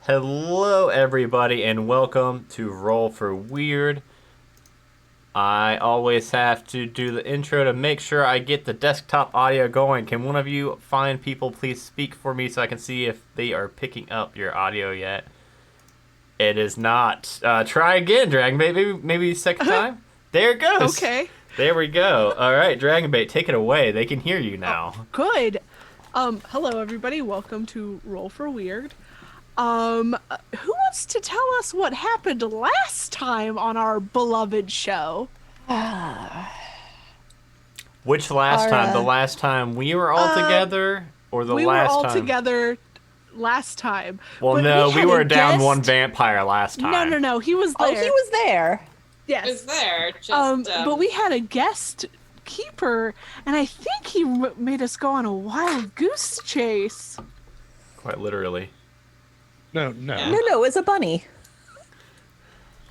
Hello, everybody, and welcome to Roll for Weird. I always have to do the intro to make sure I get the desktop audio going. Can one of you fine people please speak for me so I can see if they are picking up your audio yet? It is not. Try again, Dragon Bait. Maybe second time? There it goes. Okay. There we go. All right, Dragon Bait, take it away. They can hear you now. Oh, good. Hello, everybody. Welcome to Roll for Weird. Who wants to tell us what happened last time on our beloved show? Which last time? The last time we were all together, or the last time? We were all together last time. Well, but no, we were down guest. one vampire last time. No. He was there. Oh, he was there. Yes. Is there. But we had a guest keeper, and I think he made us go on a wild goose chase. Quite literally. No. No, it's a bunny.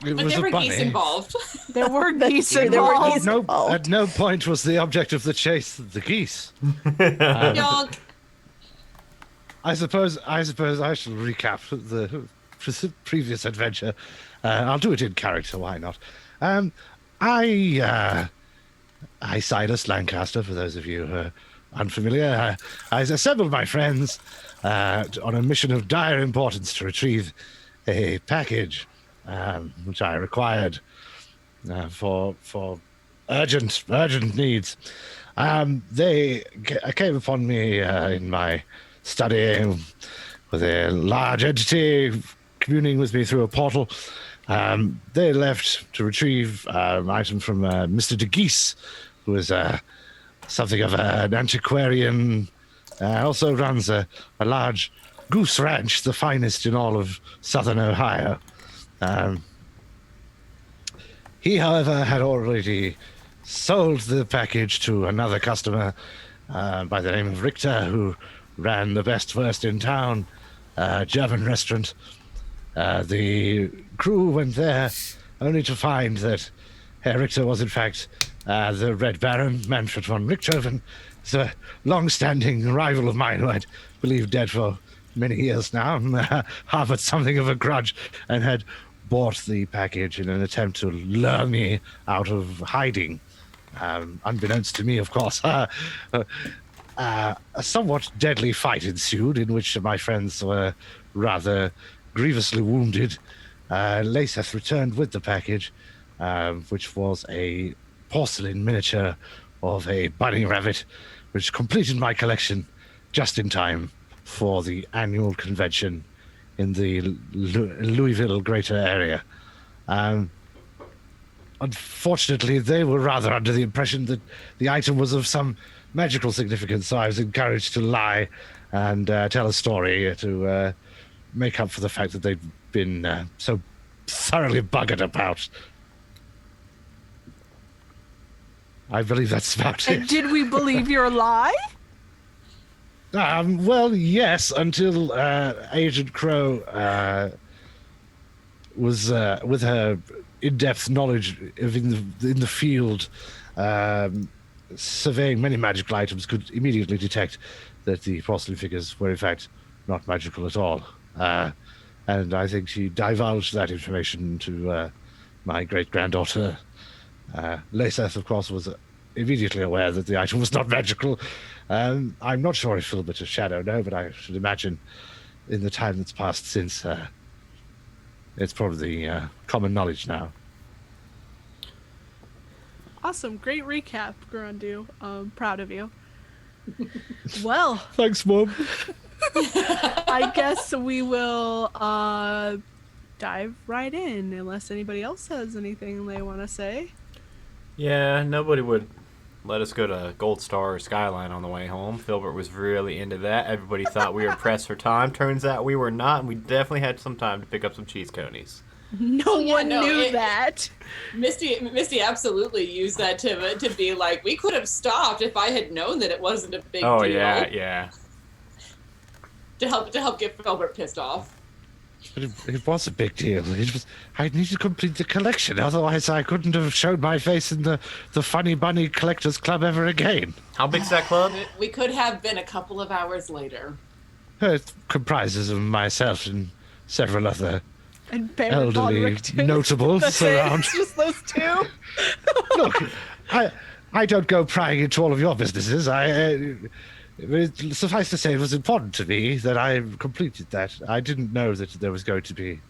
It But was there a were bunny. geese involved. There were geese true, there were involved. geese. At no point was the object of the chase the geese. Y'all, I suppose I shall recap the previous adventure. I'll do it in character. Why not? I Silas Lancaster. For those of you who are unfamiliar, I assembled my friends on a mission of dire importance to retrieve a package which I required for urgent needs. They came upon me in my study with a large entity communing with me through a portal. They left to retrieve an item from Mr. de Geese, who is something of an antiquarian. Also runs a large goose ranch, the finest in all of southern Ohio. He, however, had already sold the package to another customer by the name of Richter, who ran the best first in town German restaurant. The crew went there only to find that Herr Richter was, in fact, the Red Baron, Manfred von Richthofen. It's a long-standing rival of mine who I'd believed dead for many years now, harbored something of a grudge, and had bought the package in an attempt to lure me out of hiding. Unbeknownst to me, of course. A somewhat deadly fight ensued, in which my friends were rather grievously wounded. Laceth returned with the package, which was a porcelain miniature of a bunny rabbit, which completed my collection just in time for the annual convention in the Louisville greater area. Unfortunately, they were rather under the impression that the item was of some magical significance, so I was encouraged to lie and tell a story to make up for the fact that they'd been so thoroughly buggered about. I believe that's about it. And did we believe your lie? Well, yes, until Agent Crow was with her in-depth knowledge of in the field, surveying many magical items, could immediately detect that the porcelain figures were in fact not magical at all. And I think she divulged that information to my great-granddaughter. Laceth, of course, was immediately aware that the item was not magical. I'm not sure if Philbert or Shadow know, but I should imagine in the time that's passed since, it's probably common knowledge now. Awesome. Great recap, Grandu. Proud of you. Well, Thanks, Mom. I guess we will dive right in, unless anybody else has anything they want to say. Yeah, nobody would let us go to Gold Star or Skyline on the way home. Filbert was really into that. Everybody thought we were pressed for time. Turns out we were not, and we definitely had some time to pick up some cheese conies. No one knew that. Misty absolutely used that to be like, we could have stopped if I had known that it wasn't a big deal. Oh, yeah. To help get Filbert pissed off. But it was a big deal. I needed to complete the collection, otherwise I couldn't have shown my face in the Funny Bunny Collectors Club ever again. How big's that club? We could have been a couple of hours later. It comprises of myself and several other And Baron von elderly Richten. notables That's it. around. It's just those two. Look, I don't go prying into all of your businesses. Suffice to say, it was important to me that I completed that. I didn't know that there was going to be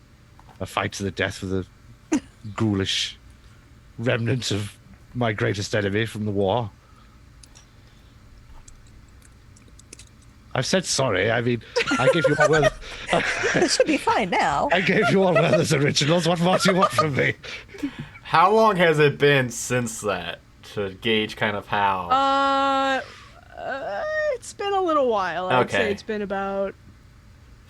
a fight to the death with a ghoulish remnant of my greatest enemy from the war. I've said sorry. I mean, I gave you all It should be fine now. I gave you all Werther's originals. What more do you want from me? How long has it been since that to gauge kind of how? It's been a little while. I'd say Okay. it's been about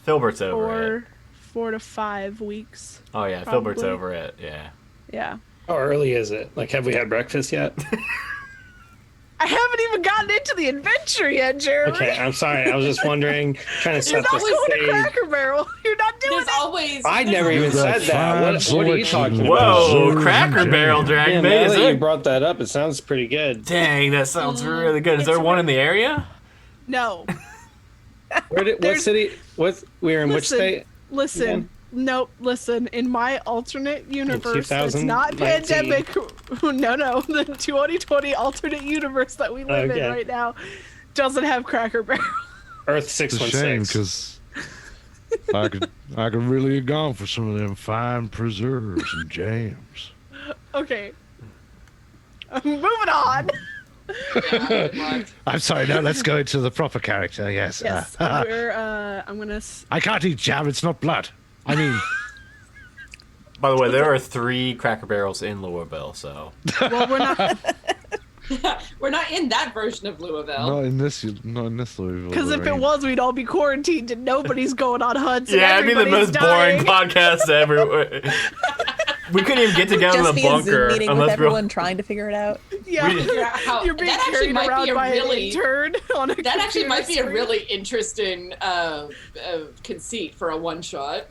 Filbert's over it. 4 to 5 weeks. Oh yeah, Filbert's probably. over it. Yeah. Yeah. How early is it? Like, have we had breakfast yet? I haven't even gotten into the adventure yet, Jeremy. Okay, I'm sorry. I was just wondering, trying to You're set not the going to stage. Cracker Barrel. You're not doing There's it. always. I never even said that. What are you talking about? Whoa, Zoom Cracker in. Barrel drag Yeah, me. now Is that you there? brought that up, it sounds pretty good. Dang, that sounds really good. Is there it's one in the area? No. What There's- city? We're in which Listen, state? Listen. Again? Nope. Listen. In my alternate universe, it's not 2019. pandemic. No. The 2020 alternate universe that we live in Okay. right now doesn't have Cracker Barrel. Earth It's a shame 616. because I could really have gone for some of them fine preserves and jams. Okay. Moving on. I'm sorry. No, let's go into the proper character. Yes. Yes. I'm gonna. I can't eat jam. It's not blood. I mean, By the way, there are 3 Cracker Barrels in Louisville, so. Well, we're not. We're not in that version of Louisville. not in this Louisville. Because if it Lorraine. was, we'd all be quarantined and nobody's going on hunts. And Yeah, it'd be the everybody's most dying. boring podcast ever. We couldn't even get together in Just the be a Zoom bunker meeting with unless we everyone trying to figure it out. Yeah, We- Yeah, how- you're being that actually carried might around be a by really. an intern on a That actually computer might be a screen. really interesting conceit for a one shot.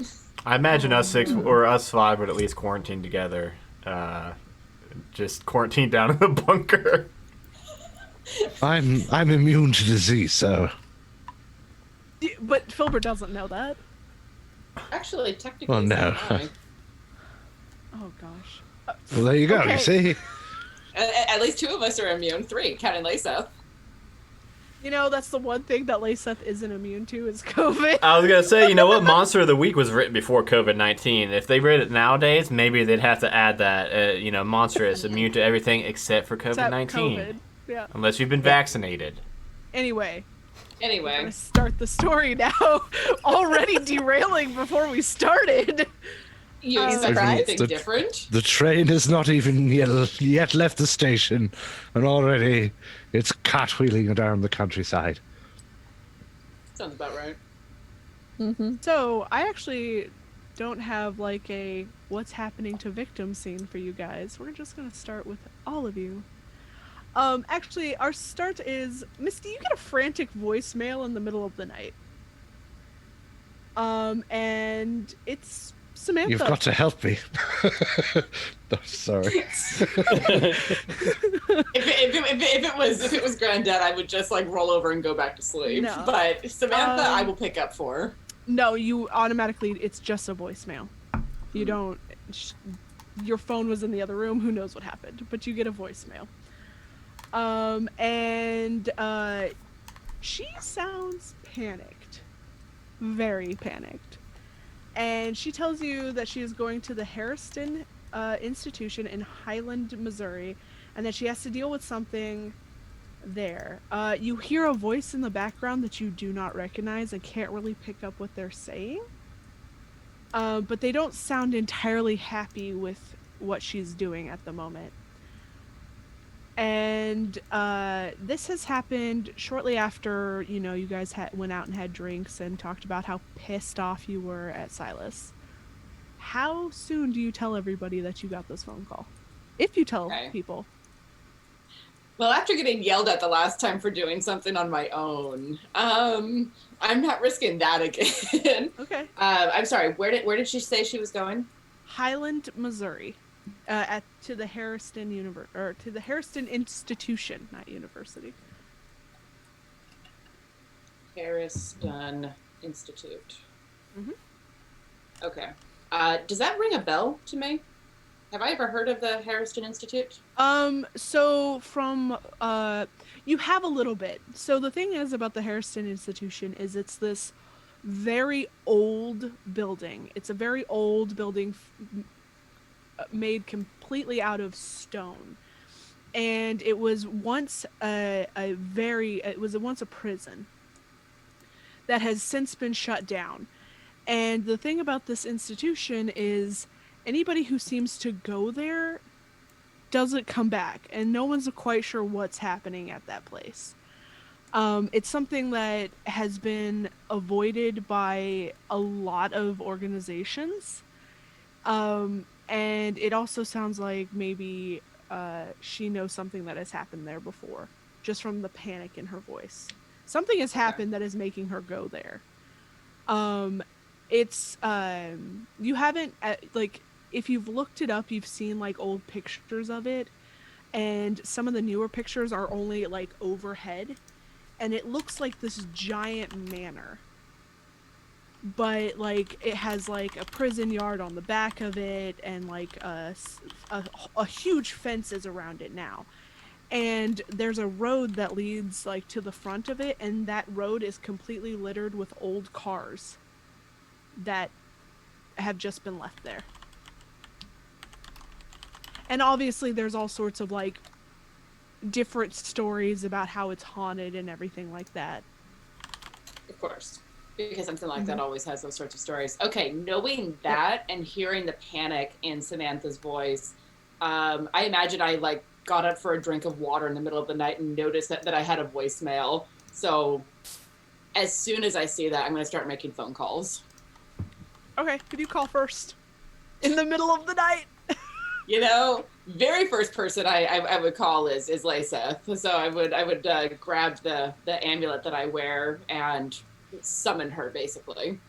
I imagine us 6 or us 5 would at least quarantine together. Just quarantine down in the bunker. I'm immune to disease, so Yeah, but Filbert doesn't know that. Actually, technically, Oh, no. so am I. Oh gosh. well, there you go. Okay. You see, At least 2 of us are immune. 3, counting Lisa. You know, that's the one thing that Layseth isn't immune to is COVID. I was gonna say, you know what? Monster of the Week was written before COVID-19. If they read it nowadays, maybe they'd have to add that. Monster is immune to everything except for Except COVID-19, COVID. Yeah. unless you've been vaccinated. Anyway, I'm Anyway, gonna start the story now. Already derailing before we started. you expect surprised? anything different? the train has not even yet left the station, and already it's cartwheeling down the countryside. Sounds about right. So I actually don't have like a what's happening to victim scene for you guys. We're just gonna start with all of you. Actually, our start is Misty. You get a frantic voicemail in the middle of the night. And it's Samantha. You've got to help me. No, sorry. If it was Granddad, I would just like roll over and go back to sleep. No. But Samantha, I Um, will pick up for. No, you automatically. It's just a voicemail. You don't. Your phone was in the other room. Who knows what happened? But you get a voicemail. She sounds panicked, very panicked, and she tells you that she is going to the Harrison Institution in Highland, Missouri, and that she has to deal with something there. You hear a voice in the background that you do not recognize and can't really pick up what they're saying. But they don't sound entirely happy with what she's doing at the moment. And this has happened shortly after, you guys went out and had drinks and talked about how pissed off you were at Silas. How soon do you tell everybody that you got this phone call? If you tell Okay. people. Well, after getting yelled at the last time for doing something on my own, I'm not risking that again. Okay. I'm sorry. Where did she say she was going? Highland, Missouri, to the to the Harrison Institution, not university. Harrison Institute. Mhm. Okay. Does that ring a bell to me? Have I ever heard of the Harrison Institute? So from you have a little bit. So the thing is about the Harrison Institution is it's this very old building. It's a very old building made completely out of stone. And it was once once a prison that has since been shut down. And the thing about this institution is anybody who seems to go there doesn't come back, and no one's quite sure what's happening at that place. It's something that has been avoided by a lot of organizations. And it also sounds like maybe she knows something that has happened there before, just from the panic in her voice. Something has happened that is making her go there. It's you haven't like if you've looked it up, you've seen like old pictures of it, and some of the newer pictures are only like overhead, and it looks like this giant manor. But like it has like a prison yard on the back of it, and like a huge fences around it now. And there's a road that leads like to the front of it, and that road is completely littered with old cars that have just been left there. And obviously there's all sorts of like different stories about how it's haunted and everything like that. Of course. Because something like that always has those sorts of stories. Okay, knowing that and hearing the panic in Samantha's voice, I imagine I like got up for a drink of water in the middle of the night and noticed that I had a voicemail. So as soon as I see that, I'm going to start making phone calls. Okay, could you call first? In the middle of the night? You know, very first person I would call is Lyseth. So I would grab the amulet that I wear and summon her, basically.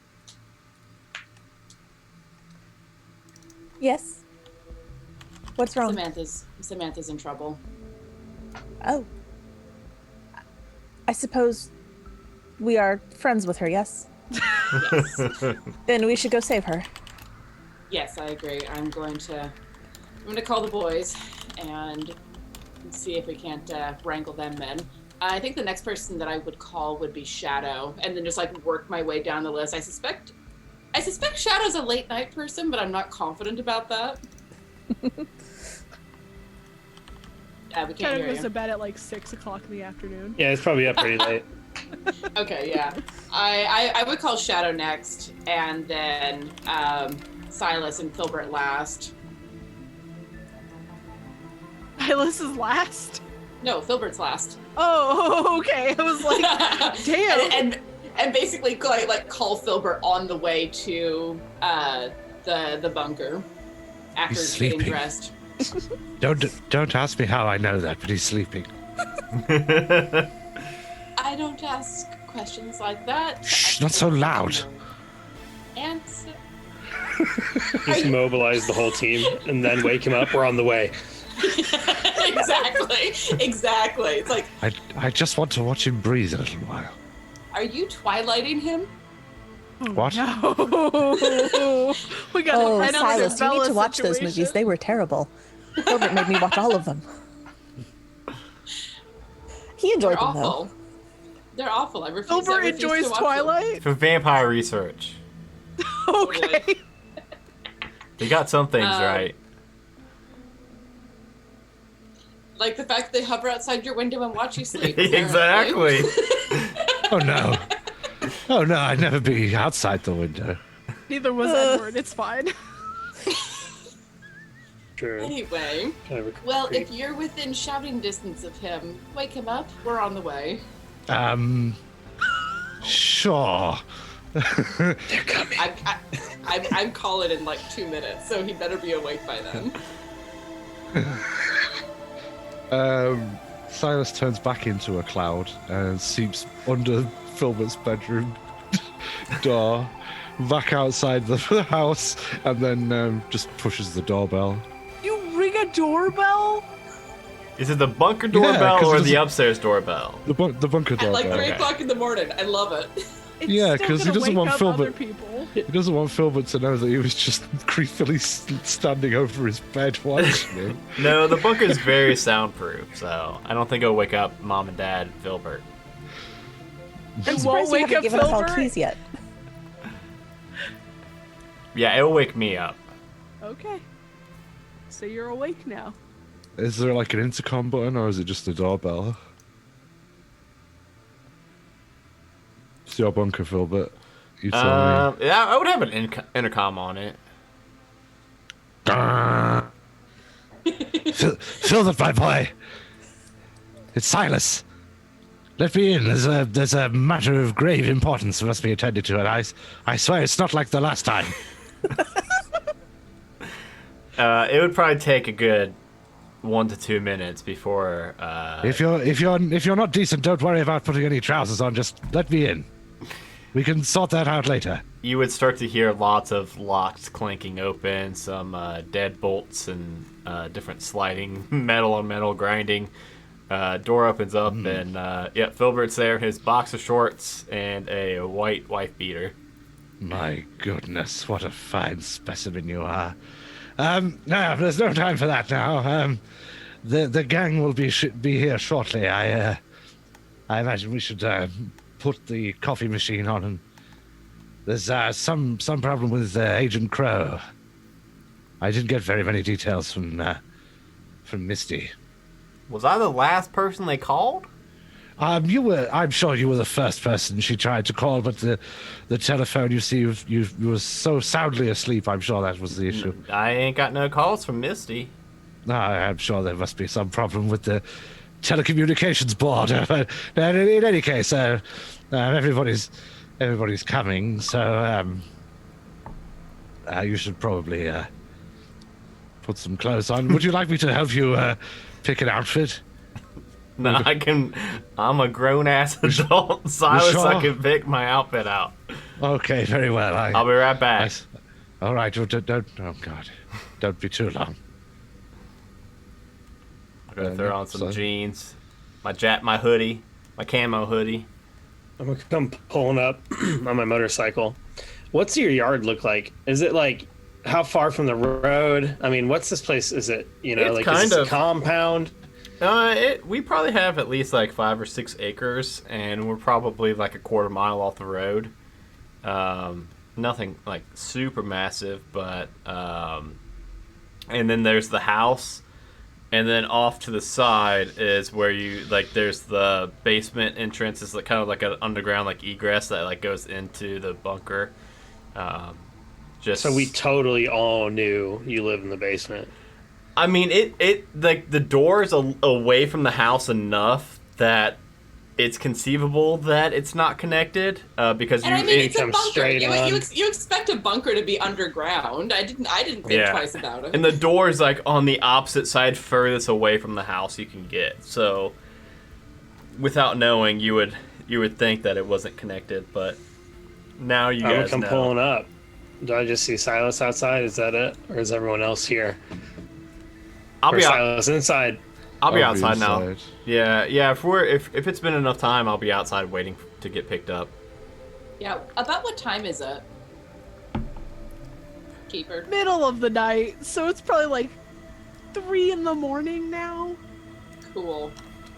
Yes. What's wrong? Samantha's in trouble. Oh. I suppose we are friends with her, yes? Yes. Then we should go save her. Yes, I agree. I'm going to call the boys and see if we can't wrangle them in. I think the next person that I would call would be Shadow, and then just like work my way down the list. I suspect Shadow's a late night person, but I'm not confident about that. We can't Shadow hear goes you. to bed at like 6 o'clock in the afternoon. Yeah, it's probably up pretty late. Okay, yeah. I would call Shadow next, and then Silas and Filbert last. Silas is last? No, Filbert's last. Oh, okay. I was like, damn. and basically like call Filbert on the way to the bunker after He's getting sleeping. dressed. Don't ask me how I know that, but he's sleeping. I don't ask questions like that. Shh, not so loud. Answer. Just mobilize the whole team and then wake him up. We're on the way. Exactly. It's like, I just want to watch him breathe a little while. are you twilighting him? What? No. We got Oh, right on the Silas, you need to watch those movies. They were terrible. Gilbert made me watch all of them. He enjoyed They're them, though. awful. They're awful. I refuse. Silver I refuse enjoys to watch Twilight? For vampire research. Okay. They got some things right. Like the fact that they hover outside your window and watch you sleep. Exactly. Oh no. Oh no, I'd never be outside the window. Neither was Edward. It's fine. True. Anyway, Kind of well, if you're within shouting distance of him, wake him up. We're on the way. Sure. they're coming. I'm calling in like 2 minutes, so he better be awake by then. Silas turns back into a cloud and seeps under Filbert's bedroom door, back outside the house, and then just pushes the doorbell. You ring a doorbell? Is it the bunker Yeah, doorbell 'cause or it the doesn't- upstairs doorbell? The bunker At doorbell. like 3 Okay. o'clock in the morning. I love it. It's Yeah, still 'cause he gonna doesn't wake want up Filbert- other people. He doesn't want Filbert to know that he was just creepily standing over his bed watching him. No, the bunker's very soundproof, so I don't think it'll wake up Mom and Dad, Filbert. I'm It surprised won't you wake haven't up given us all Filbert? keys yet. Yeah, it'll wake me up. Okay. So you're awake now. Is there like an intercom button or is it just a doorbell? It's your bunker, Filbert. You tell me. Yeah, I would have an intercom on it. Filbert, my boy. It's Silas. Let me in. There's a matter of grave importance that must be attended to, and I swear it's not like the last time. It would probably take a good 1 to 2 minutes before. If you're not decent, don't worry about putting any trousers on. Just let me in. We can sort that out later. You would start to hear lots of locks clinking open, some dead bolts and different sliding metal on metal grinding. Door opens up and yeah, Filbert's there in his boxer shorts and a white wife beater. My goodness, what a fine specimen you are. No, there's no time for that now. The gang will be here shortly. I imagine we should put the coffee machine on. And there's some problem with Agent Crow. I didn't get very many details from Misty. Was I the last person they called? I'm sure you were the first person she tried to call, but the telephone, you were so soundly asleep. I'm sure that was the issue. I ain't got no calls from Misty. I'm sure there must be some problem with the telecommunications board. But in any case, everybody's coming, so you should probably put some clothes on. Would you like me to help you pick an outfit? No, I'm a grown ass adult. Silas, sure? I can pick my outfit out. Okay, very well. I'll be right back. All right, don't. Oh God, don't be too long. I'm gonna throw on some so- jeans, my hoodie, my camo hoodie. I'm gonna come pulling up on my motorcycle. What's your yard look like? Is it like how far from the road? I mean, what's this place? Is it It's like kind is this of- a compound? We probably have at least like 5 or 6 acres, and we're probably like a quarter mile off the road. Nothing like super massive, but and then there's the house, and then off to the side is where you like there's the basement entrance. Is like kind of like an underground like egress that like goes into the bunker. So we totally all knew you live in the basement. I mean, it like the door's away from the house enough that it's conceivable that it's not connected because And I mean, it's a come bunker. straight on. You expect a bunker to be underground. I didn't think Yeah. twice about it. and the door's like on the opposite side, furthest away from the house you can get. So, without knowing, you would think that it wasn't connected, but now you I'm gonna guys come know. pulling up. Do I just see Silas outside? Is that it, or is everyone else here? I'll Or be out. Silas inside. I'll be I'll be outside now. inside. Yeah. If it's been enough time, I'll be outside waiting to get picked up. Yeah. About what time is it? Keeper. Middle of the night, so it's probably like 3 in the morning now. Cool.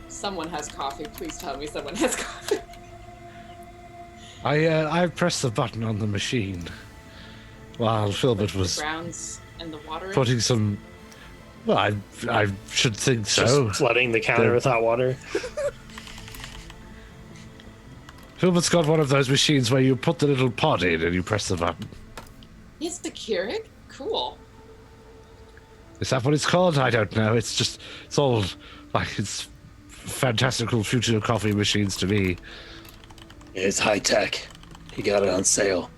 Someone has coffee. Please tell me someone has coffee. I pressed the button on the machine while Filbert was Grounds and the water. putting some. Well, I should think so. Just flooding the counter There- with hot water. Filbert's got one of those machines where you put the little pod in and you press the button. He's the Keurig? Cool. Is that what it's called? I don't know. It's all like it's fantastical future coffee machines to me. It's high tech. He got it on sale.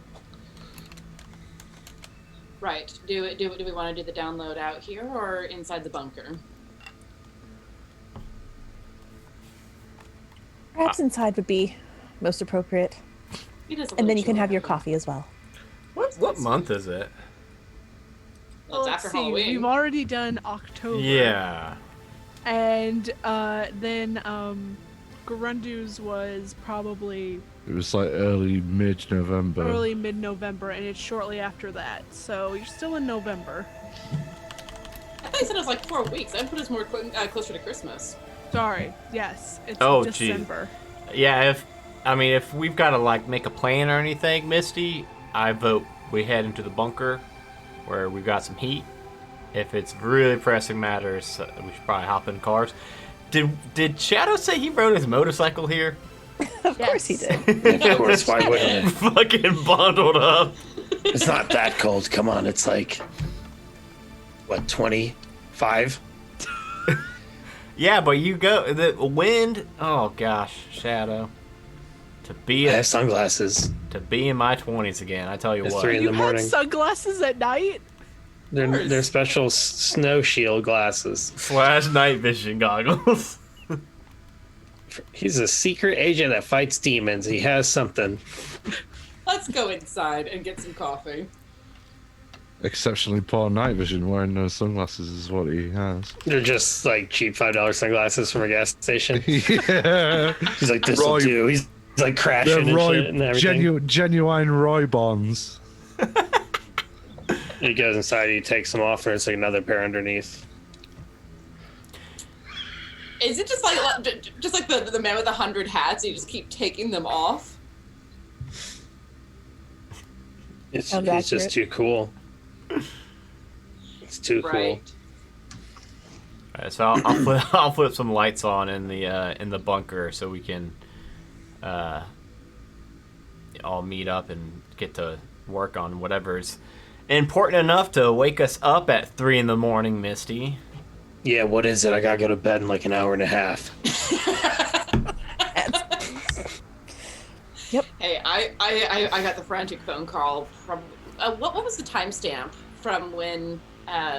Right. Do we want to do the download out here or inside the bunker? Perhaps inside would be most appropriate. It is a And then you little can have your chilly. coffee as well. What month is it? Well, it's Let's after see. Halloween. We've already done October. Yeah. And then Gerundu's was probably It was like early mid-November. early mid-November, and it's shortly after that. So you're still in November. I thought you said it was like 4 weeks. I put us more closer to Christmas. Sorry. Yes, it's Oh, geez. December. Yeah, if we've got to like make a plan or anything, Misty, I vote we head into the bunker where we've got some heat. If it's really pressing matters, we should probably hop in cars. Did Shadow say he rode his motorcycle here? Of course he Yes. did. Of course, why wouldn't it? Fucking bundled up. It's not that cold. Come on, it's like what, 25? Yeah, but you go the wind. Oh gosh, Shadow. I have sunglasses. To be in my 20s again, I tell you It's what. 3 in You the had morning. sunglasses at night? They're special snow shield glasses. / night vision goggles. He's a secret agent that fights demons. He has something. Let's go inside and get some coffee. Exceptionally poor night vision. Wearing those sunglasses is what he has. They're just like cheap $5 sunglasses from a gas station. Yeah. He's like, this will Roy- do. He's like crashing They're and Roy, shit and everything. genuine Roy Bonds. He goes inside, he takes them off, and there's like another pair underneath. Is it just like the man with 100 hats? You just keep taking them off. It's Sounds just accurate. too cool. It's too Right. Alright, so I'll flip some lights on in the bunker so we can all meet up and get to work on whatever's important enough to wake us up at 3 in the morning, Misty. cool. Yeah, what is it? I gotta go to bed in like an hour and a half. Hey, I got the frantic phone call from what was the timestamp from when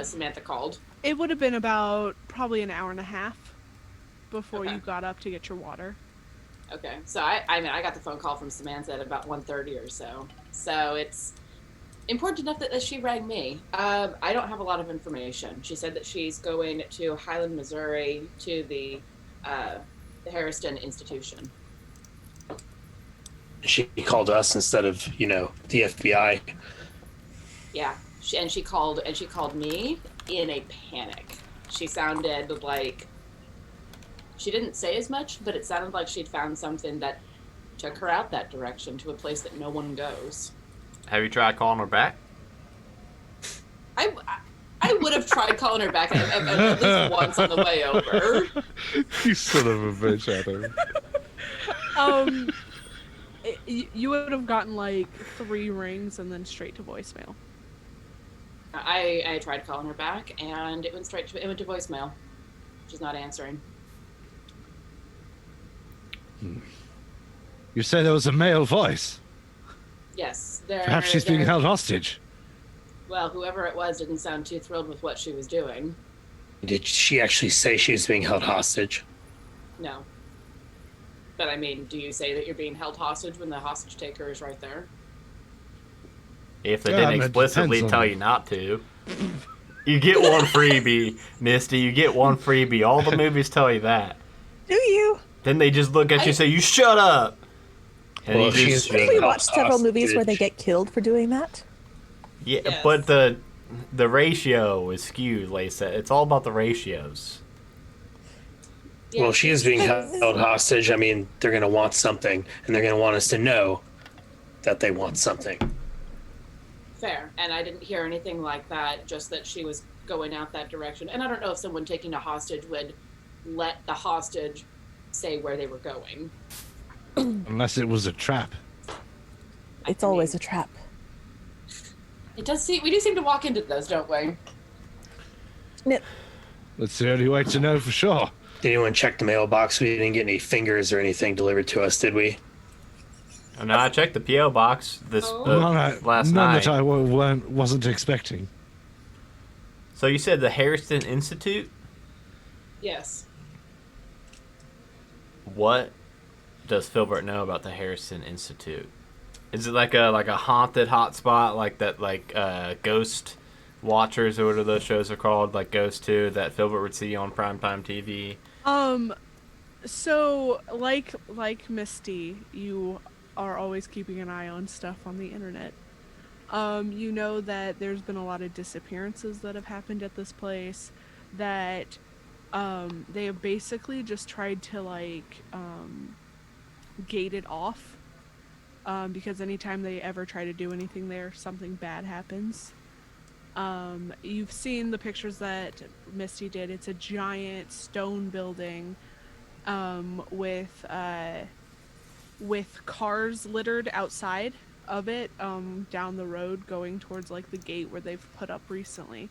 Samantha called? It would have been about probably an hour and a half before Okay. you got up to get your water. Okay, so I got the phone call from Samantha at about 1:30 or so. So it's important enough that she rang me. I don't have a lot of information. She said that she's going to Highland, Missouri, to the Harrison Institution. She called us instead of, the FBI. Yeah, she called me in a panic. She sounded like she didn't say as much, but it sounded like she'd found something that took her out that direction to a place that no one goes. Have you tried calling her back? I would have tried calling her back at least once on the way over. You son of a bitch, Adam. You would have gotten like 3 rings and then straight to voicemail. I tried calling her back, and it went to voicemail. She's not answering. You say there was a male voice. Yes, Perhaps she's being held hostage. Well, whoever it was didn't sound too thrilled with what she was doing. Did she actually say she was being held hostage? No. But I mean, do you say that you're being held hostage when the hostage taker is right there? If they Yeah, didn't it explicitly depends on- tell you not to. You get one freebie, Misty. You get one freebie. All the movies tell you that. Do you? Then they just look at you and say, "You shut up." And Well, you if just, she's being We held watched several movies where they hostage- get killed for doing that. yeah, Yes. but the ratio is skewed, Lisa. It's all about the ratios. Yeah, Well, she is being held hostage. I mean, they're going to want something, and they're going to want us to know that they want something. Fair. And I didn't hear anything like that, just that she was going out that direction. And I don't know if someone taking a hostage would let the hostage say where they were going. Unless it was a trap. It's always a trap. It does seem, we do seem to walk into those, don't we? That's the only way to know for sure. Did anyone check the mailbox? We didn't get any fingers or anything delivered to us, did we? And I checked the PO box this Oh. last none night. that I wasn't expecting. So you said the Harrison Institute? Yes. What does Filbert know about the Harrison Institute? Is it like a haunted hotspot, like that, like Ghost Watchers or whatever those shows are called, like Ghost 2, that Filbert would see on primetime TV? So like Misty, you are always keeping an eye on stuff on the internet. You know that there's been a lot of disappearances that have happened at this place, that they have basically just tried to gate it off, because anytime they ever try to do anything there, something bad happens. You've seen the pictures that Misty did. It's a giant stone building with cars littered outside of it, down the road going towards like the gate where they've put up recently.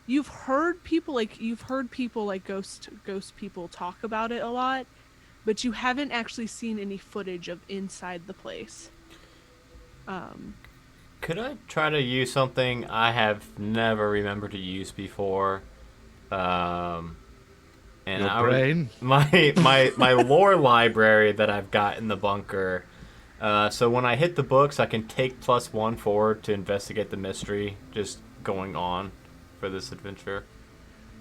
You've heard people like ghost people talk about it a lot, but you haven't actually seen any footage of inside the place. Could I try to use something I have never remembered to use before? And Your brain? My lore library that I've got in the bunker. So when I hit the books, I can take +1 forward to investigate the mystery just going on for this adventure.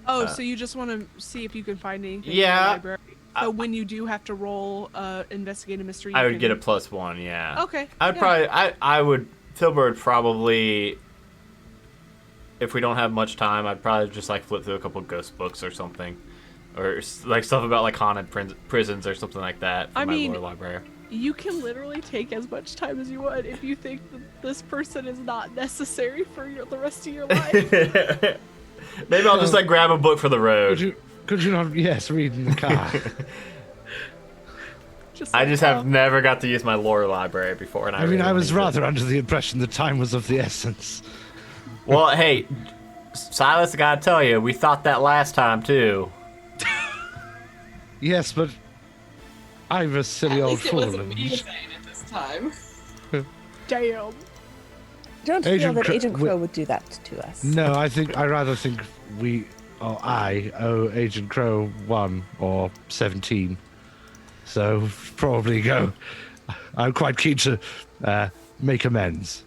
Oh, so you just want to see if you can find anything in Yeah. the library. So when you do have to roll investigate a mystery, I would get a +1, yeah. Okay. I'd yeah. probably, I would, Filbert probably, if we don't have much time, I'd probably just like flip through a couple ghost books or something. Or like stuff about like haunted prisons or something like that from my lore library. You can literally take as much time as you want if you think that this person is not necessary for the rest of your life. Maybe I'll just like grab a book for the road. Could you not, yes, read in the car? I just have never got to use my lore library before. And I mean, I was rather under the impression that time was of the essence. Well, hey, Silas, I gotta tell you, we thought that last time too. Yes, but I'm a silly old fool. At least it wasn't me saying it this time. Damn. Don't feel that Agent Crow would do that to us. No, I rather think I owe Agent Crow 1 or 17. So probably go. I'm quite keen to make amends.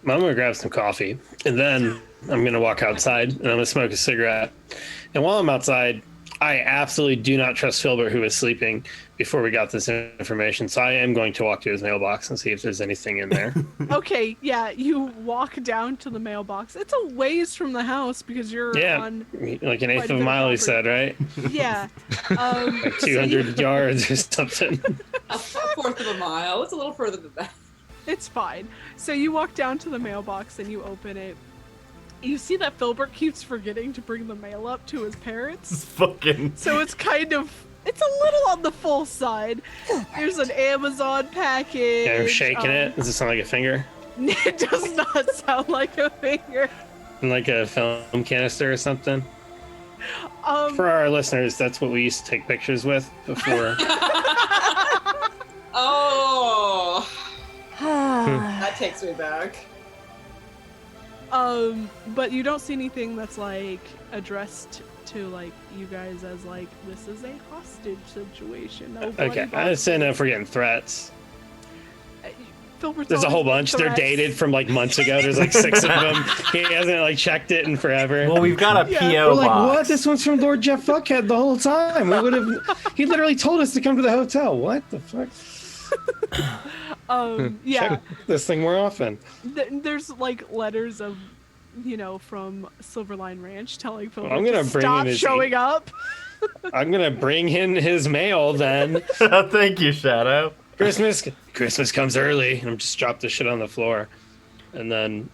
I'm gonna grab some coffee, and then I'm gonna walk outside, and I'm gonna smoke a cigarette. And while I'm outside, I absolutely do not trust Filbert, who was sleeping before we got this information. So I am going to walk to his mailbox and see if there's anything in there. Okay, yeah, you walk down to the mailbox. It's a ways from the house because you're on like an eighth of a mile, he said, right? Yeah. Like 200 yards or something. A fourth of a mile. It's a little further than that. It's fine. So you walk down to the mailbox and you open it. You see that Filbert keeps forgetting to bring the mail up to his parents. Fucking. So it's a little on the full side. There's an Amazon package. Yeah, I'm shaking it. Does it sound like a finger? It does not sound like a finger. Like a film canister or something? For our listeners, that's what we used to take pictures with before. Oh. That takes me back. But you don't see anything that's like addressed to like you guys as like this is a hostage situation. No Okay, I understand if we're getting threats. Filbert's There's a whole bunch. threats. They're dated from like months ago. There's like 6 of them. He hasn't like checked it in forever. Well, we've got a Yeah. PO We're like, box. what? This one's from Lord Jeff Fuckhead the whole time. We would have. He literally told us to come to the hotel. What the fuck? Yeah. Check this thing more often. There's like letters of, from Silverline Ranch telling Filbert I'm gonna to bring stop in his showing up. I'm gonna bring in his mail then. Thank you, Shadow. Christmas comes early, and I'm just drop this shit on the floor, and then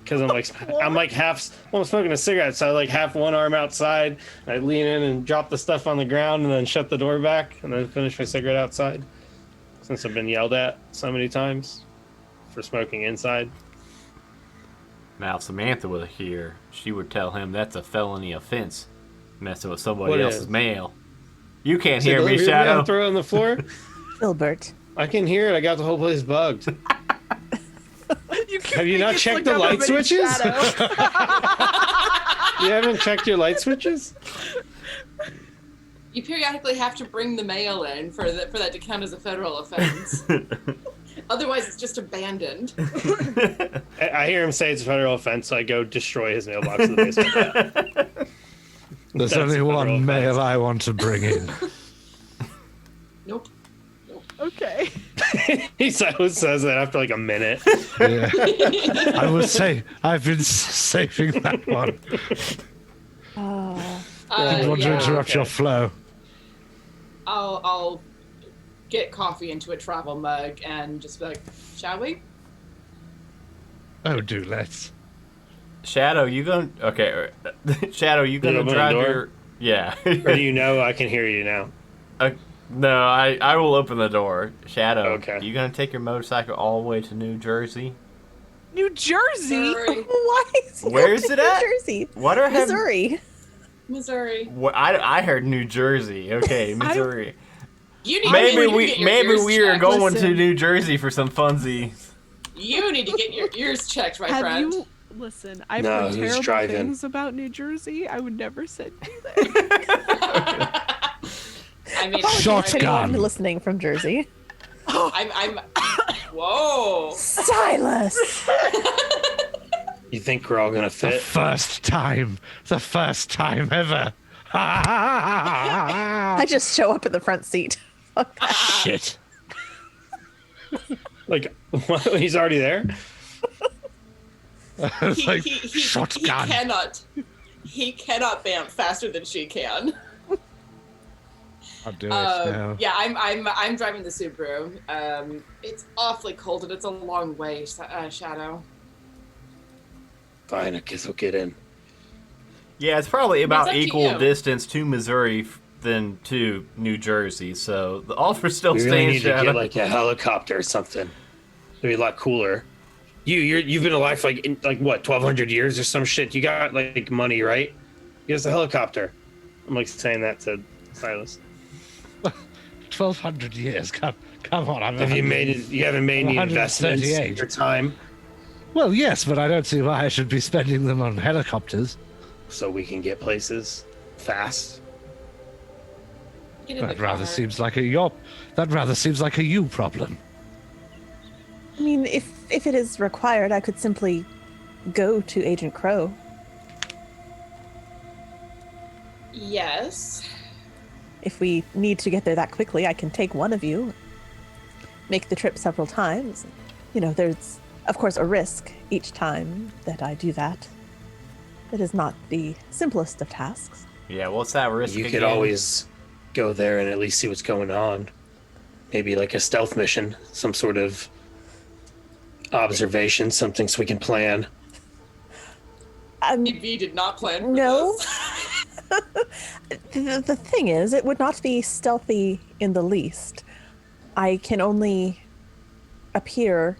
because I'm smoking a cigarette, so I like half one arm outside. I lean in and drop the stuff on the ground, and then shut the door back, and then finish my cigarette outside. Since I've been yelled at so many times for smoking inside. Now, if Samantha was here, she would tell him that's a felony offense, messing with somebody What else's is? mail. You can't So hear me, deliver your mail Shadow. and throw it on the floor. Filbert. I can hear it. I got the whole place bugged. Have you not It's checked like the light everybody's switches? shadow. You haven't checked your light switches? You periodically have to bring the mail in for that to count as a federal offense. Otherwise, it's just abandoned. I hear him say it's a federal offense, so I go destroy his mailbox in the basement. There's That's only a one federal mail offense. I want to bring in. Nope. Okay. He says that after like a minute. Yeah. I would say I've been saving that one. Didn't want to Yeah. interrupt okay. your flow. I'll get coffee into a travel mug and just be like, shall we? Oh, do let's. Shadow, you gonna Shadow, you gonna open the drive door? your yeah. Or do you know I can hear you now? No, I will open the door. Shadow, Okay. you gonna take your motorcycle all the way to New Jersey? New Jersey? Missouri. Why is he Where is going it to at? New Jersey? What are him? Missouri. Missouri. What, I heard New Jersey. Okay, Missouri. You need Maybe to we get your ears we are checked. going to Listen. New Jersey for some funsies. You need to get your ears checked, my Have friend. you... Listen, I've No, heard who's terrible driving? things about New Jersey. I would never send you there. I mean, Shotgun. Anyone listening from Jersey. I'm. Whoa. Silas! You think we're all gonna The fit? first time ever. I just show up in the front seat. Shit. Like, what? He's already there? It's like, He shotgun. cannot bamf faster than she can. I'll do it now. Yeah, I'm driving the Subaru. It's awfully cold and it's a long way, Shadow. Fine, I guess we'll get in. Yeah, it's probably about up to equal you. distance to Missouri than to New Jersey. So the offer still We really stands. need to Shadow. get like a helicopter or something. It'd be a lot cooler. You've been alive for like what 1,200 years or some shit. You got like money, right? Get us a helicopter. I'm like saying that to Silas. 1,200 years. Come on. I'm Have you made it? You haven't made any investments in 138. your time, Well, yes, but I don't see why I should be spending them on helicopters. so we can get places fast. Get in That the rather car. seems like a you problem. I mean, if it is required, I could simply go to Agent Crow. Yes. If we need to get there that quickly, I can take one of you, make the trip several times. You know, there's, of course, a risk each time that I do that. It is not the simplest of tasks. Yeah, what's that risk? You could again? always go there and at least see what's going on. Maybe like a stealth mission, some sort of observation, something so we can plan. V did not plan for No. this. The thing is, it would not be stealthy in the least. I can only appear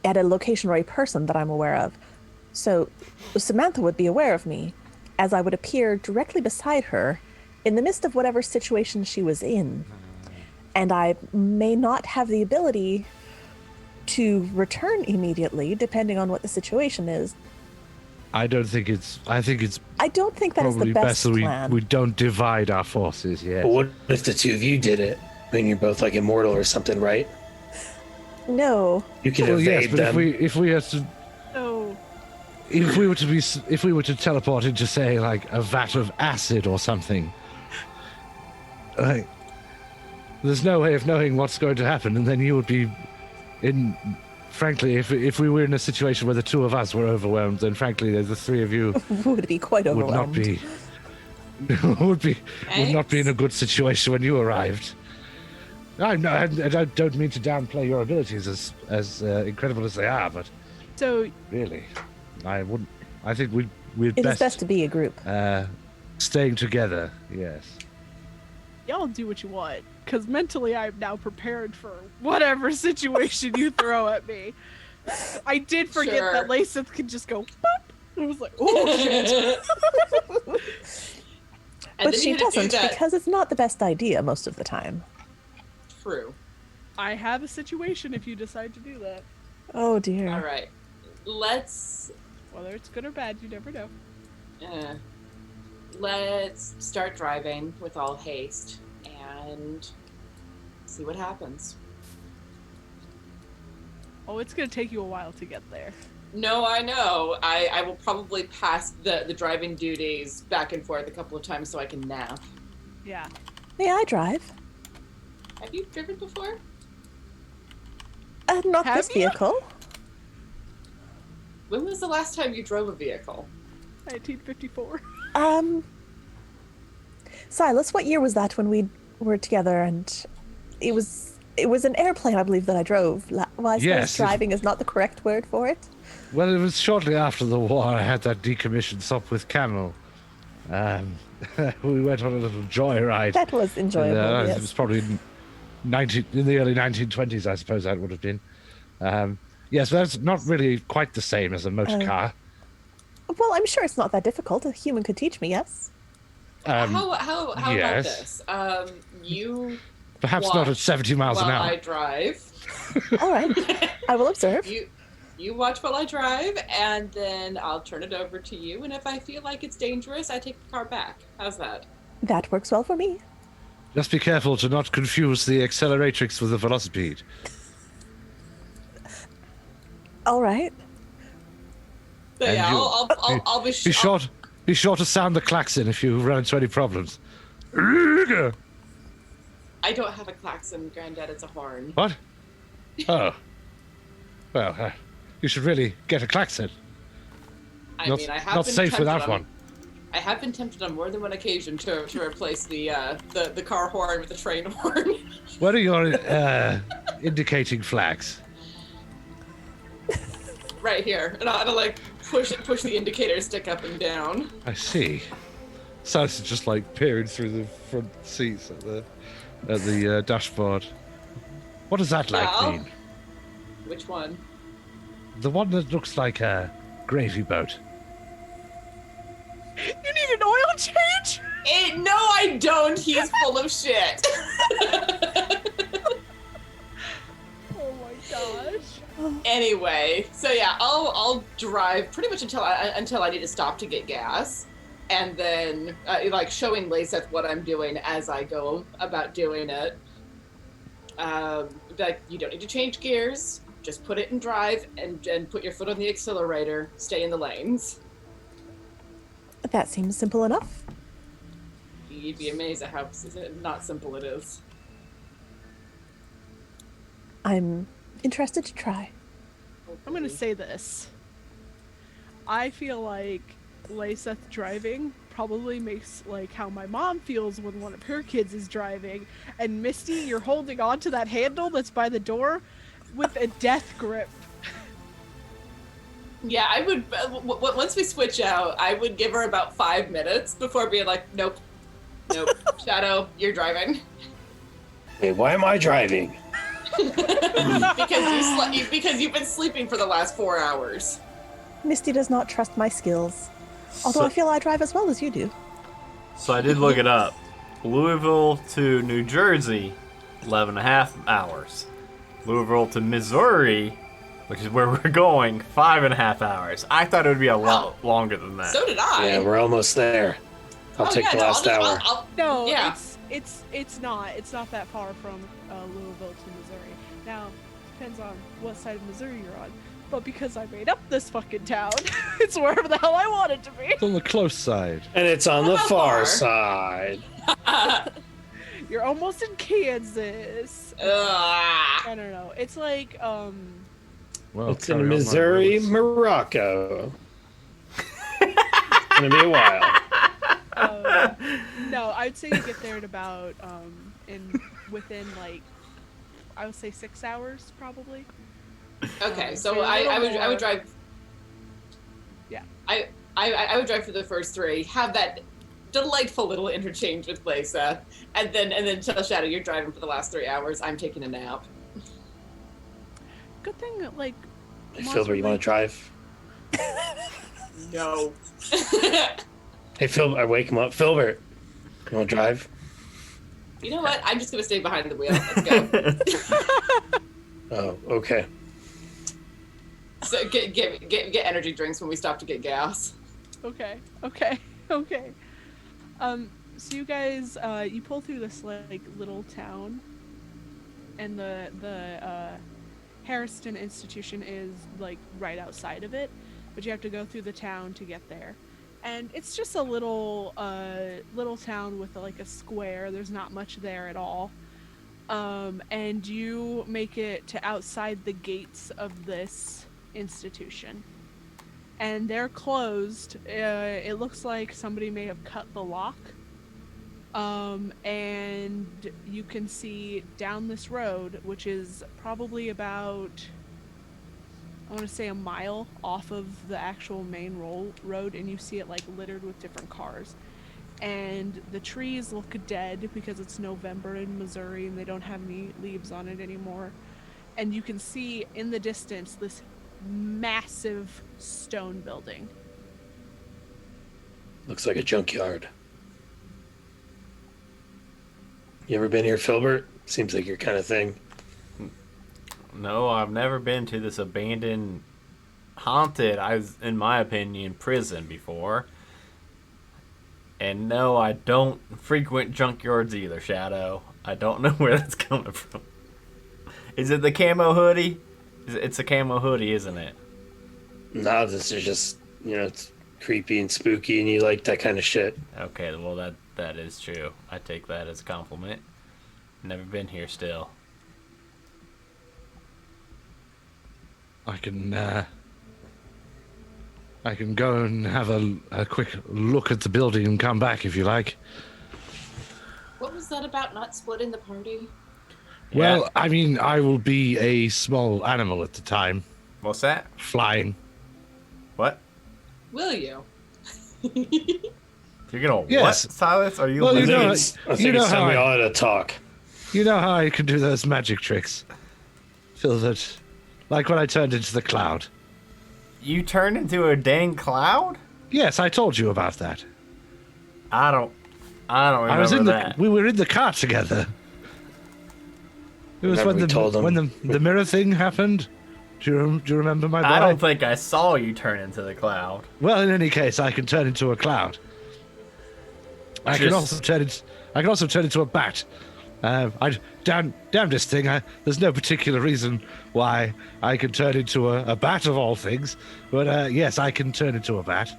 at a location or a person that I'm aware of. So Samantha would be aware of me, as I would appear directly beside her in the midst of whatever situation she was in. And I may not have the ability to return immediately, depending on what the situation is. I think it's I don't think that is probably the best best that plan. we don't divide our forces yet. But what if the two of you did it? I mean, you're both like immortal or something, right? No. You can Well, yes, evade but them. if we had to, No. if we were to teleport into, say, like a vat of acid or something, like, there's no way of knowing what's going to happen, and then you would be in. Frankly, if we were in a situation where the two of us were overwhelmed, then frankly, the three of you Would be quite would overwhelmed. not be would not be in a good situation when you arrived. I don't mean to downplay your abilities as incredible as they are, but So really, I wouldn't. I think we'd It is best to be a group. staying together. Yes. y'all do what you want, because mentally I'm now prepared for whatever situation you throw at me. I did forget Sure. that Laceth could just go boop. I was like, oh shit. And But then she you had to do doesn't, that. because it's not the best idea most of the time. True. I have a situation if you decide to do that. Oh dear. All right. Let's Whether it's good or bad, you never know. let's start driving with all haste and see what happens. Oh, it's gonna take you a while to get there. No, I know. I will probably pass the driving duties back and forth a couple of times so I can nap. Yeah. May I drive? Have you driven before? Not Have this you? vehicle. When was the last time you drove a vehicle? 1954. Silas, what year was that when we were together? And it was an airplane, I believe, that I drove. Well, I suppose Yes, driving is not the correct word for it. Well, it was shortly after the war. I had that decommissioned Sup with Camel. We went on a little joyride. That was enjoyable. It Yes. was probably in the early 1920s, I suppose that would have been. Yes, that's not really quite the same as a motor car. Well, I'm sure it's not that difficult. A human could teach me. Yes. How about yes. this? You Perhaps not at watch 70 miles an while hour. I drive. All right. I will observe. You watch while I drive, and then I'll turn it over to you. And if I feel like it's dangerous, I take the car back. How's that? That works well for me. Just be careful to not confuse the acceleratrix with the velocipede. All right. So And yeah, you- I'll be Be sure to sound the klaxon if you run into any problems. I don't have a klaxon, Granddad. It's a horn. What? Oh. Well, you should really get a klaxon. I Not- mean, I have not been safe tempted without on- one. I have been tempted on more than one occasion to replace the car horn with the train horn. What are your indicating flags? Right here, and I'll like push the indicator stick up and down. I see. Silas is just like peering through the front seats at the dashboard. What does that Yeah, I'll- mean? Which one? The one that looks like a gravy boat. You need an oil change? No, I don't. He's full of shit. Oh my gosh. Anyway, so yeah, I'll drive pretty much until I need to stop to get gas, and then like showing Laceth what I'm doing as I go about doing it. Like you don't need to change gears. Just put it in drive and put your foot on the accelerator. Stay in the lanes. That seems simple enough. You'd be amazed at how not simple it is. I'm interested to try. I'm gonna say this. I feel like Laceth driving probably makes like how my mom feels when one of her kids is driving. And Misty, you're holding on to that handle that's by the door with a death grip. Yeah, I would. Once we switch out, I would give her about 5 minutes before being like, nope, Shadow, you're driving. Hey, why am I driving? because you've been sleeping for the last 4 hours. Misty does not trust my skills. Although I feel I drive as well as you do. So I did look it up. Louisville to New Jersey, 11.5 hours. Louisville to Missouri, which is where we're going, 5.5 hours. I thought it would be a lot longer than that. So did I. Yeah, we're almost there. I'll take the last hour. No, Yeah. it's not. It's not that far from Louisville to Missouri. Now, depends on what side of Missouri you're on. But because I made up this fucking town, it's wherever the hell I want it to be. It's on the close side. And it's on the How far far? side. You're almost in Kansas. Ugh. I don't know. It's like Well, It's carry in on, my Missouri, lords. Morocco. It's gonna be a while. no, I'd say you get there in about within like I would say 6 hours probably. Okay, so so a I little would drive. Yeah. I would drive for the first 3. Have that delightful little interchange with Lisa, and then tell Shadow you're driving for the last 3 hours. I'm taking a nap. Good thing like Hey, Filbert, you want to drive? No. Hey, Filbert, I wake him up. Filbert, you want to drive? You know what? I'm just gonna stay behind the wheel. Let's go. Oh, okay. So get energy drinks when we stop to get gas. Okay. So you guys, you pull through this like little town, and the Harriston Institution is like right outside of it, but you have to go through the town to get there. And it's just a little town with like a square. There's not much there at all. And you make it to outside the gates of this institution. And they're closed. It looks like somebody may have cut the lock. And you can see down this road, which is probably about, I want to say, a mile off of the actual main road, and you see it like littered with different cars. And the trees look dead because it's November in Missouri and they don't have any leaves on it anymore. And you can see in the distance this massive stone building. Looks like a junkyard. You ever been here, Filbert? Seems like your kind of thing. No, I've never been to this abandoned, haunted, in my opinion, prison before. And no, I don't frequent junkyards either, Shadow. I don't know where that's coming from. Is it the camo hoodie? It's a camo hoodie, isn't it? No, this is just, it's creepy and spooky, and you like that kind of shit. Okay, well, that is true. I take that as a compliment. Never been here still. I can go and have a quick look at the building and come back if you like. What was that about not splitting the party? Well, Yeah. I mean, I will be a small animal at the time, What's that? flying. What? Will you? You're gonna Yes. what, Silas? Are you Well, I you think know- it's you know time how we I- all had a talk. You know how I can do those magic tricks? Feel that, like when I turned into the cloud. You turned into a dang cloud? Yes, I told you about that. I don't remember I was in that. we were in the car together. It was Remember we told him. when the mirror thing happened. Do you remember my boy? I don't think I saw you turn into the cloud. Well, in any case, I can turn into a cloud. I can Just- also turn into a bat. Damn this thing. There's no particular reason why I can turn into a bat of all things, but yes, I can turn into a bat.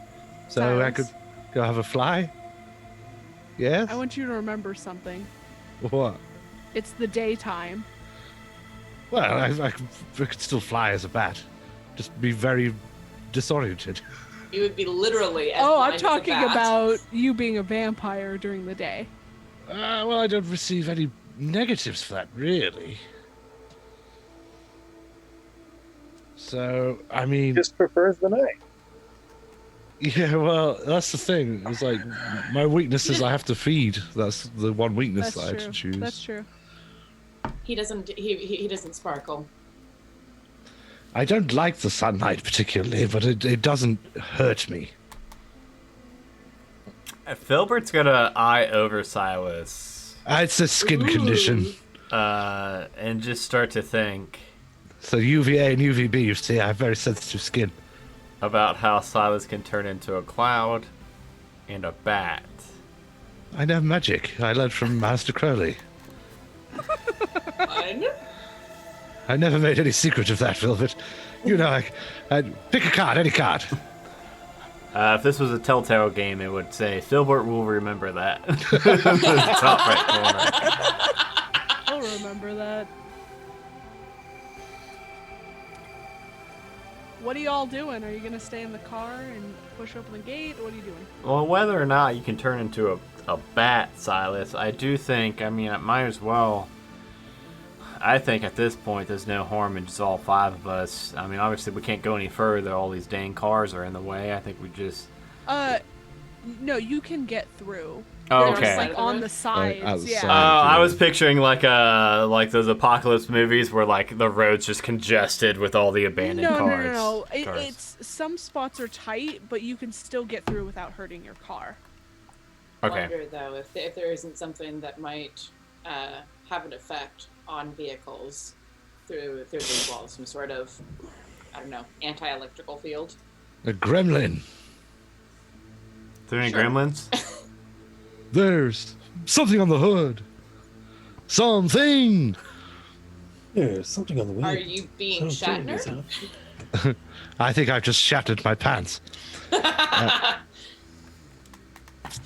So I could Silas, go have a fly. Yes. I want you to remember something. What? It's the daytime. Well, I could still fly as a bat. Just be very disoriented. You would be literally. As Oh, blind I'm as a talking bat. about you being a vampire during the day. Well, I don't receive any negatives for that, really. So, I mean, Just prefers the night. yeah, well, that's the thing. It's like my weakness is I have to feed. That's the one weakness That's that I have true. to choose. That's true. He doesn't. He doesn't sparkle. I don't like the sunlight particularly, but it doesn't hurt me. Filbert's gonna eye over Silas, It's a skin condition. and just start to think So UVA and UVB, you see, I have very sensitive skin. about how Silas can turn into a cloud and a bat. I know magic. I learned from Master Crowley. Fun. I never made any secret of that, Filbert. You know, I pick a card, any card. If this was a Telltale game, it would say Filbert will remember that. The top right corner. I'll remember that. What are y'all doing? Are you gonna stay in the car and push open the gate? What are you doing? Well, whether or not you can turn into a bat, Silas, I do think, I might as well. I think at this point there's no harm in just all five of us. Obviously we can't go any further. All these dang cars are in the way. I think we just... No, you can get through. Oh, They're okay. just, like on the sides. outside. Yeah. I was picturing like those apocalypse movies where like the road's just congested with all the abandoned No, cars. no. Cars. It's some spots are tight, but you can still get through without hurting your car. Okay. Wonder though if there isn't something that might have an effect on vehicles through these walls, some sort of, I don't know, anti-electrical field. A gremlin. Are there any Sure. gremlins? There's something on the hood. Something. There's something on the Are window. you being Shatner? I think I've just shattered my pants.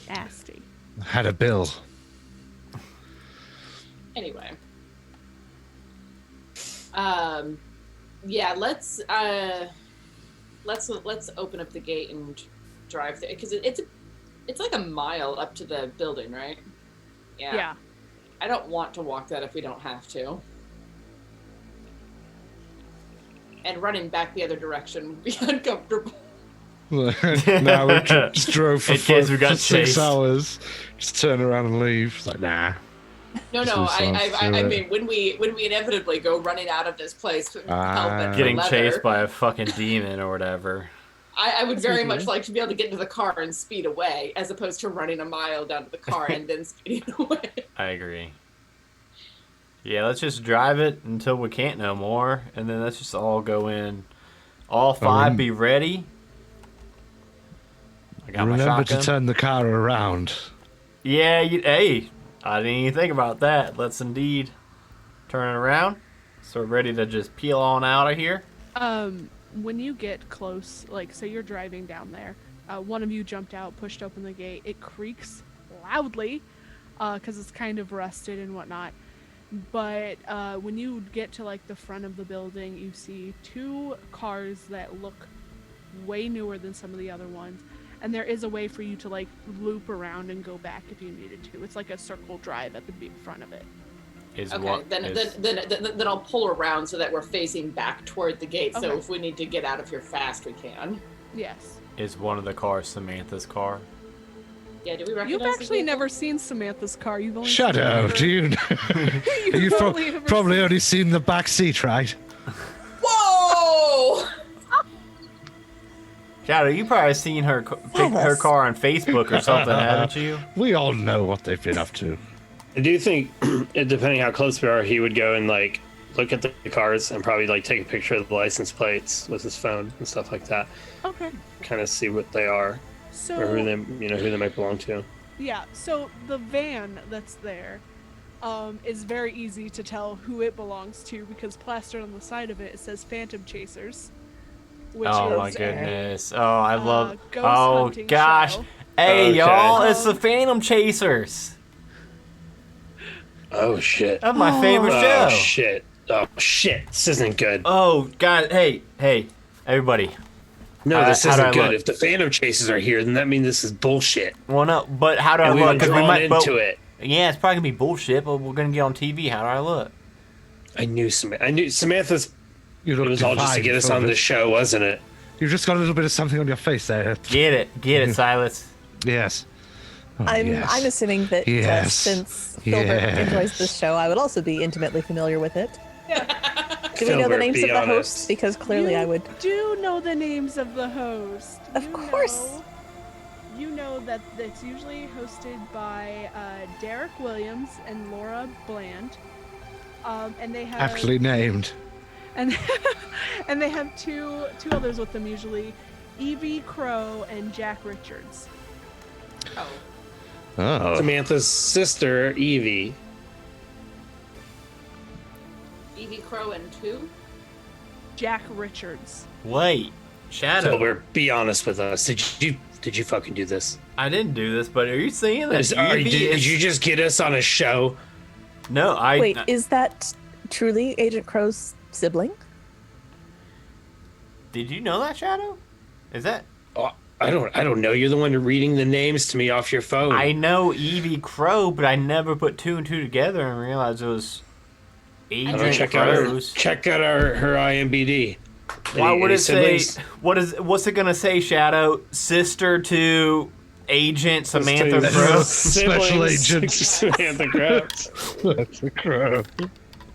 Nasty. Had a bill. Anyway. Yeah, let's open up the gate and drive there because it's like a mile up to the building, right? Yeah. I don't want to walk that if we don't have to. And running back the other direction would be uncomfortable. Now we just drove for, In case we got for 6 chased. hours. Just turn around and leave. It's like, nah. No, Just I mean when we inevitably go running out of this place, helmet, Getting leather, chased by a fucking demon or whatever. I would That's what very we much do. like to be able to get into the car and speed away, as opposed to running a mile down to the car and then speeding away. I agree. Yeah, let's just drive it until we can't no more, and then let's just all go in. All 5 be ready. I got my Remember to shotgun. turn the car around. Yeah, hey, I didn't even think about that. Let's indeed turn it around. So we're ready to just peel on out of here. When you get close, like, so you're driving down there, one of you jumped out, pushed open the gate. It creaks loudly, because it's kind of rusted and whatnot. But when you get to, like, the front of the building, you see 2 cars that look way newer than some of the other ones. And there is a way for you to, like, loop around and go back if you needed to. It's like a circle drive at the big front of it. Is Okay, what then is- then I'll pull around so that we're facing back toward the gate. So Okay. if we need to get out of here fast, we can. Yes. is one of the cars Samantha's car? Yeah, do we recognize? You've the actually vehicle? never seen Samantha's car. You've only Shadow, seen her. do you know? You've totally never probably seen- only seen the back seat, right? Whoa! Shadow, you probably seen her her Silas. car on Facebook or something, haven't you? We all know what they've been up to. I do think, depending how close we are, he would go and like look at the cars and probably like take a picture of the license plates with his phone and stuff like that. Okay. Kind of see what they are So or who they, who they might belong to. yeah, so the van that's there is very easy to tell who it belongs to because plastered on the side of it says Phantom Chasers. Which Oh is my a, goodness. Oh, I love. ghost Oh hunting gosh. show. Hey Okay. y'all, it's the Phantom Chasers. Oh shit! That's my favorite show. Oh shit! Oh shit! This isn't good. Oh god, hey, everybody. No, this how do I isn't good. look? If the Phantom Chasers are here, then that means this is bullshit. Well, no, but how do I And we've look? been 'Cause we drawn might into it. Yeah, it's probably gonna be bullshit, but we're gonna get on TV. How do I look? I knew Samantha's. You It look was all just to divine, get us on Philip. the show, wasn't it? You've just got a little bit of something on your face there. Get it, Silas. Yes. Oh, I'm yes. assuming that Yes. since Filbert Yes. enjoys this show, I would also be intimately familiar with it. Do we know the Filbert, names be of the honest. hosts? Because clearly You I would. do know the names of the host. Of course. You know that it's usually hosted by Derek Williams and Laura Bland. And they have Aptly named. and and they have two others with them usually, Evie Crow and Jack Richards. Oh, Oh. Samantha's sister, Evie. Evie Crow and two. Jack Richards. Wait, Shadow. Filbert, be honest with us. Did you fucking do this? I didn't do this, but are you saying that Evie Did is... you just get us on a show? No, I... Wait, is that truly Agent Crow's sibling? Did you know that, Shadow? Is that... Oh, I don't know. You're the one reading the names to me off your phone. I know Evie Crow, but I never put 2 and 2 together and realized it was Agent check out her Crow's. her IMBD. Why would Any it say... siblings? What's it gonna say, Shadow? Sister to Agent Samantha Crow? Special agent. Samantha Crow. That's a crow.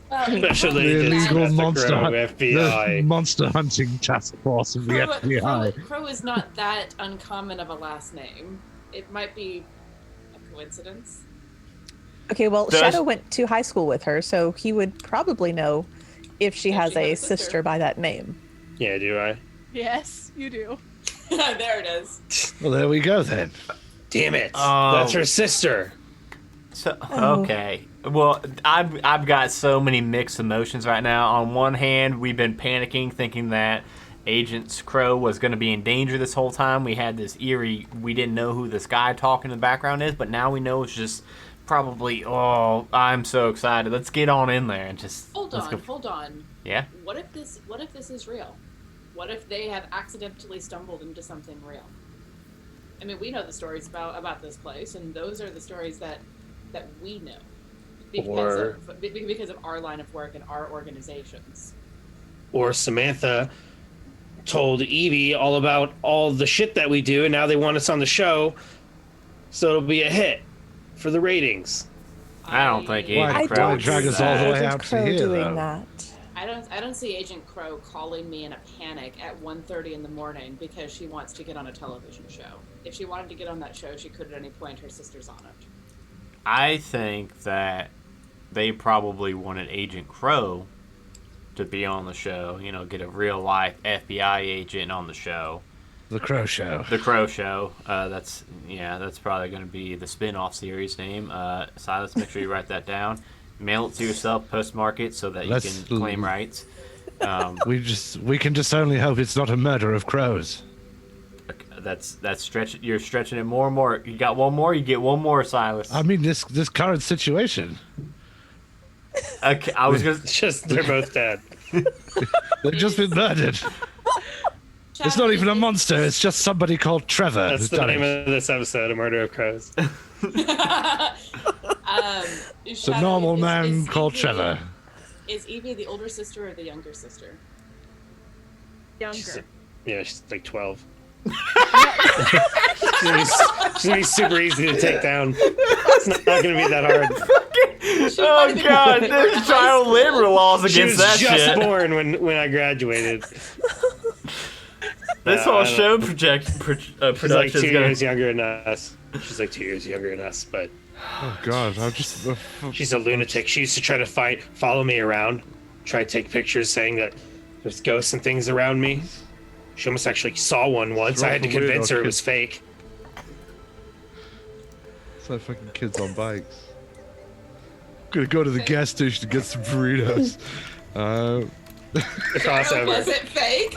Special The agent illegal Samantha monster, Crow, the FBI. monster hunting task force of the FBI. Crow is not that uncommon of a last name. It might be a coincidence. Okay, well, Does- Shadow went to high school with her, so he would probably know if she If has she a has a sister. sister by that name. Yeah, do I? Yes, you do. There it is. Well, there we go then. Damn it! Oh. That's her sister. So Oh. okay. Well, I've got so many mixed emotions right now. On one hand, we've been panicking, thinking that Agent Crow was going to be in danger this whole time. We had this eerie. We didn't know who this guy talking in the background is, but now we know it's just probably. Oh, I'm so excited. Let's get on in there and just. Hold let's on, go. hold on. Yeah. What if this is real? What if they have accidentally stumbled into something real? I mean, we know the stories about this place, and those are the stories that we know because of our line of work and our organizations. Or Samantha told Evie all about all the shit that we do, and now they want us on the show, so it'll be a hit for the ratings. I don't think Agent I Crow don't would drag do us all the that. way Agent out to Crow here, doing though. that. I don't see Agent Crow calling me in a panic at 1:30 in the morning because she wants to get on a television show. If she wanted to get on that show, she could at any point. Her sister's on it. I think that they probably wanted Agent Crow to be on the show. You know, get a real life FBI agent on the show. The Crow Show. The Crow Show. That's probably going to be the spin-off series name. Silas, make sure you write that down. Mail it to yourself, postmark it so that you Let's- can claim rights. We can just only hope it's not a murder of crows. That's stretch. You're stretching it more and more. You got one more. You get one more, Silas. I mean, this current situation. Okay, I was gonna. It's just they're both dead. They've just been murdered. It's not even a monster. It's just somebody called Trevor. That's who's the done name it. of this episode, A Murder of Crows. It's a normal man called Trevor. Is Evie the older sister or the younger sister? Younger. Yeah, she's like 12. She's gonna be super easy to take down. It's not gonna be that hard. Oh God, there's child labor laws She against was that just shit. born when I graduated. This I whole don't- show She's production like is 2 gonna. years younger than us. She's like 2 years younger than us, but Oh God, I'm just. she's a lunatic. She used to try to follow me around, try to take pictures saying that there's ghosts and things around me. She almost actually saw one once. I had to convince her it was fake. It's like fucking kids on bikes. Gonna go to the gas station to get some burritos. The Was crossover. it fake?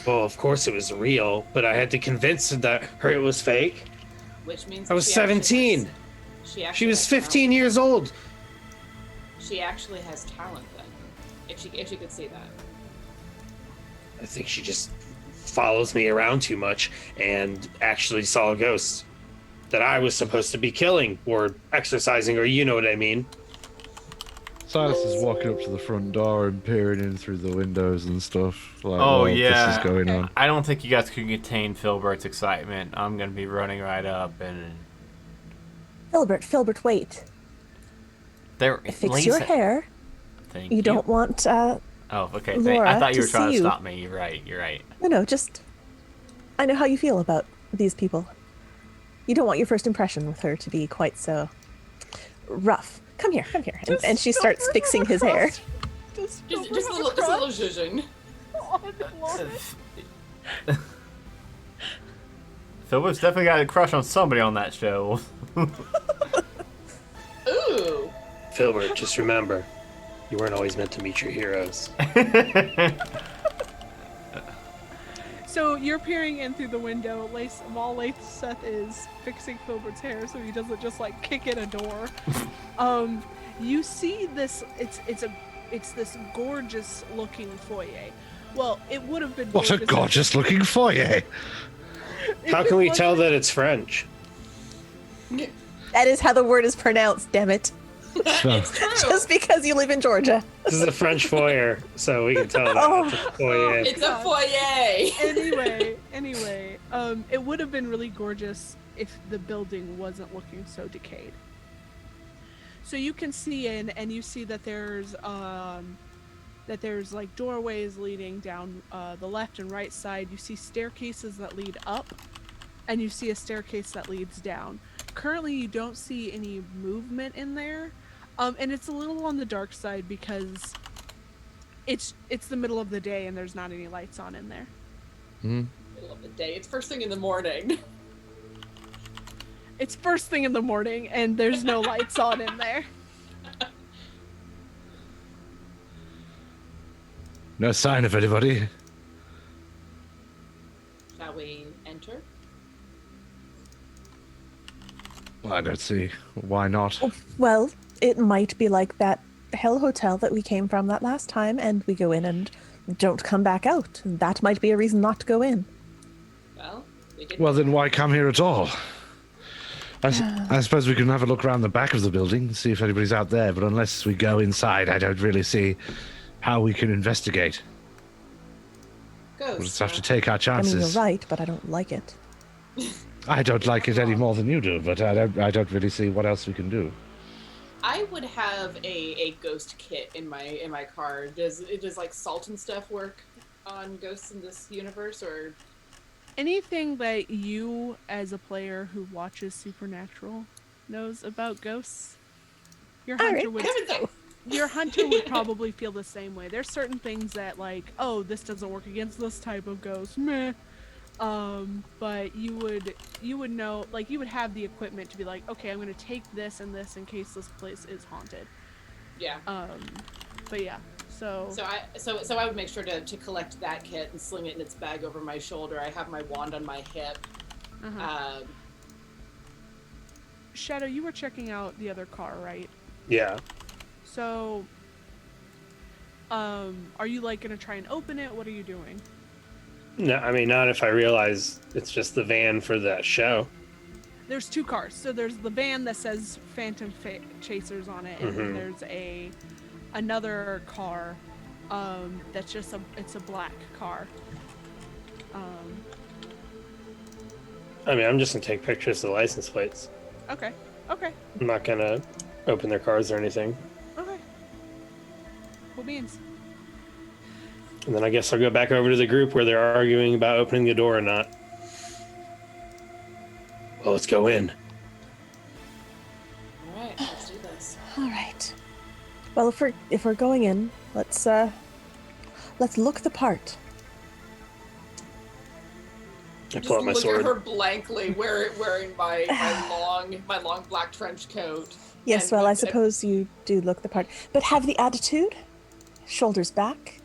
Well, of course it was real, but I had to convince her it was fake. Which means I was she actually 17. has- She was has 15 years old. talent. She actually has talent then. If she could see that. I think she just follows me around too much and actually saw a ghost that I was supposed to be killing or exercising, or you know what I mean. Silas is walking up to the front door and peering in through the windows and stuff. Like, Oh while yeah. this is going on. I don't think you guys can contain Filbert's excitement. I'm gonna be running right up and. Filbert, wait. There. Fix your hair. Thank You don't want, Oh, okay. Laura I thought you to were trying see to you. stop me. You're right. You're right. no, just. I know how you feel about these people. You don't want your first impression with her to be quite so rough. Come here. And she starts fixing his hair. Just a little zhuzhing. Filbert's definitely got a crush on somebody on that show. Ooh. Filbert, just remember, you weren't always meant to meet your heroes. So you're peering in through the window. While Seth is fixing Filbert's hair, so he doesn't just like kick in a door. You see this. It's this gorgeous looking foyer. Well, it would have been. What a gorgeous looking foyer! How can we tell that it's French? That is how the word is pronounced, damn it. So, Just because you live in Georgia. This is a French foyer, so we can tell that Oh. it's a foyer. It's a foyer. Anyway, it would have been really gorgeous if the building wasn't looking so decayed. So you can see in, and you see that there's like doorways leading down the left and right side. You see staircases that lead up, and you see a staircase that leads down. Currently, you don't see any movement in there, and it's a little on the dark side because it's the middle of the day and there's not any lights on in there. Middle of the day. It's first thing in the morning. It's first thing in the morning, and there's no lights on in there. No sign of anybody. Shall we enter? Well, I don't see why not. Oh, well, it might be like that Hell Hotel that we came from that last time, and we go in and don't come back out. That might be a reason not to go in. Well, we did. Well, then why come here at all? I suppose we can have a look around the back of the building, see if anybody's out there, but unless we go inside, I don't really see how we can investigate. Ghost. We'll just have to take our I chances. mean, you're right, but I don't like it. I don't like it any more than you do, but I don't really see what else we can do. I would have a ghost kit in my car. Does like salt and stuff work on ghosts in this universe, or Anything that you, as a player who watches Supernatural, knows about ghosts, your All hunter right. would. Your hunter would probably feel the same way. There's certain things that, like, oh, this doesn't work against this type of ghost, meh. But you would know, like, you would have the equipment to be like, okay, I'm gonna take this and this in case this place is haunted. yeah? But yeah, so So I would make sure to collect that kit and sling it in its bag over my shoulder. I have my wand on my hip. Shadow, you were checking out the other car, right? Yeah. So, are you like gonna try and open it? What are you doing? No, I mean, not if I realize it's just the van for that show. There's two cars. So there's the van that says Phantom Chasers on it, and then Mhm. there's another car that's just it's a black car. I mean, I'm just gonna take pictures of the license plates. Okay. I'm not gonna open their cars or anything. Okay. Cool beans. And then I guess I'll go back over to the group where they're arguing about opening the door or not. Well, let's go in. All right, let's do this. All right. Well, if we're going in, let's look the part. I Just pull out my look sword. at her blankly, wearing my long black trench coat. Yes, And well, I with- suppose you do look the part, but have the attitude, shoulders back.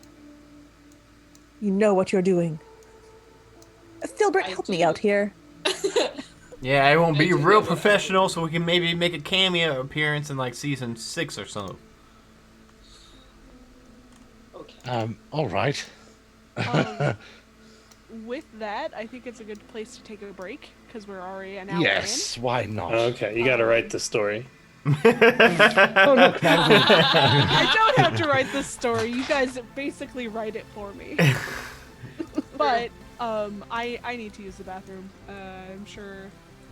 You know what you're doing. Filbert, I help do. me out here. Yeah, it won't be I do real know what professional, so we can maybe make a cameo appearance in like season 6 or so. Okay. All right. With that, I think it's a good place to take a break because we're already an hour Yes, why not? Okay, you gotta write the story. Oh, look, I don't have to write this story. You guys basically write it for me. But I need to use the bathroom. I'm sure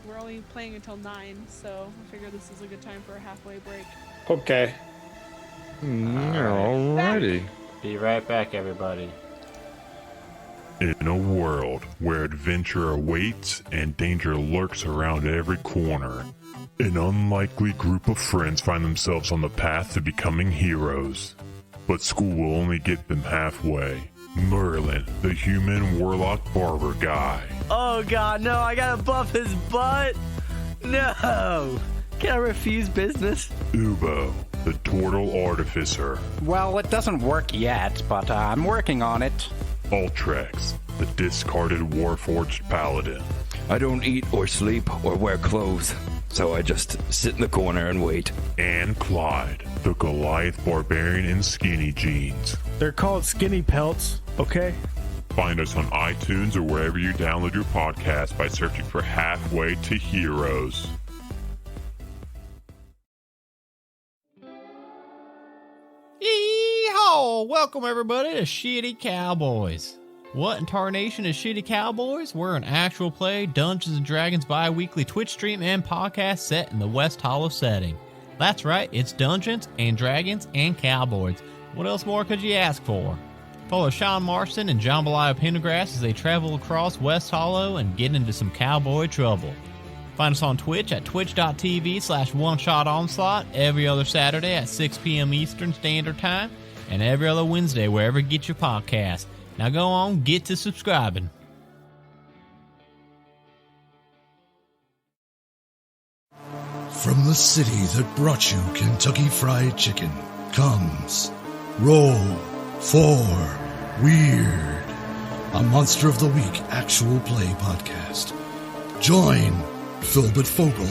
we're only playing until 9, so I figure this is a good time for a halfway break. Okay. Alrighty. Be right back, everybody. In a world where adventure awaits and danger lurks around every corner, an unlikely group of friends find themselves on the path to becoming heroes. But school will only get them halfway. Merlin, the human warlock barber guy. Oh god, no, I gotta buff his butt! No! Can I refuse business? Ubo, the turtle artificer. Well, it doesn't work yet, but I'm working on it. Ultrex, the discarded warforged paladin. I don't eat or sleep or wear clothes, so I just sit in the corner and wait. And Clyde, the Goliath barbarian in skinny jeans. They're called skinny pelts, okay? Find us on iTunes or wherever you download your podcast by searching for Halfway to Heroes. Yeehaw! Welcome everybody to Shitty Cowboys. What in tarnation is Shitty Cowboys? We're an actual play Dungeons & Dragons bi-weekly Twitch stream and podcast set in the West Hollow setting. That's right, it's Dungeons and Dragons and Cowboys. What else more could you ask for? Follow Sean Marston and Jambalaya Pendergrass as they travel across West Hollow and get into some cowboy trouble. Find us on Twitch at twitch.tv/OneShotOnslaught every other Saturday at 6 p.m. Eastern Standard Time and every other Wednesday wherever you get your podcast. Now go on, get to subscribing. From the city that brought you Kentucky Fried Chicken comes Roll for Weird, a Monster of the Week actual play podcast. Join Philbert Fogel,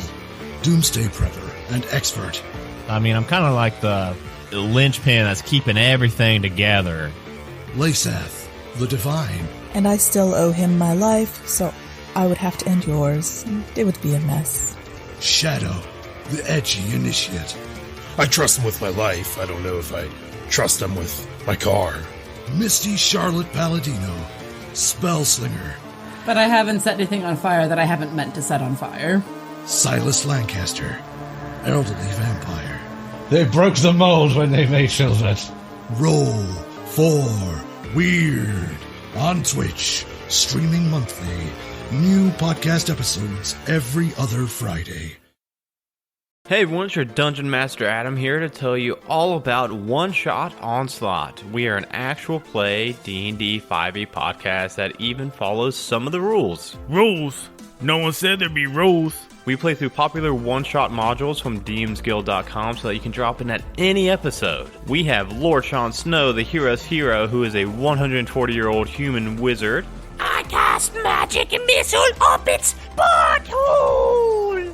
Doomsday Prepper and Expert. I mean, I'm kind of like the linchpin that's keeping everything together. Lasath, the Divine. And I still owe him my life, so I would have to end yours. It would be a mess. Shadow, the Edgy Initiate. I trust him with my life. I don't know if I trust him with my car. Misty Charlotte Palladino, Spellslinger. But I haven't set anything on fire that I haven't meant to set on fire. Silas Lancaster, Elderly Vampire. They broke the mold when they made Philbert. Roll for Weird on Twitch, streaming monthly. New podcast episodes every other Friday. Hey everyone, it's your Dungeon Master Adam here to tell you all about One Shot Onslaught. We are an actual play D&D 5e podcast that even follows some of the rules. Rules? No one said there'd be rules. We play through popular one-shot modules from DMsGuild.com so that you can drop in at any episode. We have Lord Sean Snow, the hero's hero, who is a 140-year-old human wizard. I cast magic and missile up its butthole!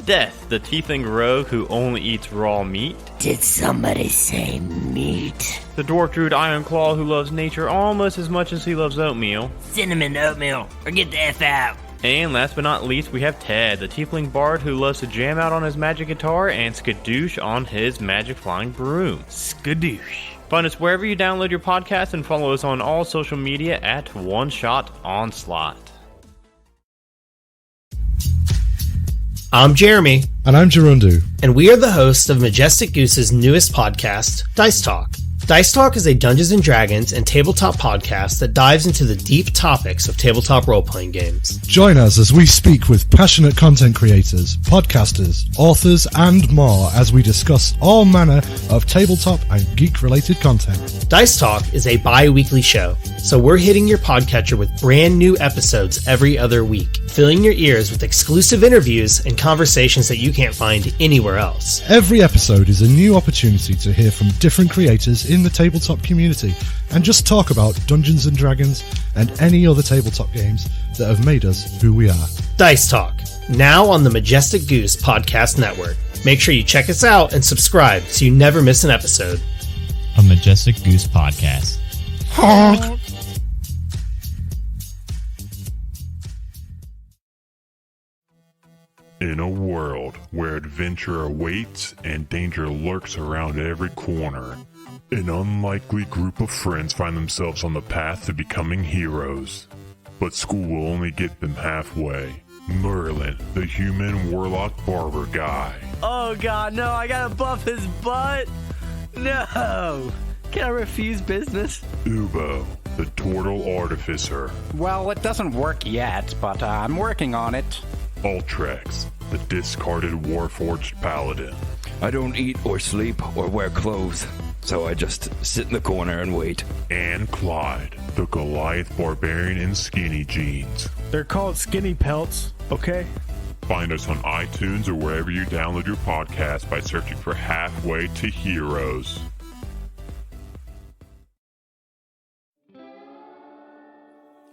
Death, the tiefling rogue who only eats raw meat. Did somebody say meat? The dwarf druid Ironclaw who loves nature almost as much as he loves oatmeal. Cinnamon oatmeal, or get the F out. And last but not least, we have Ted, the tiefling bard who loves to jam out on his magic guitar and skadoosh on his magic flying broom. Skadoosh. Find us wherever you download your podcast and follow us on all social media at One Shot Onslaught. I'm Jeremy. And I'm Gerundu. And we are the hosts of Majestic Goose's newest podcast, Dice Talk. Dice Talk is a Dungeons & Dragons and tabletop podcast that dives into the deep topics of tabletop role-playing games. Join us as we speak with passionate content creators, podcasters, authors, and more as we discuss all manner of tabletop and geek-related content. Dice Talk is a bi-weekly show, so we're hitting your podcatcher with brand new episodes every other week, filling your ears with exclusive interviews and conversations that you can't find anywhere else. Every episode is a new opportunity to hear from different creators in the tabletop community and just talk about Dungeons & Dragons and any other tabletop games that have made us who we are. Dice Talk, now on the Majestic Goose Podcast Network. Make sure you check us out and subscribe so you never miss an episode. A Majestic Goose Podcast. In a world where adventure awaits and danger lurks around every corner, an unlikely group of friends find themselves on the path to becoming heroes. But school will only get them halfway. Merlin, the human warlock barber guy. Oh god, no, I gotta buff his butt. No. Can I refuse business? Ubo, the turtle artificer. Well, it doesn't work yet, but I'm working on it. Ultrex, the discarded warforged paladin. I don't eat or sleep or wear clothes, so I just sit in the corner and wait. And Clyde, the Goliath barbarian in skinny jeans. They're called skinny pelts, okay? Find us on iTunes or wherever you download your podcast by searching for Halfway to Heroes.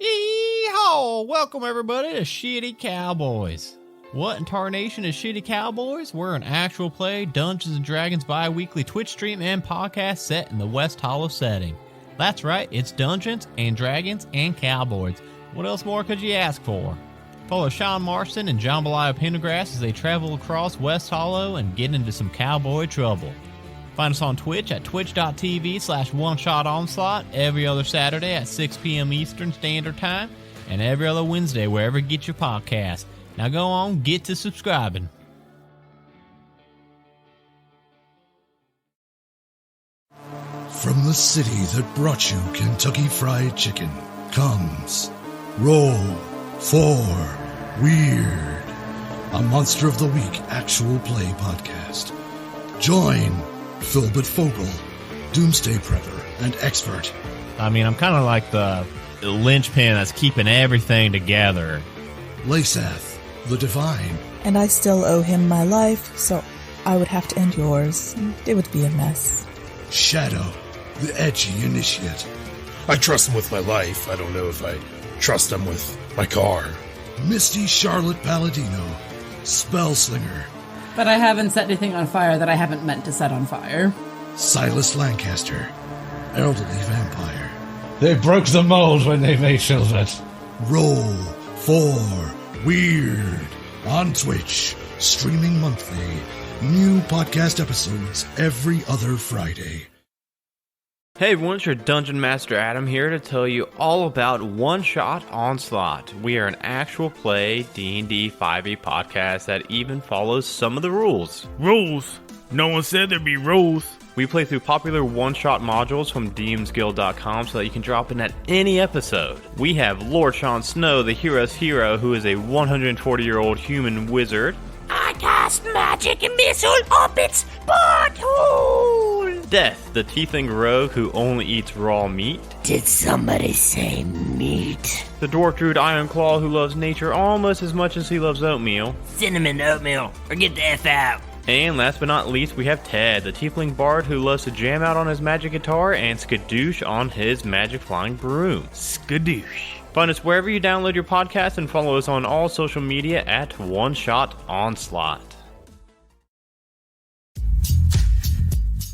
Yeehaw! Welcome everybody to Shitty Cowboys. What in tarnation is Shitty Cowboys? We're an actual play Dungeons & Dragons bi-weekly Twitch stream and podcast set in the West Hollow setting. That's right, it's Dungeons and Dragons and Cowboys. What else more could you ask for? Follow Sean Marston and Jambalaya Pendergrass as they travel across West Hollow and get into some cowboy trouble. Find us on Twitch at twitch.tv/OneShotOnslaught every other Saturday at 6 p.m. Eastern Standard Time and every other Wednesday wherever you get your podcast. Now go on, get to subscribing. From the city that brought you Kentucky Fried Chicken comes Roll for Weird, a Monster of the Week actual play podcast. Join Philbert Fogel, Doomsday Prepper and Expert. I mean, I'm kind of like the linchpin that's keeping everything together. Lasath, the Divine. And I still owe him my life, so I would have to end yours. It would be a mess. Shadow, the edgy initiate. I trust him with my life. I don't know if I trust him with my car. Misty Charlotte Palladino, Spellslinger. But I haven't set anything on fire that I haven't meant to set on fire. Silas Lancaster, elderly vampire. They broke the mold when they made Filbert. Roll for Weird on Twitch, streaming monthly. New podcast episodes every other Friday. Hey everyone, it's your Dungeon Master Adam here to tell you all about One Shot Onslaught. We are an actual play D&D 5e podcast that even follows some of the rules. Rules? No one said there'd be rules. We play through popular one-shot modules from dmsguild.com so that you can drop in at any episode. We have Lord Sean Snow, the hero's hero, who is a 140-year-old human wizard. I cast magic and missile up its butthole! Death, the tiefling rogue who only eats raw meat. Did somebody say meat? The dwarf druid Ironclaw who loves nature almost as much as he loves oatmeal. Cinnamon oatmeal, or get the F out. And last but not least, we have Ted, the tiefling bard who loves to jam out on his magic guitar and skadoosh on his magic flying broom. Skadoosh. Find us wherever you download your podcast and follow us on all social media at One Shot Onslaught.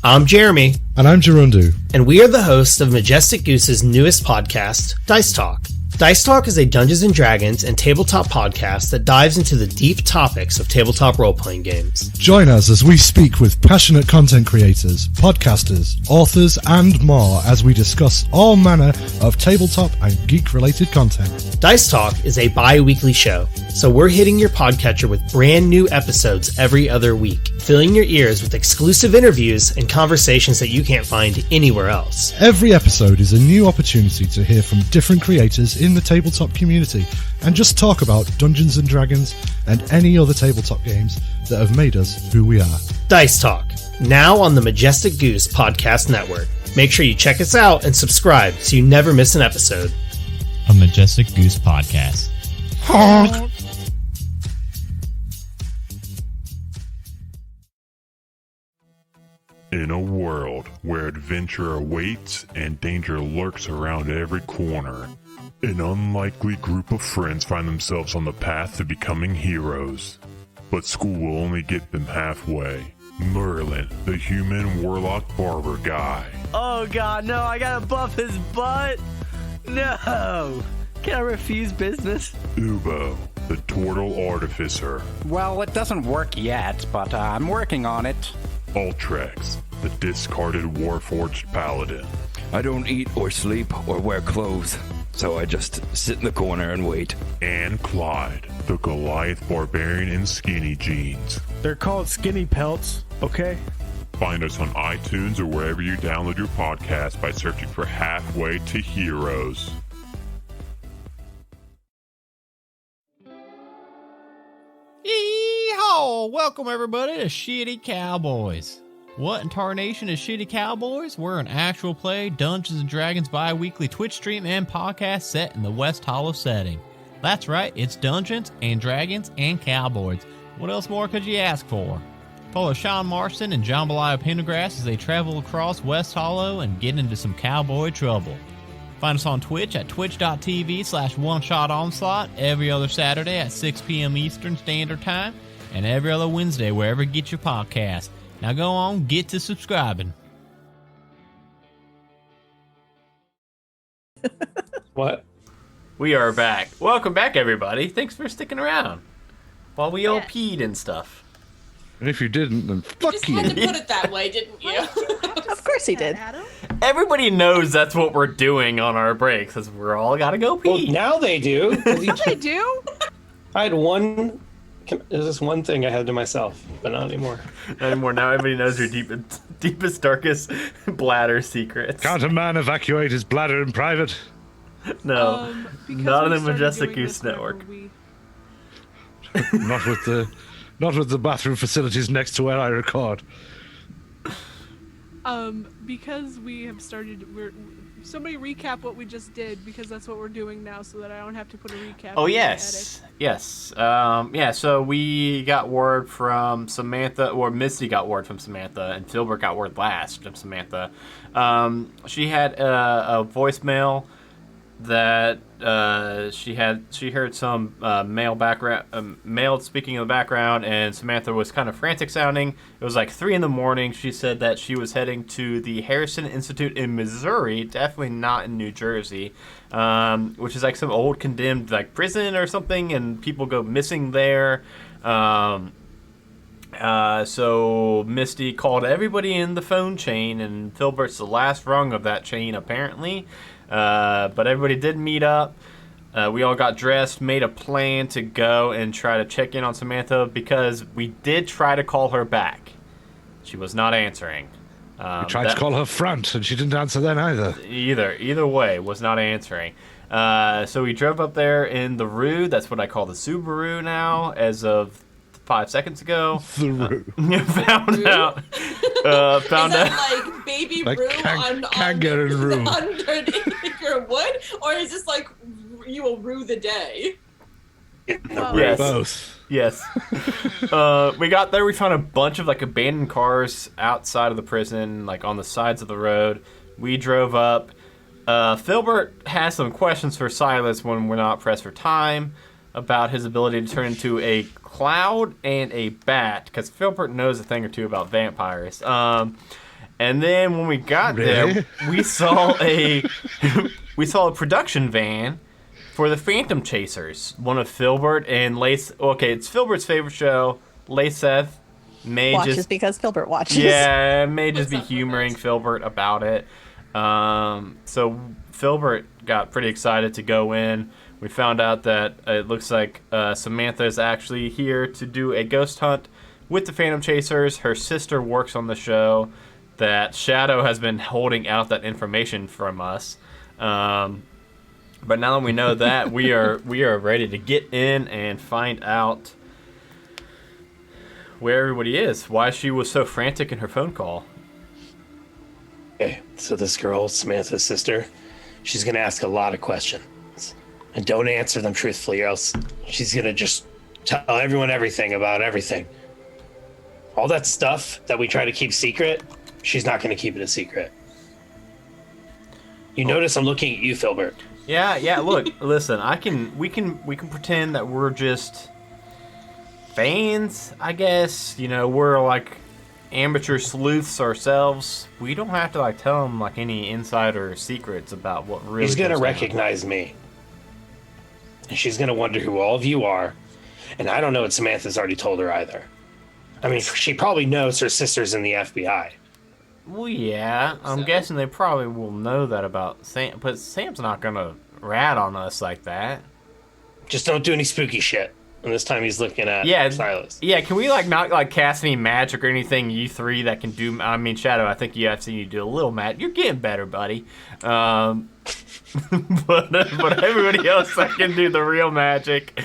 I'm Jeremy. And I'm Gerundu. And we are the hosts of Majestic Goose's newest podcast, Dice Talk. Dice Talk is a Dungeons & Dragons and tabletop podcast that dives into the deep topics of tabletop role-playing games. Join us as we speak with passionate content creators, podcasters, authors, and more as we discuss all manner of tabletop and geek-related content. Dice Talk is a bi-weekly show, so we're hitting your podcatcher with brand new episodes every other week, filling your ears with exclusive interviews and conversations that you can't find anywhere else. Every episode is a new opportunity to hear from different creators in the tabletop community and just talk about Dungeons & Dragons and any other tabletop games that have made us who we are. Dice Talk, now on the Majestic Goose Podcast Network. Make sure you check us out and subscribe so you never miss an episode. A Majestic Goose Podcast. Honk. In a world where adventure awaits and danger lurks around every corner, an unlikely group of friends find themselves on the path to becoming heroes. But school will only get them halfway. Merlin, the human warlock barber guy. Oh god, no, I gotta buff his butt. No. Can I refuse business? Ubo, the turtle artificer. Well, it doesn't work yet, but I'm working on it. Ultrex, the discarded warforged paladin. I don't eat or sleep or wear clothes, so I just sit in the corner and wait. And Clyde, the Goliath barbarian in skinny jeans. They're called skinny pelts, okay? Find us on iTunes or wherever you download your podcast by searching for Halfway to Heroes. Yeehaw! Welcome everybody to Shitty Cowboys. What in tarnation is Shitty Cowboys? We're an actual play Dungeons & Dragons bi-weekly Twitch stream and podcast set in the West Hollow setting. That's right, it's Dungeons and Dragons and Cowboys. What else more could you ask for? Follow Sean Marston and Jambalaya Pendergrass as they travel across West Hollow and get into some cowboy trouble. Find us on Twitch at twitch.tv/OneShotOnslaught every other Saturday at 6 p.m. Eastern Standard Time and every other Wednesday wherever you get your podcast. Now go on, get to subscribing. What? We are back. Welcome back, everybody. Thanks for sticking around while we all peed and stuff. And if you didn't, then fuck Just you. had to put it that way, didn't you? Of course he did. Everybody knows that's what we're doing on our breaks, because we're all gotta go pee. Well, now they do. They do? I had one. There's this one thing I had to myself, but not anymore. Not anymore. Now everybody knows your deepest, darkest bladder secrets. Can't a man evacuate his bladder in private? No, not in the Majestic Goose Network. Not with the bathroom facilities next to where I record. Because we have started, somebody recap what we just did, because that's what we're doing now, so that I don't have to put a recap. Oh in the yes, yes. Yeah. So we got word from Samantha, or Misty got word from Samantha, and Filbert got word last from Samantha. She had a voicemail that she heard some male speaking in the background, and Samantha was kind of frantic sounding. It was like 3 a.m. She said that she was heading to the Harrison Institute in Missouri, definitely not in New Jersey, which is like some old condemned like prison or something, and people go missing there. So Misty called everybody in the phone chain, and Filbert's the last rung of that chain apparently. But everybody did meet up. We all got dressed, made a plan to go and try to check in on Samantha, because we did try to call her back. She was not answering. We tried to call her front, and she didn't answer then either. Either way, was not answering. So we drove up there in the Rue. That's what I call the Subaru now, as of 5 seconds ago. The Rue. Found out. Found is out. that like baby Like Rue kangaroo Rue. on your wood, or is this like you will rue the day? Yes. Both. Yes. We got there. We found a bunch of like abandoned cars outside of the prison, like on the sides of the road. We drove up. Filbert has some questions for Silas when we're not pressed for time about his ability to turn into a cloud and a bat, because Filbert knows a thing or two about vampires. And then when we got there, we saw a production van for the Phantom Chasers. One of Filbert and Lace. Okay, it's Filbert's favorite show. Laceth may watches just because Filbert watches. Yeah, may just be humoring Filbert about it. So Filbert got pretty excited to go in. We found out that it looks like Samantha is actually here to do a ghost hunt with the Phantom Chasers. Her sister works on the show. That Shadow has been holding out that information from us. But now that we know that, we are ready to get in and find out where everybody is. Why she was so frantic in her phone call. Okay, so this girl, Samantha's sister, she's gonna ask a lot of questions. And don't answer them truthfully, or else she's gonna just tell everyone everything about everything. All that stuff that we try to keep secret, she's not gonna keep it a secret. You notice I'm looking at you, Filbert. Yeah. Look, listen. We can pretend that we're just fans, I guess. You know, we're like amateur sleuths ourselves. We don't have to like tell them like any insider secrets about what really. He's gonna goes down. recognize me. And she's gonna wonder who all of you are. And I don't know what Samantha's already told her either. I mean, she probably knows her sister's in the FBI. Well, yeah. I'm guessing they probably will know that about Sam, but Sam's not gonna rat on us like that. Just don't do any spooky shit. And this time he's looking at Silas. Yeah, can we like not like cast any magic or anything? You three that can do. I mean, Shadow, I think I've seen you do a little magic. You're getting better, buddy. But everybody else that can do the real magic,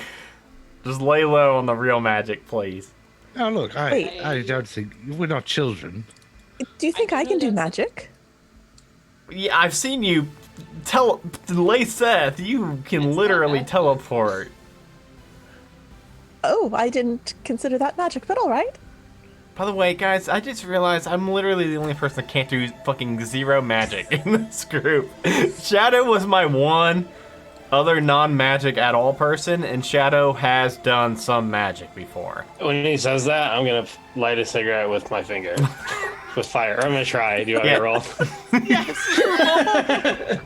just lay low on the real magic, please. Oh look, I don't think we're not children. Do you think I can do magic? Yeah, I've seen you Seth. You can literally teleport. Oh, I didn't consider that magic, but all right. By the way, guys, I just realized I'm literally the only person that can't do fucking zero magic in this group. Shadow was my one other non-magic at all person, and Shadow has done some magic before. When he says that, I'm gonna light a cigarette with my finger. With fire. I'm gonna try. Do you want me to roll? Yes.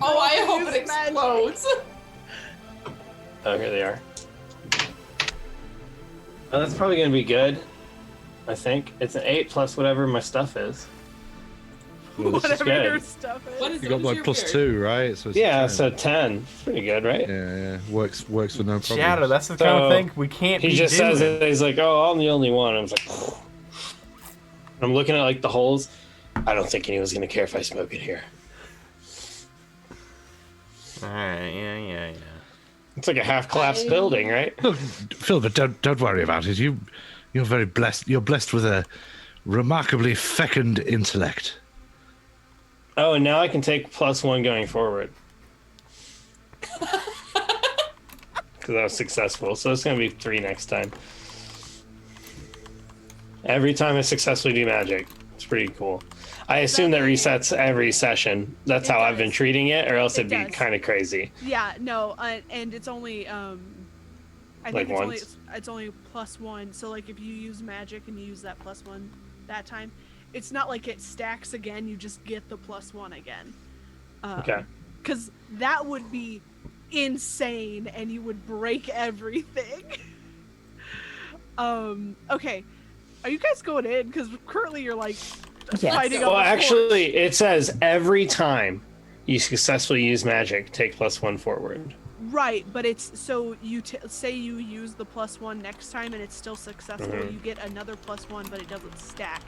Oh, I hope it explodes. Oh, here they are. Oh, that's probably gonna be good. I think it's an 8 plus whatever my stuff is. Ooh, this is Whatever good. your stuff is. What is You got like +2, right? So it's Yeah, 10. so 10. Pretty good, right? Yeah. Works with no problem. Shadow, that's the kind of thing we can't He be just doing. says it. He's like, "Oh, I'm the only one." I was like, I'm looking at like the holes. I don't think anyone's gonna care if I smoke it here. Alright, yeah. It's like a half collapsed building, right? Look, Philbert, don't worry about it. You're very blessed. You're blessed with a remarkably fecund intellect. Oh, and now I can take +1 going forward. Because I was successful. So it's going to be 3 next time. Every time I successfully do magic. It's pretty cool. I assume that resets every session. That's how I've been treating it, or else it'd be kind of crazy. Yeah, no, and it's only I Like think once? it's only +1. So like if you use magic and you use that +1 that time, it's not like it stacks again. You just get the +1 again. Okay. Because that would be insane, and you would break everything. Okay, are you guys going in? Because currently you're like fighting. Well, actually, it says every time you successfully use magic, take +1 forward. Right, but it's so you say you use the +1 next time and it's still successful. Mhm. You get another +1, but it doesn't stack.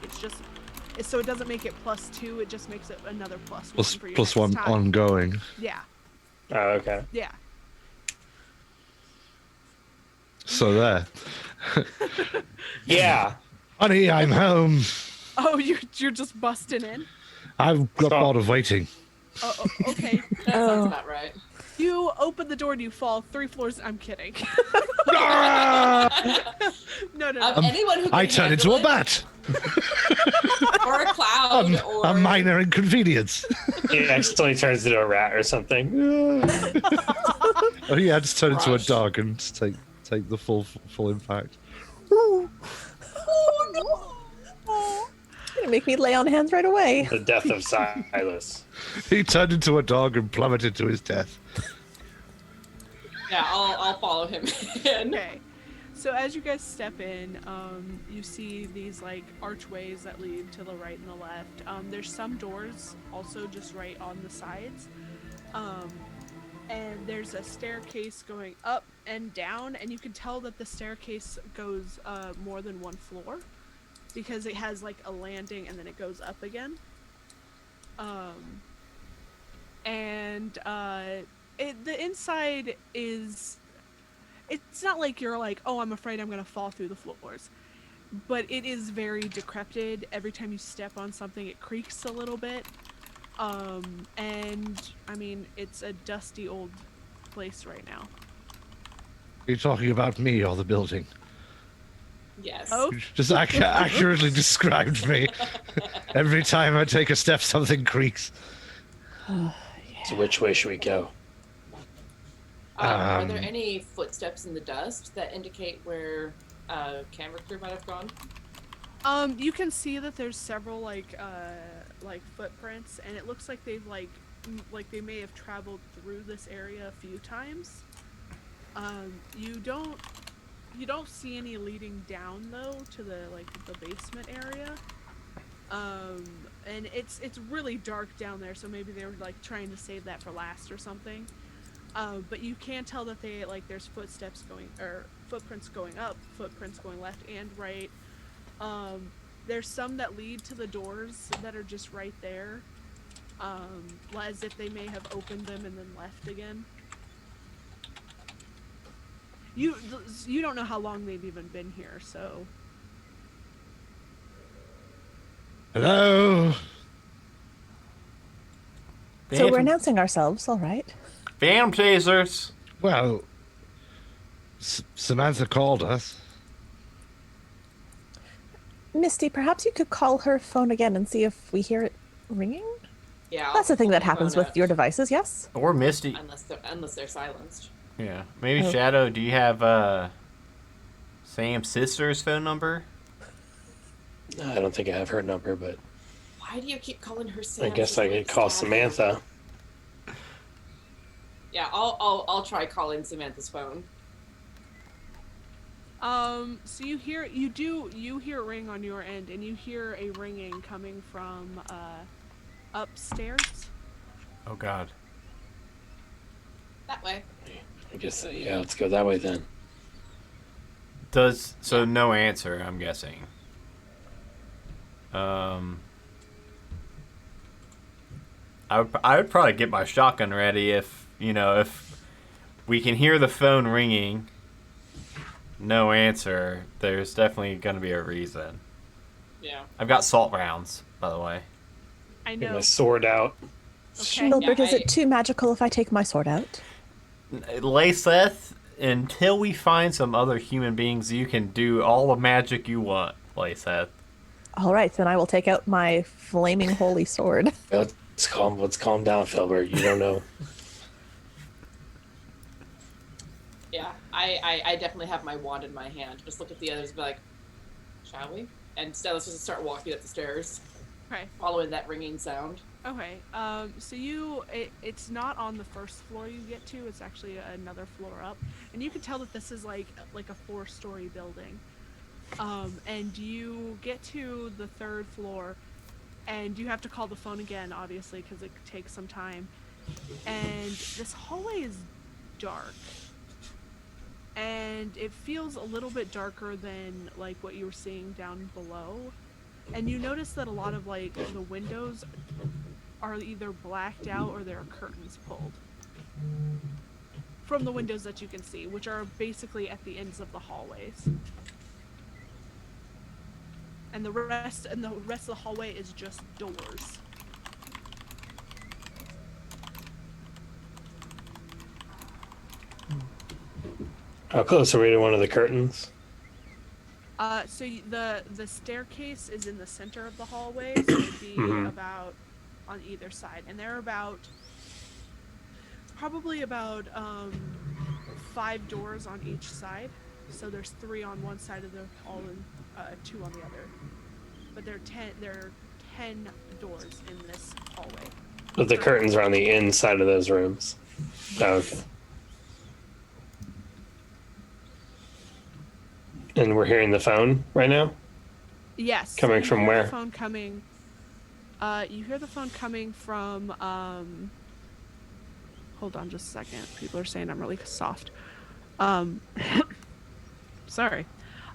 So it doesn't make it +2. It just makes it another +1 for your Plus next one time. ongoing. Yeah. Oh, okay. Yeah. So there. Yeah. Honey, I'm home. Oh, you're just busting in. I've got bored of waiting. Oh, okay. That sounds about right. You open the door and you fall 3 floors. I'm kidding. No. Anyone who I can turn into a bat. or a cloud, or A minor inconvenience. He accidentally turns into a rat or something. Oh yeah, just turn into a dog and just take the full impact. Gonna make me lay on hands right away. The death of Silas. He turned into a dog and plummeted to his death. Yeah, I'll follow him in. Okay. So as you guys step in, you see these like archways that lead to the right and the left. There's some doors also just right on the sides. And there's a staircase going up and down, and you can tell that the staircase goes more than one floor because it has like a landing and then it goes up again. The inside is, it's not like you're like, oh, I'm afraid I'm gonna fall through the floors, but it is very decrepit. Every time you step on something, it creaks a little bit. And I mean, it's a dusty old place right now. Are you talking about me or the building? Yes. Oh. You just accurately described me. Every time I take a step, something creaks. So which way should we go? Are there any footsteps in the dust that indicate where Camricker might have gone? You can see that there's several like footprints, and it looks like they've like they may have traveled through this area a few times. You don't see any leading down though to the basement area. And it's really dark down there, so maybe they were like trying to save that for last or something. But you can tell that there's footprints going up, footprints going left and right. There's some that lead to the doors that are just right there, as if they may have opened them and then left again. You don't know how long they've even been here, so. Hello. So we're announcing ourselves, all right? Phantom chasers. Well, Samantha called us. Misty, perhaps you could call her phone again and see if we hear it ringing? Yeah. That's the thing that I'll happens phone with your devices, yes? Or Misty. Unless they're silenced. Yeah. Maybe Oh. Shadow, do you have Sam's sister's phone number? I don't think I have her number, but Why do you keep calling her Sam? I guess I could call Samantha. Yeah, I'll try calling Samantha's phone. So you hear it ring on your end, and you hear a ringing coming from upstairs. Oh God. That way. I guess yeah, let's go that way then. So no answer, I'm guessing. I would probably get my shotgun ready if we can hear the phone ringing. No answer. There's definitely gonna be a reason. Yeah. I've got salt rounds, by the way. I Get know. my sword out. Okay. Gilbert, is it too magical if I take my sword out? Layseth, until we find some other human beings, you can do all the magic you want, Layseth. All right, then I will take out my flaming holy sword. Let's calm down, Filbert. You don't know. Yeah, I definitely have my wand in my hand. Just look at the others and be like, shall we? And so let's just start walking up the stairs. Okay. Following that ringing sound. Okay. So it's not on the first floor you get to. It's actually another floor up, and you can tell that this is like a 4-story building. And you get to the 3rd floor, and you have to call the phone again, obviously, because it takes some time. And this hallway is dark, and it feels a little bit darker than like what you were seeing down below. And you notice that a lot of like the windows are either blacked out or there are curtains pulled from the windows that you can see, which are basically at the ends of the hallways. And the rest of the hallway is just doors. How close are we to one of the curtains? So the staircase is in the center of the hallway, so it'd be about on either side, and they're probably about 5 doors on each side. So there's 3 on one side of the hall and 2 on the other. But there are 10 doors in this hallway. But the curtains are on the inside of those rooms. Oh, okay. And we're hearing the phone right now? Yes. Coming from where? The phone coming. You hear the phone coming from. Hold on just a second. People are saying I'm really soft. Sorry.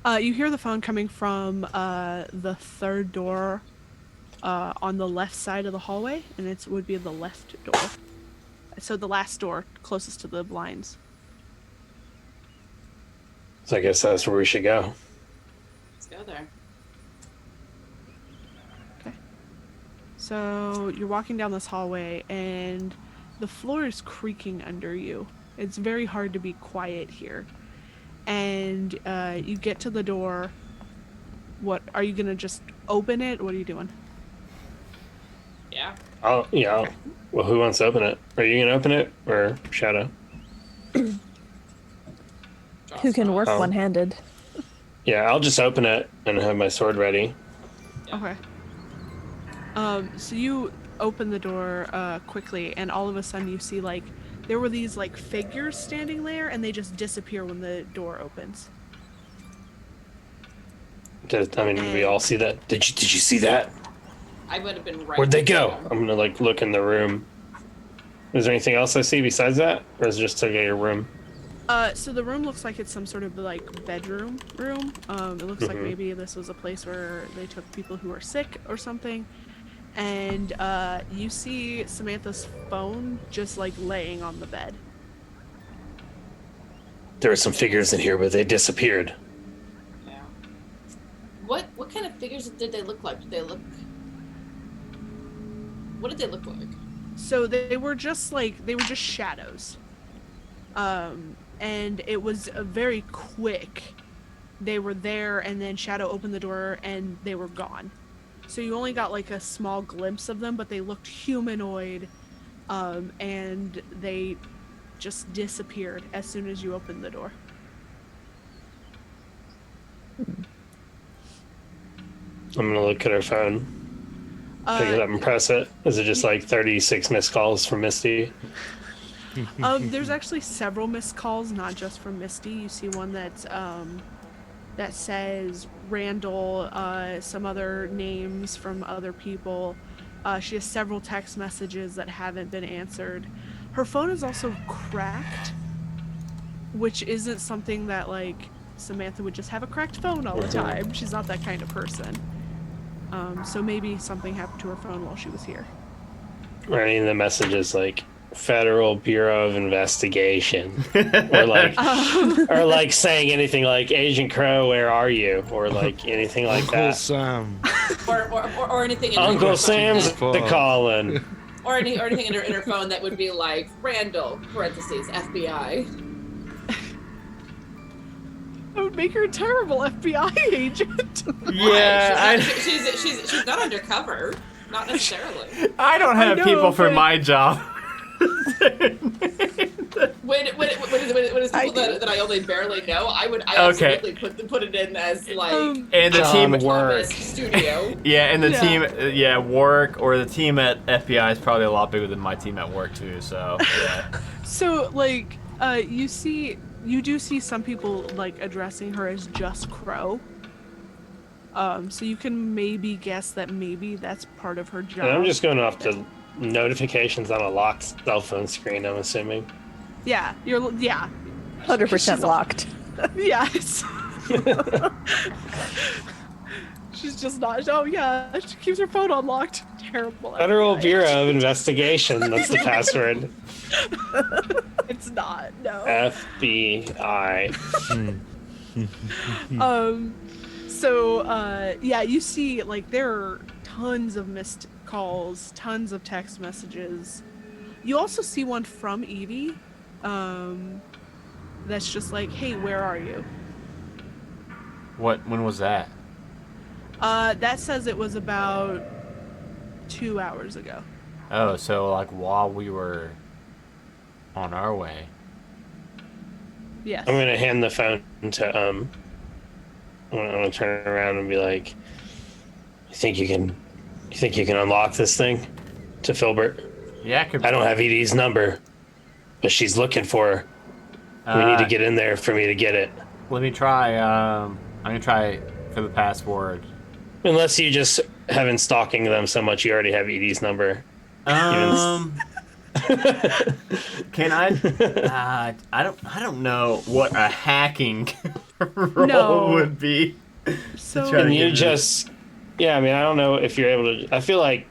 You hear the phone coming from the 3rd door on the left side of the hallway, and it would be the left door. So the last door closest to the blinds. So I guess that's where we should go. Let's go there. Okay. So you're walking down this hallway, and the floor is creaking under you. It's very hard to be quiet here. And you get to the door. What are you gonna just open it? What are you doing? Yeah. Okay. Well, who wants to open it? Are you gonna open it or Shadow? Who can work one-handed? Yeah, I'll just open it and have my sword ready. Okay. So you open the door quickly, and all of a sudden you see like there were these like figures standing there, and they just disappear when the door opens. Did we all see that? Did you see that? I would have been right. Where'd they go? I'm gonna like look in the room. Is there anything else I see besides that, or is it just okay your room? So the room looks like it's some sort of like bedroom room. It looks like maybe this was a place where they took people who are sick or something. And you see Samantha's phone just like laying on the bed. There were some figures in here, but they disappeared. Yeah. What kind of figures did they look like? What did they look like? So they were just shadows. And it was very quick. They were there, and then Shadow opened the door, and they were gone. So you only got like a small glimpse of them, but they looked humanoid, and they just disappeared as soon as you opened the door. I'm gonna look at her phone. Pick it up and press it. Is it just like 36 missed calls from Misty? There's actually several missed calls, not just from Misty. You see one that's that says Randall, some other names from other people. She has several text messages that haven't been answered. Her phone is also cracked, which isn't something that like Samantha would just have a cracked phone all the time. She's not that kind of person. So maybe something happened to her phone while she was here. Or any of the messages like Federal Bureau of Investigation, or like saying anything like Agent Crow, where are you, or like anything like Uncle that. Sam. or anything. In Uncle her Sam's phone the calling. or anything in her phone that would be like Randall parentheses FBI. That would make her a terrible FBI agent. Yeah, she's not undercover, not necessarily. I don't have people for my job. When it's people that I only barely know, I absolutely put it in as like and the John team Thomas studio. Yeah, and the team, work, or the team at FBI is probably a lot bigger than my team at work too. So yeah. So like, you do see some people like addressing her as just Crow. So you can maybe guess that maybe that's part of her job. And I'm just going off the notifications on a locked cell phone screen, I'm assuming. Yeah, 100% locked. Yes. She's just not. Oh yeah, she keeps her phone unlocked. Terrible. Federal Bureau of Investigation. That's the password. It's not. No. FBI. So you see like there are tons of missed calls, tons of text messages. You also see one from Evie. That's just like, hey, where are you? When was that? That says it was about 2 hours ago. Oh, so like while we were on our way. Yes. I'm gonna hand the phone to I'm gonna turn around and be like, you think you can unlock this thing to Filbert? Yeah, I don't have Edie's number, but she's looking for her. We need to get in there for me to get it. Let me try. I'm gonna try for the password. Unless you just haven't stalking them so much, you already have Edie's number. Can I? I don't know what a hacking role would be. So can you just? Yeah, I mean, I don't know if you're able to. I feel like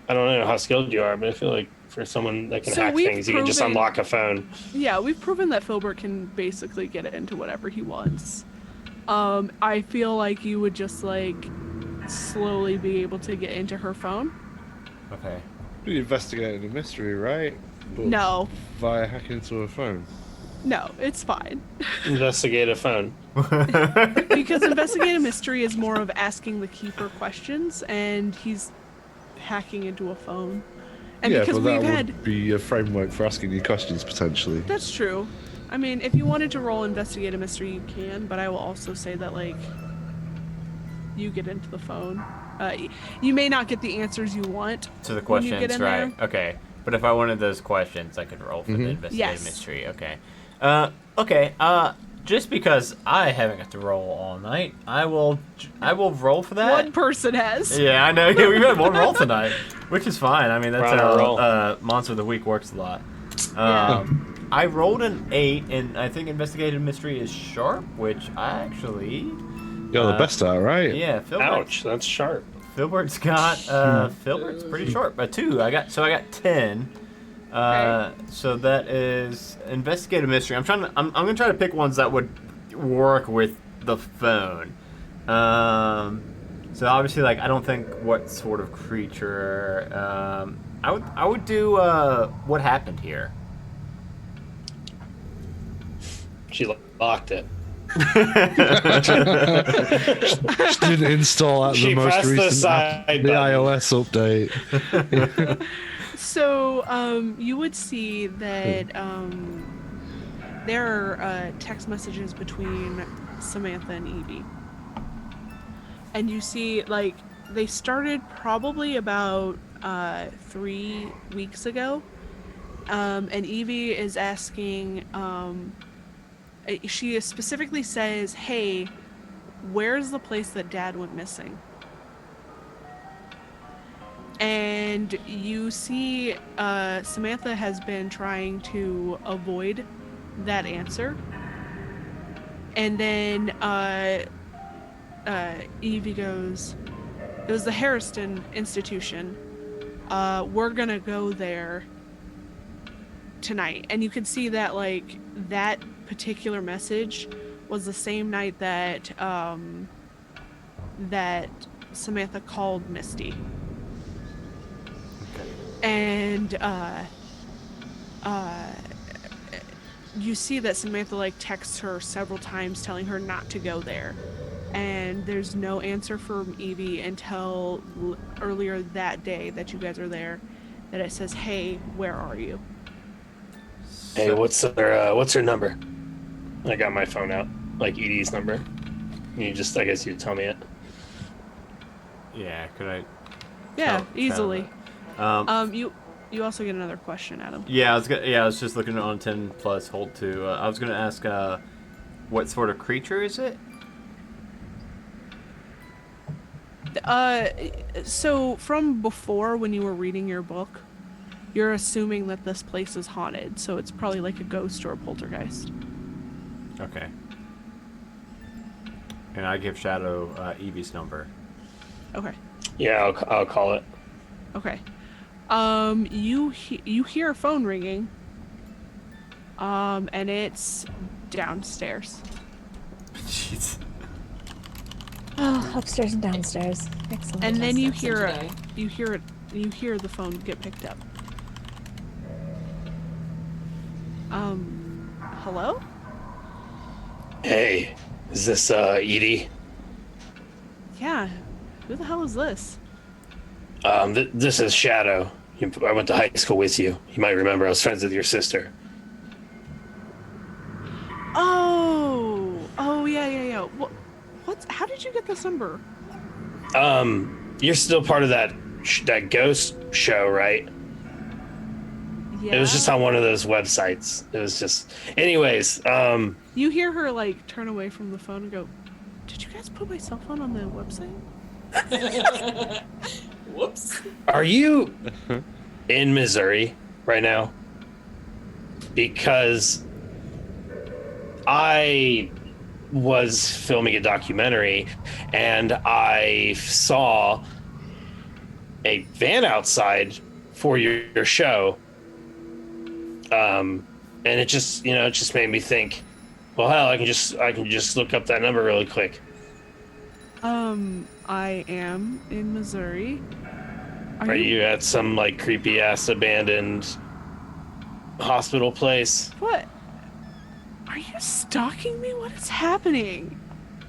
I don't know how skilled you are, but I feel like for someone that can hack things, you can just unlock a phone. Yeah, we've proven that Filbert can basically get into whatever he wants. I feel like you would just like slowly be able to get into her phone. Okay. You're investigating a mystery, right? But no. Via hacking into her phone. No, it's fine. Investigate a phone. Because investigate a mystery is more of asking the keeper questions, and he's hacking into a phone. And yeah, because but that would be a framework for asking you questions, potentially. That's true. I mean, if you wanted to roll investigate a mystery, you can, but I will also say that, like, you get into the phone. You may not get the answers you want to the questions, when you get in right? there. Okay, but if I wanted those questions, I could roll for the investigate mystery. Okay. Just because I haven't got to roll all night, I will roll for that. One person has. Yeah, I know. Yeah, we've had one roll tonight, which is fine. I mean, that's roll. how Monster of the Week works a lot. I rolled an 8, and I think investigative mystery is sharp, which I actually You're the best at it, right? Yeah, Ouch, that's sharp. Filbert's got Filbert's pretty short, but 2. I got 10. So that is investigative mystery. I'm gonna try to pick ones that would work with the phone. So obviously, like, I don't think what sort of creature. I would do what happened here. She locked it. She didn't install the most recent the iOS update. So you would see that there are text messages between Samantha and Evie. And you see, like, they started probably about 3 weeks ago. And Evie is asking, she specifically says, hey, where's the place that Dad went missing? And you see Samantha has been trying to avoid that answer. And then Evie goes, it was the Harrison Institution. We're gonna go there tonight, and you can see that like that particular message was the same night that that Samantha called Misty. And you see that Samantha like texts her several times telling her not to go there, and there's no answer from Evie until earlier that day that you guys are there, that it says, "Hey, where are you?" Hey, what's her number? I got my phone out, like Edie's number. You just, I guess you'd tell me it. Yeah, could I? Yeah, tell easily. that? You also get another question, Adam. Yeah, I was just looking on 10 plus hold 2. I was gonna ask, what sort of creature is it? So from before, when you were reading your book, you're assuming that this place is haunted, so it's probably like a ghost or a poltergeist. Okay. And I give Shadow Evie's number. Okay. Yeah, I'll call it. Okay. You hear a phone ringing. And it's downstairs. Jeez. Oh, upstairs and downstairs. Excellent. And then you hear today. you hear the phone get picked up. Hello? Hey, is this Edie? Yeah. Who the hell is this? This is Shadow. I went to high school with you. You might remember I was friends with your sister. Oh, yeah. How did you get this number? You're still part of that ghost show, right? Yeah. It was just on one of those websites. It was just, anyways. You hear her like turn away from the phone and go, "Did you guys put my cell phone on the website?" Whoops. Are you in Missouri right now? Because I was filming a documentary and I saw a van outside for your show. And it just made me think, well, hell, I can just look up that number really quick. I am in Missouri. Are you at some like creepy ass abandoned hospital place? What? Are you stalking me? What is happening?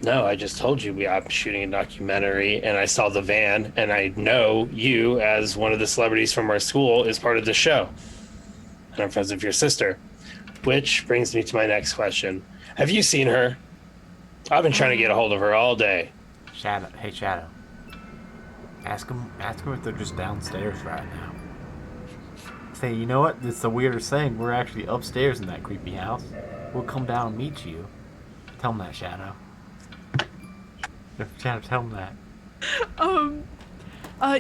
No, I just told you I'm shooting a documentary and I saw the van and I know you as one of the celebrities from our school is part of the show. And I'm friends with your sister. Which brings me to my next question. Have you seen her? I've been trying to get a hold of her all day. Shadow. Hey, Shadow. Ask them if they're just downstairs right now. Say, you know what? It's the weirdest thing. We're actually upstairs in that creepy house. We'll come down and meet you. Tell them that, Shadow. Shadow, tell them that.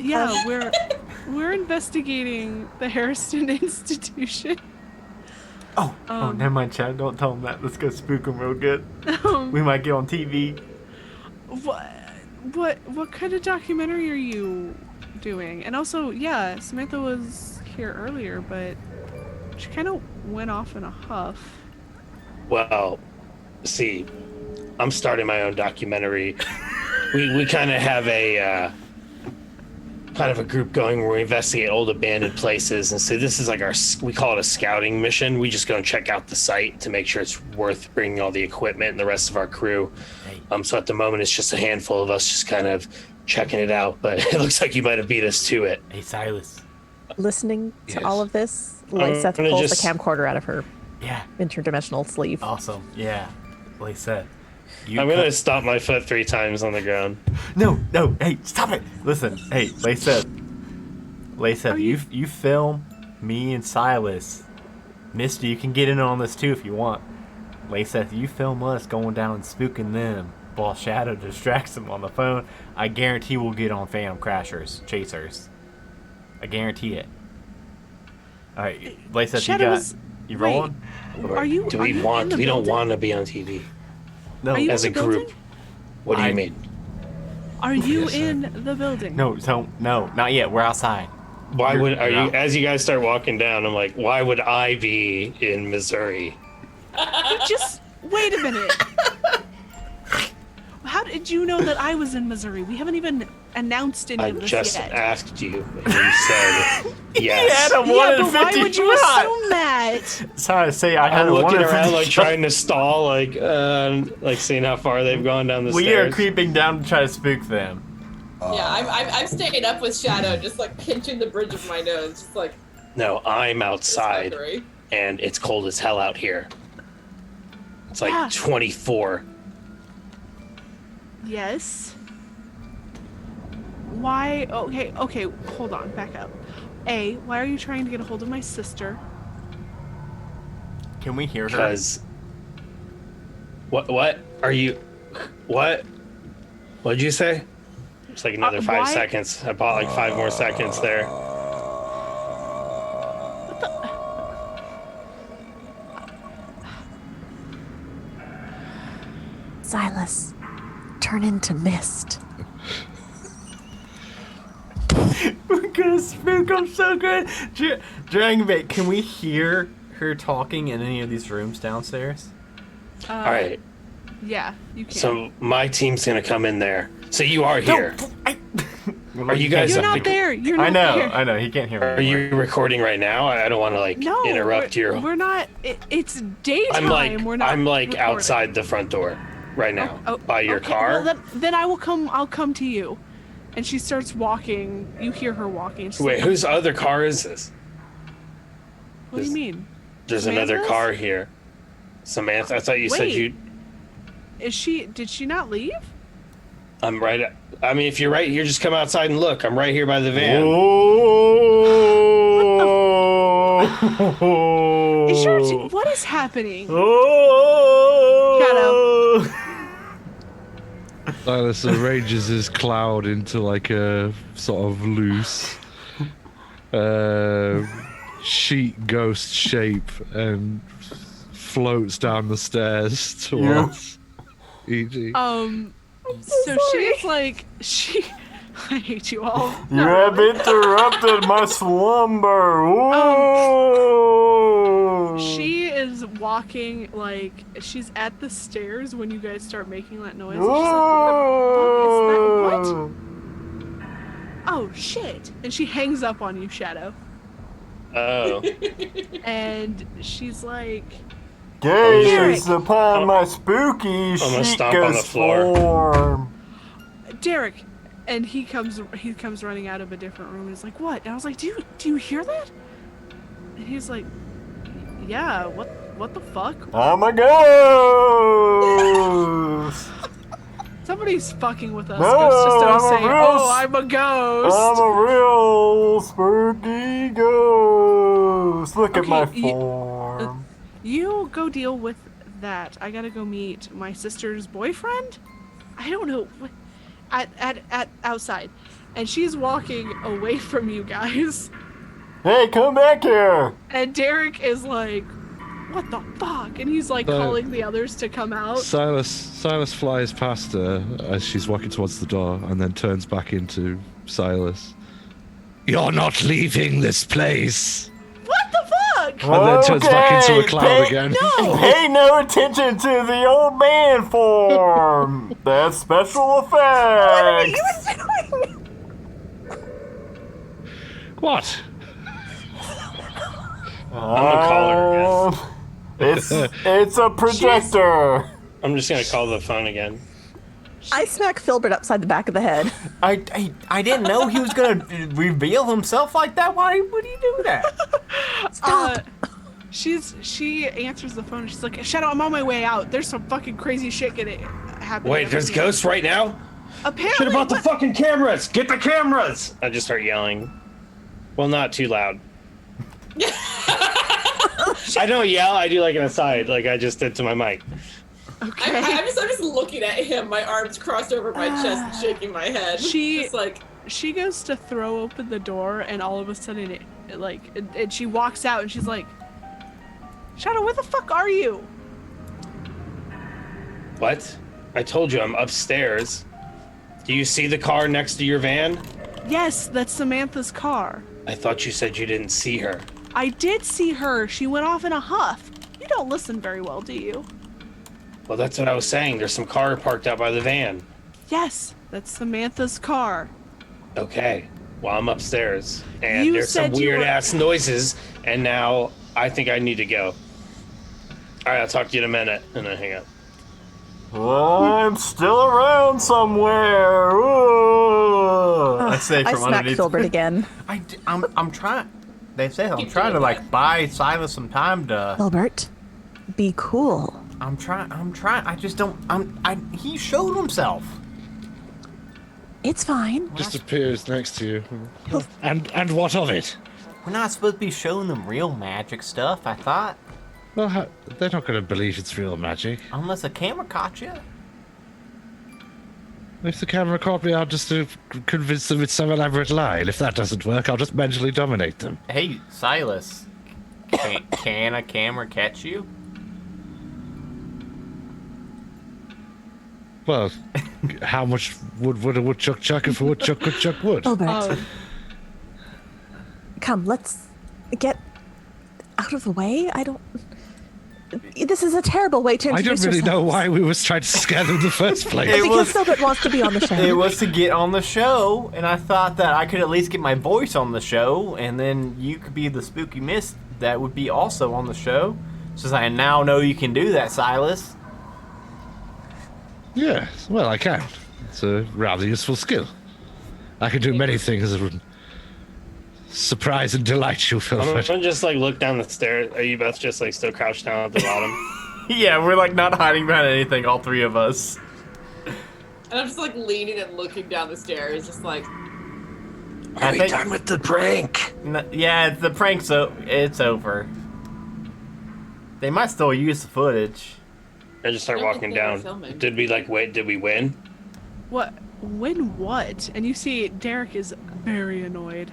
Yeah, we're investigating the Hairston Institution. Oh, never mind, Shadow. Don't tell them that. Let's go spook them real good. We might get on TV. What kind of documentary are you doing? And also, yeah, Samantha was here earlier, but she kind of went off in a huff. Well, see, I'm starting my own documentary. We kind of have a group going where we investigate old abandoned places, and so this is like we call it a scouting mission. We just go and check out the site to make sure it's worth bringing all the equipment and the rest of our crew. So at the moment it's just a handful of us just kind of checking it out, but it looks like you might have beat us to it. Hey, Silas. Listening to Yes. all of this, Lyseth pulls the camcorder out of her interdimensional sleeve. Awesome. Yeah. Lyseth. I'm going to stomp my foot 3 times on the ground. No. Hey, stop it. Listen. Hey, Lyseth, you film me and Silas. Misty, you can get in on this too if you want. Lyseth, you film us going down and spooking them while Shadow distracts them on the phone. I guarantee we'll get on Phantom Crashers, Chasers. I guarantee it. All right, Lyseth, you rolling? We don't want to be on TV. No, as a group. What do you mean? Are you in the building? No, not yet. We're outside. Why would are you? As you guys start walking down, I'm like, why would I be in Missouri? You just wait a minute. How did you know that I was in Missouri? We haven't even announced any of this I just yet. asked you, and you said yes. He had a 1 Yeah, in but why 50 would you shot. assume that? Sorry to say, I had I'm a 1 looking in 50 around, like shot. trying to stall, like seeing how far they've gone down the We stairs. are creeping down to try to spook them. Yeah, I'm staying up with Shadow, just like pinching the bridge of my nose, just like. No, I'm outside, and it's cold as hell out here. It's like 24. Yes. Why? Okay, hold on, back up. A, why are you trying to get a hold of my sister? Can we hear her? Because. What are you? What? What'd you say? It's like another 5 seconds. I bought like 5 more seconds there. Silas, turn into mist. We're gonna spook them so good. Dragon Bait, can we hear her talking in any of these rooms downstairs? All right. Yeah, you can. So my team's gonna come in there. So you are here. Are you guys? You're not there. You're not there. I know. He can't hear me. Are you recording right now? I don't want to interrupt your. We're not. It's daytime. We're not. I'm recording. outside the front door right now by your Okay, car. well, then I will come. I'll come to you. And she starts walking. You hear her walking. She's Wait, like, whose other car is this? What do you mean? There's another Samantha's? car here. Samantha, I thought you said Wait. you. Is she? Did she not leave? I'm right. I mean, if you're right here, just come outside and look. I'm right here by the van. Is your what is happening? Oh. Shadow. Silas arranges his cloud into like a sort of loose sheet ghost shape and floats down the stairs towards E.G. So she's like I hate you all. You have interrupted my slumber. Whoa. She is walking like she's at the stairs when you guys start making that noise. And she's like, what the fuck is that? What? Oh shit! And she hangs up on you, Shadow. Oh. And she's like, Gaze upon my spooky gonna sheet stomp on the ghost floor. form. Derek, and he comes running out of a different room and he's like, what? And I was like, do you hear that? And he's like, yeah, what the fuck? I'm a ghost. Somebody's fucking with us. No, Ghosts just don't I'm a say, real oh, I'm a ghost. I'm a real spooky ghost. Look at my Okay, form. You go deal with that. I gotta go meet my sister's boyfriend. I don't know. At outside, and she's walking away from you guys. Hey, come back here. And Derek is like, what the fuck? And he's like calling the others to come out. Silas flies past her as she's walking towards the door and then turns back into Silas. You're not leaving this place. What the fuck? And then turns back into a cloud again. No. Pay no attention to the old man form. That's special effects. What are you doing? What? I'm gonna call her again. It's a projector. I'm just gonna call the phone again. I smack Filbert upside the back of the head. I didn't know he was gonna reveal himself like that. Why would he do that? She answers the phone and she's like, Shadow, I'm on my way out. There's some fucking crazy shit happening. Wait, there's ghosts right now? Apparently. Shit about the fucking cameras! Get the cameras! I just start yelling. Well, not too loud. I don't yell, I do like an aside, like I just did to my mic. Okay. I'm just looking at him, my arms crossed over my chest and shaking my head. She goes to throw open the door and all of a sudden and she walks out and she's like, Shadow, where the fuck are you? What? I told you I'm upstairs. Do you see the car next to your van? Yes, that's Samantha's car. I thought you said you didn't see her. I did see her. She went off in a huff. You don't listen very well, do you? Well, that's what I was saying. There's some car parked out by the van. Yes, that's Samantha's car. Okay. Well, I'm upstairs, and You there's some said you were- weird-ass noises, and now I think I need to go. All right, I'll talk to you in a minute, and then hang up. I'm still around somewhere. Ooh. I say I from smacked underneath. Filbert again. I'm trying. They say I'm trying to like buy Silas some time to. Filbert, be cool. I'm trying. I just don't. He showed himself. It's fine. Just appears next to you. And what of it? We're not supposed to be showing them real magic stuff, I thought. Well, they're not going to believe it's real magic. Unless a camera caught you. If the camera caught me, I'll just convince them it's some elaborate lie. And if that doesn't work, I'll just mentally dominate them. Hey, Silas. Can a camera catch you? Well, how much wood would a woodchuck chuck if a woodchuck could chuck wood? Filbert. Come, let's get out of the way. This is a terrible way to I introduce don't really know yourselves. why we was trying to scare them in the first place. Because Filbert wants to be on the show. It was to get on the show, and I thought that I could at least get my voice on the show, and then you could be the spooky mist that would be also on the show. Since I now know you can do that, Silas. Yeah, well, I can. It's a rather useful skill. I can do many things that would surprise and delight you, I'm Filbert. gonna just like look down the stairs. Are you both just like still crouched down at the bottom? Yeah, we're like not hiding behind anything, all three of us. And I'm just like leaning and looking down the stairs, just like. Are we done with the prank? Yeah, the prank's it's over. They might still use the footage. I just start I don't walking think they were down. filming. Did we like wait? Did we win? What? Win what? And you see Derek is very annoyed.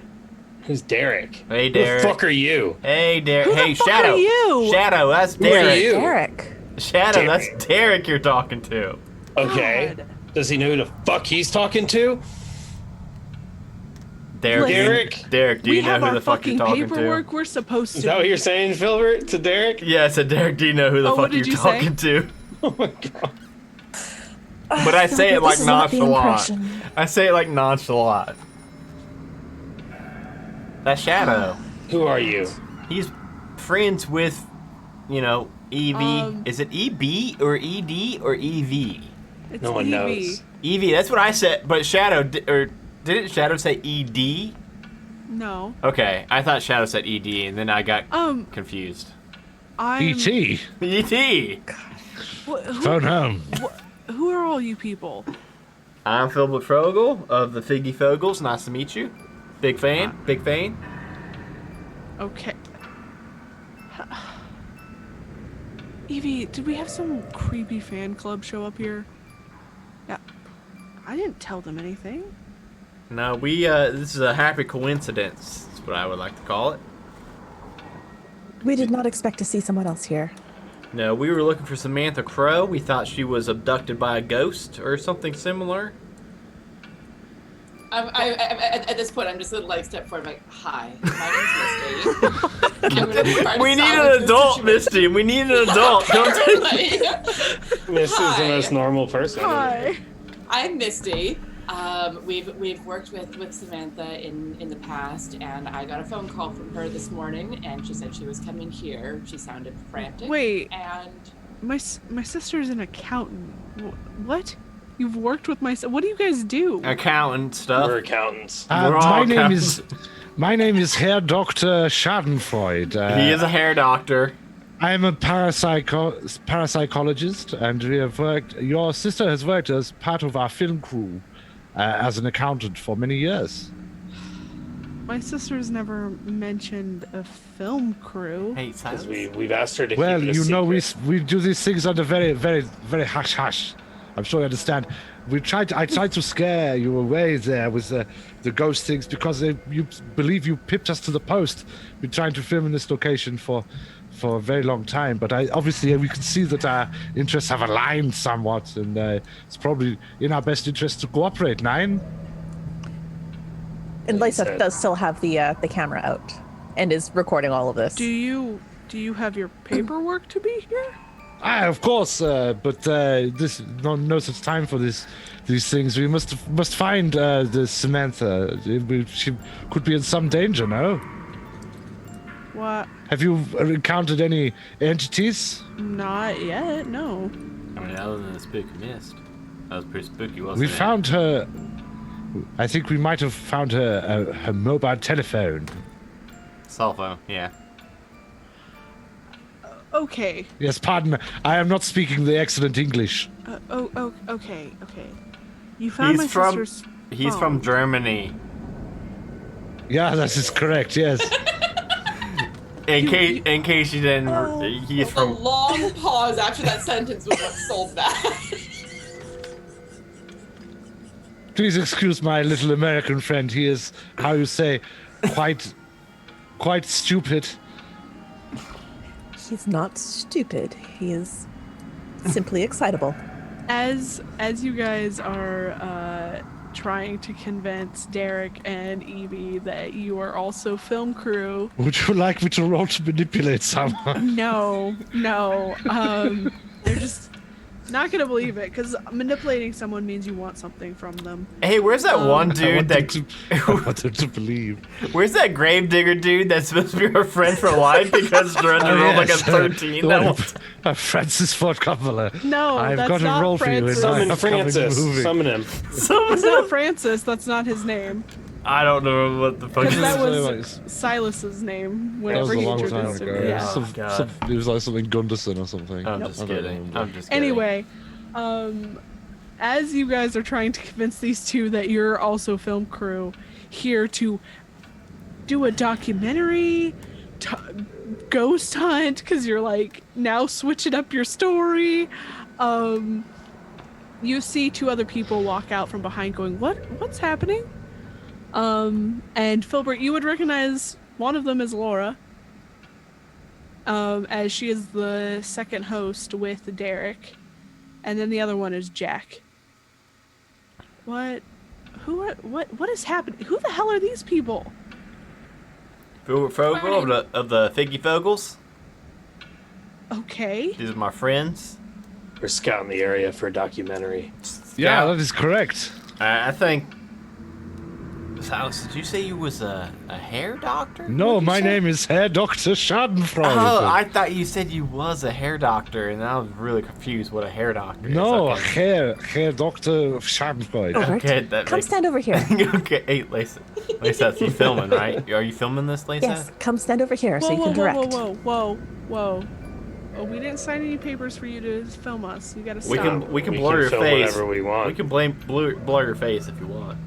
Who's Derek? Hey, Derek. Who the fuck are you? Hey, Derek. Who the Hey, fuck Shadow. are you? Shadow, that's Who are Derek. you? Derek. Shadow, Derek. that's Derek you're talking to. Okay. God. Does he know who the fuck he's talking to? Derek. Derek, do we you know have who our the fuck you're fucking talking paperwork to? we're supposed to. Is that what you're saying, Filbert, to Derek? Yeah, I said, Derek, do you know who the Oh, what fuck you're did you say? talking to? Oh my god. But I say it like This is not the nonchalant. impression. I say it like nonchalant. That's Shadow. Who are you? He's friends with, EV. Is it EB or ED or EV? It's No one EV. knows. EV, that's what I said, but Shadow, didn't Shadow say ED? No. Okay, I thought Shadow said ED, and then I got confused. I'm. E.T. ET! Phone home. Who are all you people? I'm Philbert Frogel of the Figgy Fogels. Nice to meet you. Big fan. Big fan. Okay. Evie, did we have some creepy fan club show up here? Yeah. I didn't tell them anything. No, this is a happy coincidence. That's what I would like to call it. We did not expect to see someone else here. No, we were looking for Samantha Crow. We thought she was abducted by a ghost or something similar. At this point, I'm just gonna like step forward, like, hi, my name's Misty. We need an adult, Misty. We need an adult. Don't take This is the most normal person. Hi. I'm Misty. We've worked with Samantha in the past, and I got a phone call from her this morning, and she said she was coming here. She sounded frantic. Wait. And My sister's an accountant. What? You've worked with my. What do you guys do? Accountant stuff. We're accountants. We're all My name is Herr Dr. Schadenfreude. He is a hair doctor. I'm a parapsychologist, and we have worked. Your sister has worked as part of our film crew as an accountant for many years. My sister's never mentioned a film crew. Hey, Because we've asked her to Well, keep it a you know, secret. we do these things under very, very, very hush hush. I'm sure you understand. I tried to scare you away there with the ghost things because you believe you pipped us to the post. We're trying to film in this location for a very long time, but obviously we can see that our interests have aligned somewhat, and it's probably in our best interest to cooperate. Nine. And Lisa does still have the camera out and is recording all of this. Do you have your paperwork to be here? Of course, but this no such time for these things. We must find the Samantha. She could be in some danger. No. What? Have you encountered any entities? Not yet. No. I mean, other than the spooky mist, that was pretty spooky, wasn't We it? found her. I think we might have found her mobile telephone. Cell phone, yeah. Okay. Yes, pardon. I am not speaking the excellent English. Okay. You found my sister's He's phone. from Germany. Yeah, that is correct. Yes. In case you didn't, he's The from. long pause after that sentence was what sold that. Please excuse my little American friend. He is, how you say, quite stupid. He's not stupid. He is simply excitable. As you guys are trying to convince Derek and Evie that you are also film crew. Would you like me to roll to manipulate someone? No. They're just not gonna believe it because manipulating someone means you want something from them. Hey, where's that one dude I want them to believe. Where's that gravedigger dude that's supposed to be our friend for life because Durandal rolled like a 13? Francis Ford Coppola. No, I've that's got a not role Francis. for you in my Summon upcoming Francis. movie. Summon him. It's not Francis. That's not his name. I don't know what the fuck. Because that was Silas's name That was whenever a he long time introduced ago. him. Yeah. God. It was like something Gunderson or something. I'm just kidding. I'm just kidding. Anyway, as you guys are trying to convince these two that you're also film crew here to do a documentary, ghost hunt, because you're like now switching up your story, you see two other people walk out from behind going, what's happening? And Filbert, you would recognize one of them as Laura, as she is the second host with Derek. And then the other one is Jack. What is happening? Who the hell are these people? Fogel of the Figgy Fogels. Okay. These are my friends. We're scouting the area for a documentary. Yeah, that is correct. I think. Silas, did you say you was a hair doctor? No, my name is Herr Dr. Schadenfreude. Oh, I thought you said you was a hair doctor, and I was really confused what a hair doctor is. No, Okay. Herr Dr. Schadenfreude. Okay, that Come makes- stand over here. Okay, hey, Lisa, you filming, right? Are you filming this, Lisa? Yes, come stand over here so Whoa, you can direct. whoa. Oh, we didn't sign any papers for you to film us. You gotta stop. We can We blur can your film face. whatever we want. We can blur your face if you want.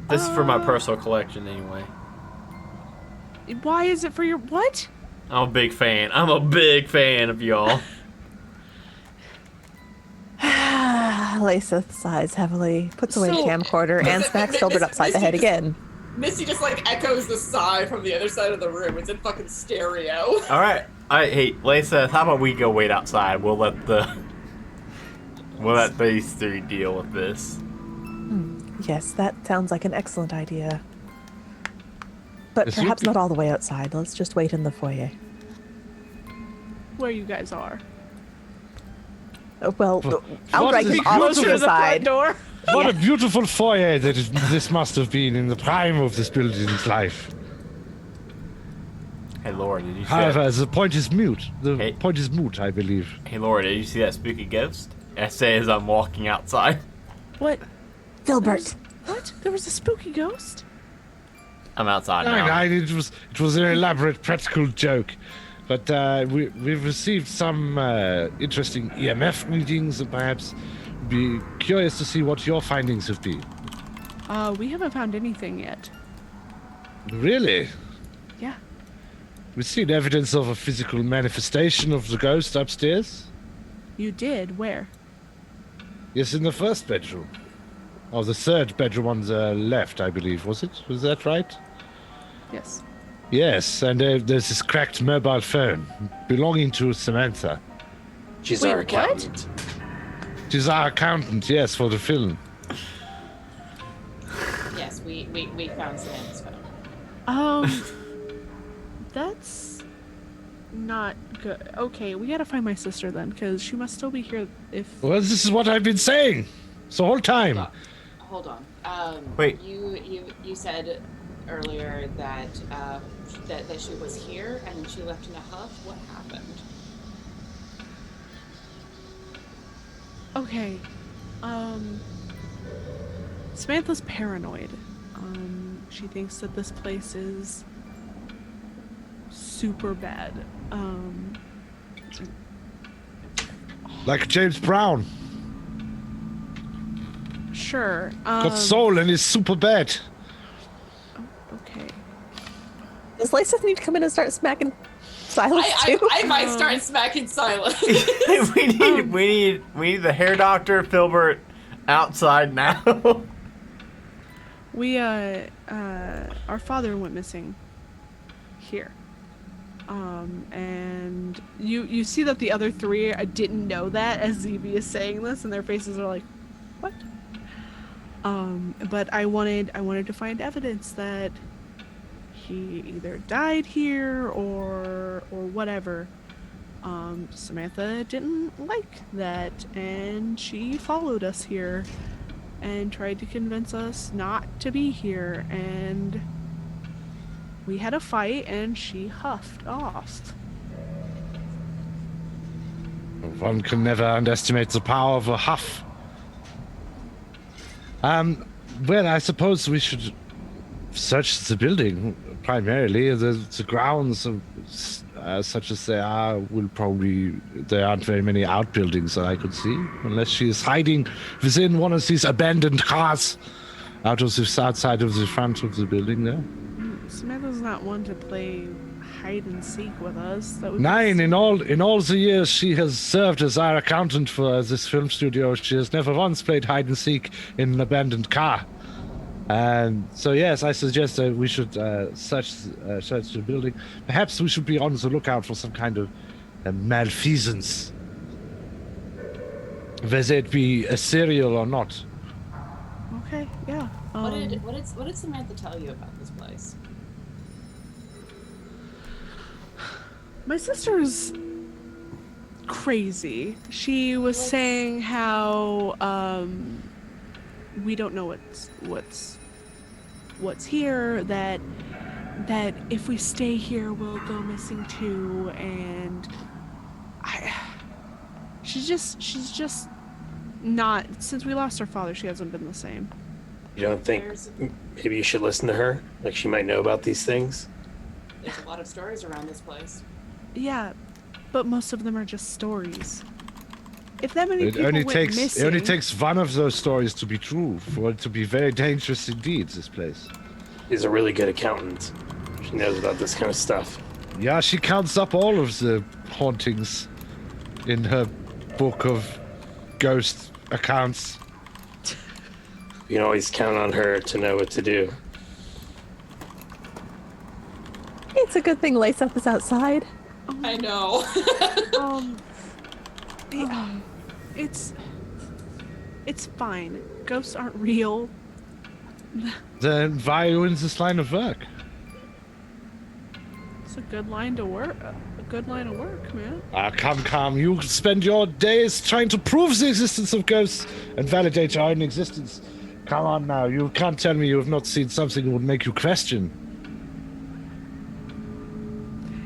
This is for my personal collection, anyway. Why is it for your what? I'm a big fan. I'm a big fan of y'all. Lisa sighs heavily, puts away the So- camcorder, and smacks Filbert upside the head again. Misty just like echoes the sigh from the other side of the room. It's in fucking stereo. All right. Hey, Lisa, how about we go wait outside? We'll let these three deal with this. Yes, that sounds like an excellent idea. But Yes, perhaps you- not all the way outside. Let's just wait in the foyer. Where you guys are? Well, I'll what drag is him off closer to to the the side. Door. What a beautiful foyer this must have been in the prime of this building's life. Hey, Laura, did you see However, the point is mute. The Hey. point is moot, I believe. Hey, Laura, did you see that spooky ghost? I say as I'm walking outside. What? Filbert. What? There was a spooky ghost? I'm outside now. It was an elaborate practical joke, but we've received some interesting EMF readings, and perhaps be curious to see what your findings have been. We haven't found anything yet. Really? Yeah. We've seen evidence of a physical manifestation of the ghost upstairs. You did? Where? Yes, in the first bedroom. Oh, the third bedroom on the left, I believe. Was it? Was that right? Yes. Yes, and there's this cracked mobile phone belonging to Samantha. She's Wait, our what? accountant. She's our accountant, yes, for the film. Yes, we we found Samantha's phone. That's not good. Okay, we gotta find my sister then, because she must still be here if... Well, this is what I've been saying the whole time. Hold on. Wait. You said earlier that that she was here and then she left in a huff. What happened? Okay. Samantha's paranoid. She thinks that this place is super bad. Like James Brown. Sure. Got soul and is super bad. Okay. Does Lisa need to come in and start smacking Silas too? I might start smacking Silas. we need the hair doctor, Filbert, outside now. We our father went missing here. And you see that the other three didn't know that as ZB is saying this, and their faces are like, what? But I wanted to find evidence that he either died here or whatever. Samantha didn't like that, and she followed us here and tried to convince us not to be here, and we had a fight and she huffed off. One can never underestimate the power of a huff. Well, I suppose we should search the building primarily. The grounds, such as they are, there aren't very many outbuildings that I could see, unless she is hiding within one of these abandoned cars outside of the front of the building there. Samantha's not one to play hide and seek with us. That would Nine in all the years she has served as our accountant for this film studio, she has never once played hide and seek in an abandoned car. And so yes, I suggest that we should search the building. Perhaps we should be on the lookout for some kind of malfeasance, whether it be a serial or not. Okay, yeah. What did Samantha tell you about this place? My sister's crazy. She was saying how we don't know what's here, that if we stay here we'll go missing too, and she's just not, since we lost our father, she hasn't been the same. You don't think maybe you should listen to her? Like, she might know about these things? There's a lot of stories around this place. Yeah, but most of them are just stories. If that many people It missing... only takes one of those stories to be true for it to be very dangerous indeed, this place. She's a really good accountant. She knows about this kind of stuff. Yeah, she counts up all of the hauntings in her book of ghost accounts. You can always count on her to know what to do. It's a good thing Lace-Up is outside. I know. It's fine. Ghosts aren't real. Then why are you in this line of work? It's a good line to work. A good line of work, man. Come. You spend your days trying to prove the existence of ghosts and validate your own existence. Come on now. You can't tell me you have not seen something that would make you question.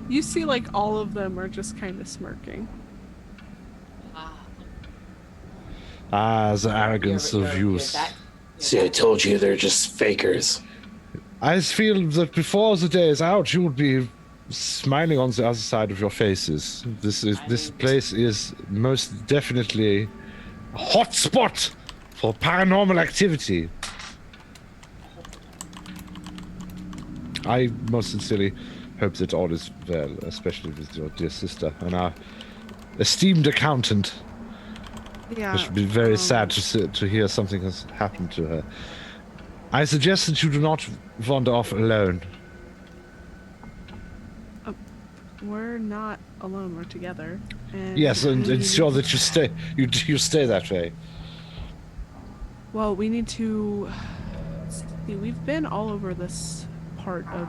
You see, like, all of them are just kind of smirking. The arrogance of youth. See, I told you they're just fakers. I feel that before the day is out, you would be smiling on the other side of your faces. This place is most definitely a hot spot for paranormal activity. I most sincerely hope that all is well, especially with your dear sister and our esteemed accountant. Yeah. It should be very sad to hear something has happened to her. I suggest that you do not wander off alone. We're not alone. We're together. And Yes, and ensure that you stay that way. Well, we need to We've been all over this part of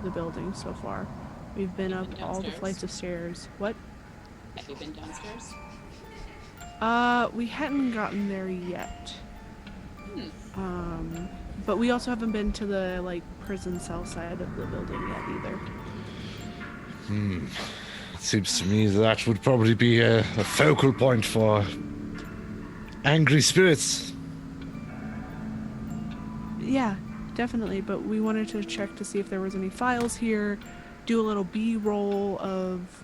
the building so far. We've been up all the flights of stairs. What? Have you been downstairs? We hadn't gotten there yet. Hmm. But we also haven't been to the like prison cell side of the building yet either. It seems to me that would probably be a focal point for angry spirits. Yeah, definitely. But we wanted to check to see if there was any files here, do a little B-roll of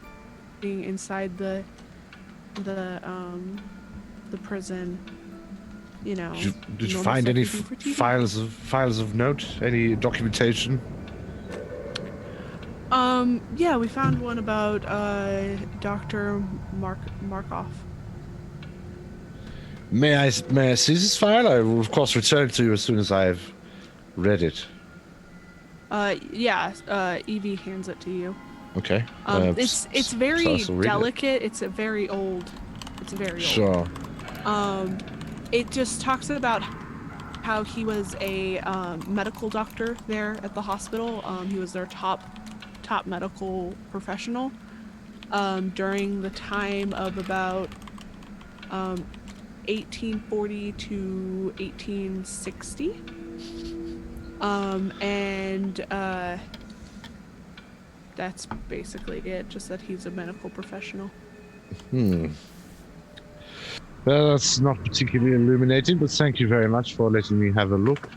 being inside the prison. You know. Did you normal find stuff any you do for TV. files of note? Any documentation? Yeah, we found one about Dr. Markov. May I see this file? I will of course return it to you as soon as I've read it. Yeah, Evie hands it to you. Okay. It's very so read it. delicate. It's a very old. It's very old. Sure. It just talks about how he was a medical doctor there at the hospital. He was their top medical professional during the time of about 1840 to 1860. That's basically it. Just that he's a medical professional. Well, that's not particularly illuminating, but thank you very much for letting me have a look.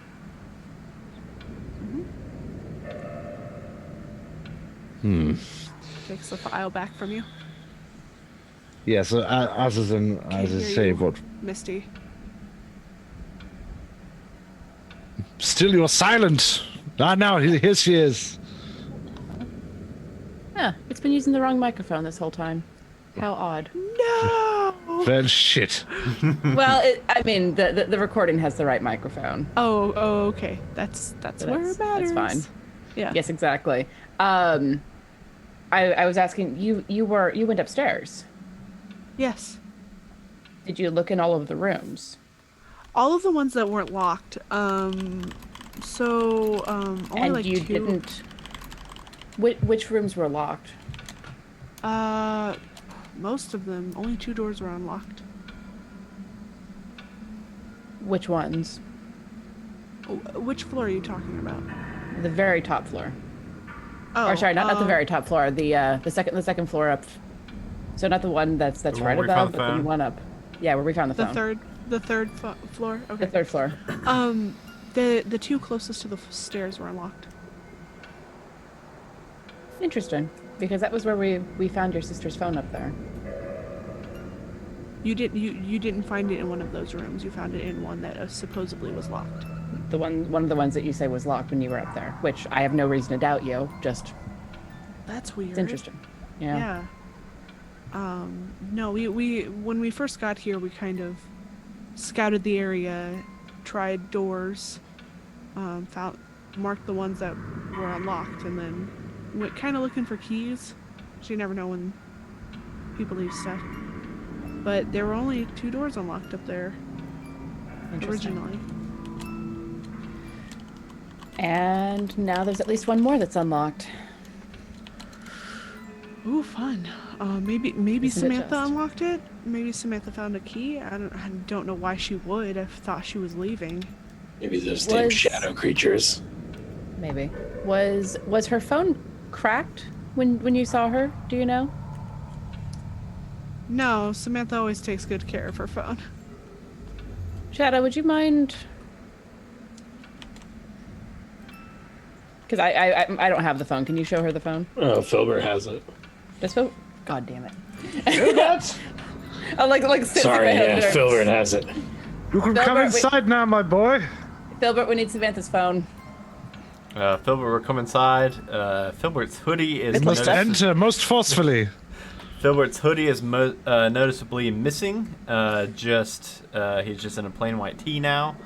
Takes the file back from you. Yeah, so as I say, what? Misty. Still you're silent! Now, here she is. Yeah, it's been using the wrong microphone this whole time. How odd. No! Well, shit. Well, I mean, the recording has the right microphone. Oh, okay. That's where it matters. That's fine. Yeah. Yes, exactly. I was asking you went upstairs. Yes. Did you look in all of the rooms? All of the ones that weren't locked. Only And like you 2. didn't. Which rooms were locked? Most of them. Only 2 doors were unlocked. Which ones? Which floor are you talking about? The very top floor. Oh, or sorry, not the very top floor. The second floor up. So not the one that's right above, but the one up. Yeah, where we found the phone. The third floor. Okay. The third floor. The 2 closest to the stairs were unlocked. Interesting, because that was where we found your sister's phone up there. You didn't find it in one of those rooms. You found it in one that supposedly was locked. One of the ones that you say was locked when you were up there, which I have no reason to doubt you. Just that's weird. It's interesting. Yeah. No, we when we first got here, we kind of scouted the area, tried doors, marked the ones that were unlocked, and then went kind of looking for keys. So you never know when people leave stuff. But there were only 2 doors unlocked up there originally. And now there's at least one more that's unlocked. Ooh, fun. Maybe Samantha unlocked it. Maybe Samantha found a key. I don't know why she would. I thought she was leaving. Maybe those damn shadow creatures. Maybe. Was her phone cracked when you saw her? Do you know? No, Samantha always takes good care of her phone. Shadow, would you mind? Because I don't have the phone. Can you show her the phone? Oh, Filbert has it. Does Filbert? God damn it. Filbert! I like Sorry, yeah, Filbert has it. You can come inside now, my boy. Filbert, we need Samantha's phone. Filbert will come inside. Filbert's hoodie is... You must enter most forcefully. Filbert's hoodie is noticeably missing. He's just in a plain white tee now.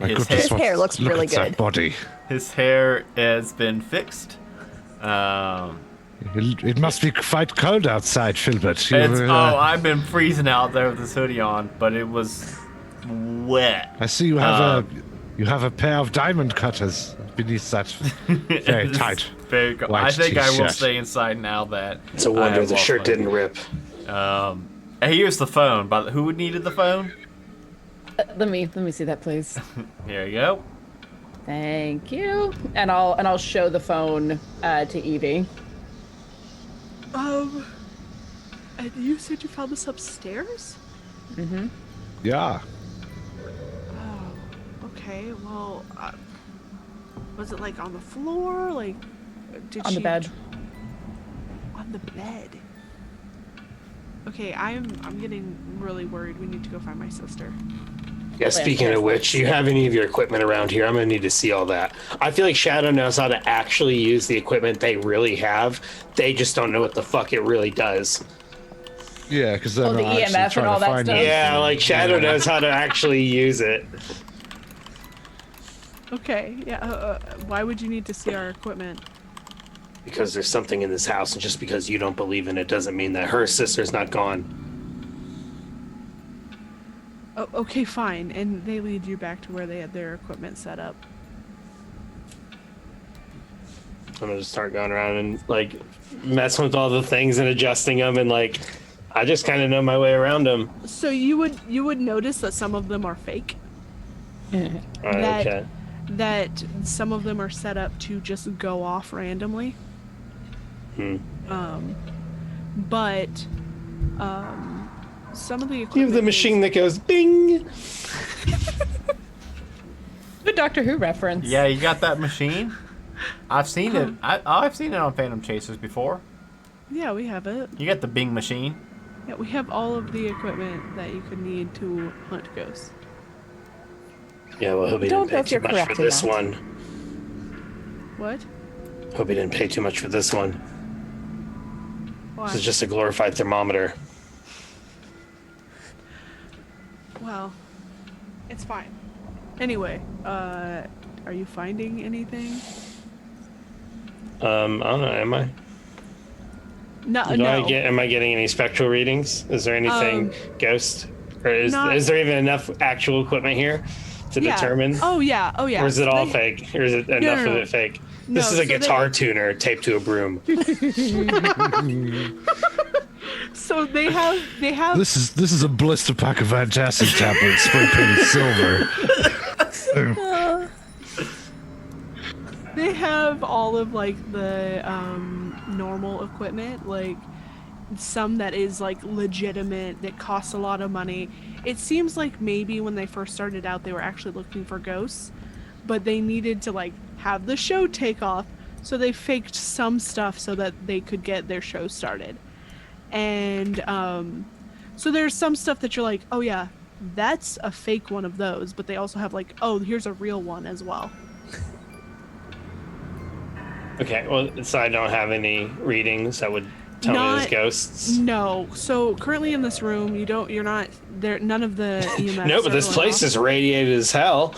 His hair looks really good. That body. His hair has been fixed. It must be quite cold outside, Filbert. I've been freezing out there with this hoodie on, but it was wet. I see you have a pair of diamond cutters beneath that very tight. Very cool. I think I will stay inside now that it's a wonder the shirt didn't rip. Here's the phone. Who needed the phone? Let me see that, please. Here you go. Thank you. And I'll show the phone to Evie. You said you found this upstairs? Mm-hmm. Yeah. Oh, okay. Well, was it like on the floor? Like, on the bed? On the bed. Okay, I'm getting really worried. We need to go find my sister. Yeah, speaking of which, do you have any of your equipment around here? I'm gonna need to see all that. I feel like Shadow knows how to actually use the equipment they really have. They just don't know what the fuck it really does. Yeah, because they're the not actually EMF trying and all to that find stuff? anything. Yeah, like Shadow knows how to actually use it. Okay, yeah. Why would you need to see our equipment? Because there's something in this house, and just because you don't believe in it doesn't mean that her sister's not gone. Oh, okay, fine. And they lead you back to where they had their equipment set up. I'm gonna just start going around and like messing with all the things and adjusting them, and like I just kind of know my way around them. So you would notice that some of them are fake. Okay. That some of them are set up to just go off randomly. But some of the equipment. You have the machine that goes bing. Good Doctor Who reference. Yeah, you got that machine? I've seen it. I've seen it on Phantom Chasers before. Yeah, we have it. You got the Bing machine. Yeah, we have all of the equipment that you could need to hunt ghosts. Yeah, well, hope he didn't pay too much for this one. What? Hope he didn't pay too much for this one. Why? This is just a glorified thermometer. Well, it's fine. Anyway, are you finding anything? I don't know. Am I? No. Am I getting any spectral readings? Is there anything ghost? Or is there even enough actual equipment here to determine? Oh yeah. Or is it all fake? Or is it enough of it fake? This is a guitar tuner taped to a broom. So they have. This is a blister pack of antacid tablets spray painted silver. They have all of like the normal equipment, like some that is like legitimate, that costs a lot of money. It seems like maybe when they first started out they were actually looking for ghosts, but they needed to like have the show take off, so they faked some stuff so that they could get their show started. And so there's some stuff that you're like, oh yeah, that's a fake one of those, but they also have like, oh, here's a real one as well. Okay, well, so I don't have any readings that would tell me there's ghosts? No. So currently in this room, you're not there. None of the EMFs. No, but this place is radiated as hell.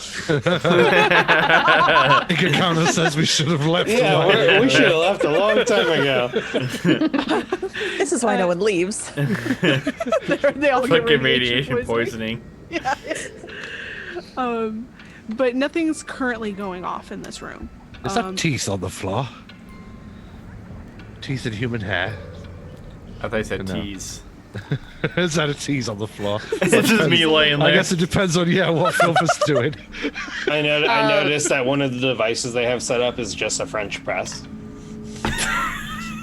Ikakana says we should have left. Yeah, we should have left a long time ago. This is why no one leaves. they all Fucking get radiation poisoning. Yeah. But nothing's currently going off in this room. Is that teeth on the floor? Teeth and human hair. I thought you said tease. Is that a tease on the floor? It's just me laying there. I guess it depends on what Phil is doing. I noticed that one of the devices they have set up is just a French press.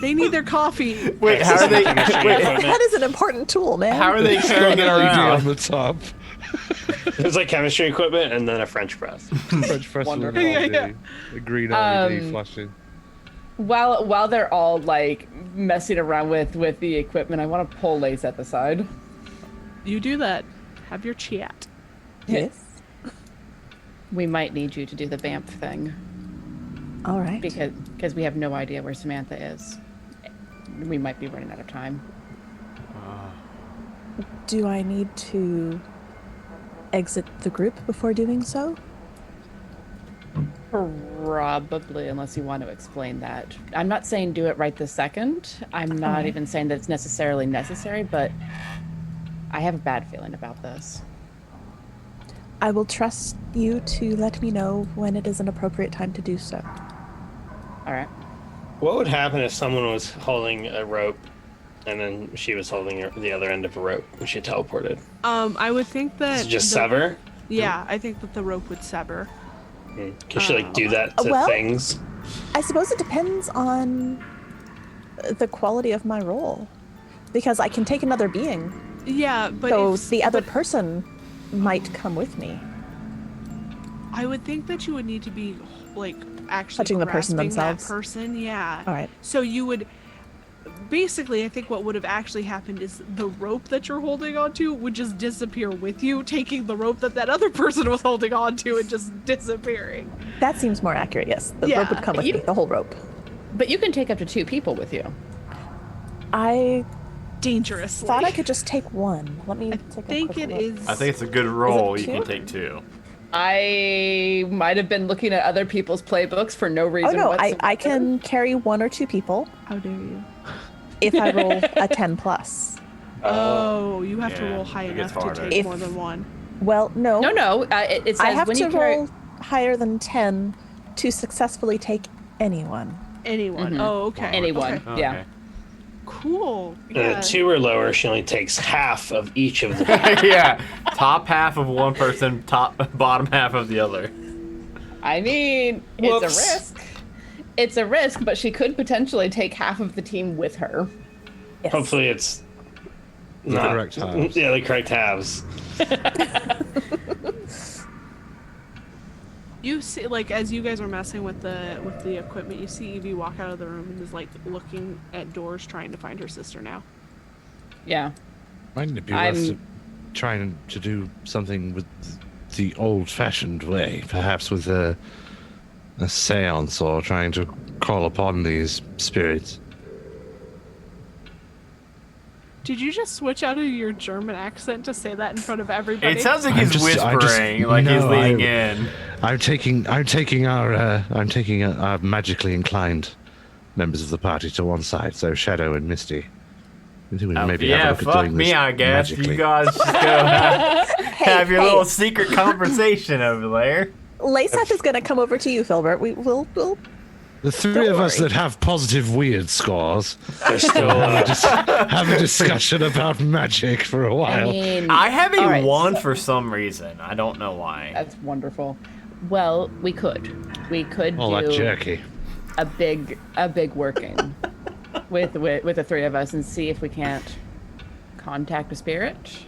They need their coffee. Wait, how are they? That is an important tool, man. How are they carrying it around? On the top. There's like chemistry equipment and then a French press. French press with an LED. A green LED flashing. While they're all like messing around with the equipment, I want to pull Lace at the side. You do that. Have your chat. Yes. We might need you to do the vamp thing. All right. Because we have no idea where Samantha is. We might be running out of time. Do I need to exit the group before doing so? Probably, unless you want to explain that. I'm not saying do it right this second. I'm not even saying that it's necessarily necessary, but I have a bad feeling about this. I will trust you to let me know when it is an appropriate time to do so. All right. What would happen if someone was holding a rope and then she was holding the other end of a rope when she teleported? I would think that... Does it just sever? Yeah, I think that the rope would sever. Can she, do that to things? I suppose it depends on the quality of my role. Because I can take another being. Yeah, but... So the other person might come with me. I would think that you would need to be, actually touching the person themselves. That person, yeah. All right. So you would... Basically, I think what would have actually happened is the rope that you're holding onto would just disappear with you, taking the rope that other person was holding onto and just disappearing. That seems more accurate, yes. The rope would come with me, the whole rope. But you can take up to 2 people with you. I... Dangerously. Thought I could just take one. Let me take a quick look. I think it's a good roll. You can take 2. I might have been looking at other people's playbooks for no reason whatsoever. I can carry 1 or 2 people. How dare you? If I roll a 10 plus. Oh, you have to roll high enough to take more than 1. Well, no. No. It says I have when to you carry... roll higher than 10 to successfully take anyone. Anyone. Mm-hmm. Oh, okay. Anyone, okay. yeah. Cool. Yeah. 2 or lower, she only takes half of each of them. Yeah, top half of one person, bottom half of the other. I mean, Whoops. It's a risk. It's a risk, but she could potentially take half of the team with her. Yes. Hopefully it's the correct halves. Yeah, the correct halves. You see, as you guys were messing with the equipment, you see Evie walk out of the room and is looking at doors, trying to find her sister now. Yeah. Mightn't it be worth trying to do something with the old-fashioned way, perhaps with a seance, or trying to call upon these spirits? Did you just switch out of your German accent to say that in front of everybody? It sounds like he's whispering, like he's leaning in. I'm taking our magically inclined members of the party to one side, so Shadow and Misty. Maybe have a look at doing this I guess. magically. You guys just go have your little secret conversation over there. Layseth is going to come over to you, Filbert. We'll The 3 of us that have positive weird scores are still just have a discussion about magic for a while. I have a 1 for some reason. I don't know why. That's wonderful. Well, we could All do that jerky. a big working with the 3 of us and see if we can't contact a spirit.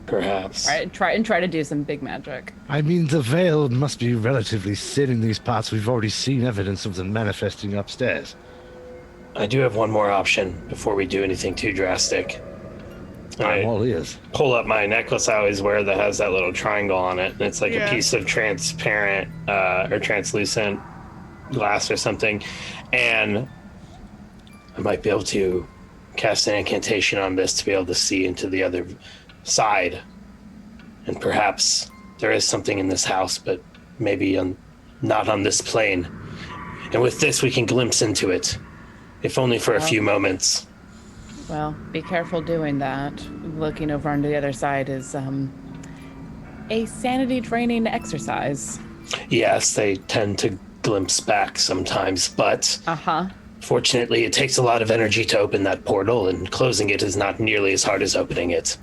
Perhaps. Try to do some big magic. I mean, the veil must be relatively thin in these parts. We've already seen evidence of them manifesting upstairs. I do have one more option before we do anything too drastic. I'm all ears. Pull up my necklace I always wear that has that little triangle on it. And it's like a piece of transparent or translucent glass or something. And I might be able to cast an incantation on this to be able to see into the other side, and perhaps there is something in this house, but maybe not on this plane. And with this, we can glimpse into it, if only for a few moments. Well, be careful doing that. Looking over on the other side is a sanity-draining exercise. Yes, they tend to glimpse back sometimes, but fortunately, it takes a lot of energy to open that portal, and closing it is not nearly as hard as opening it.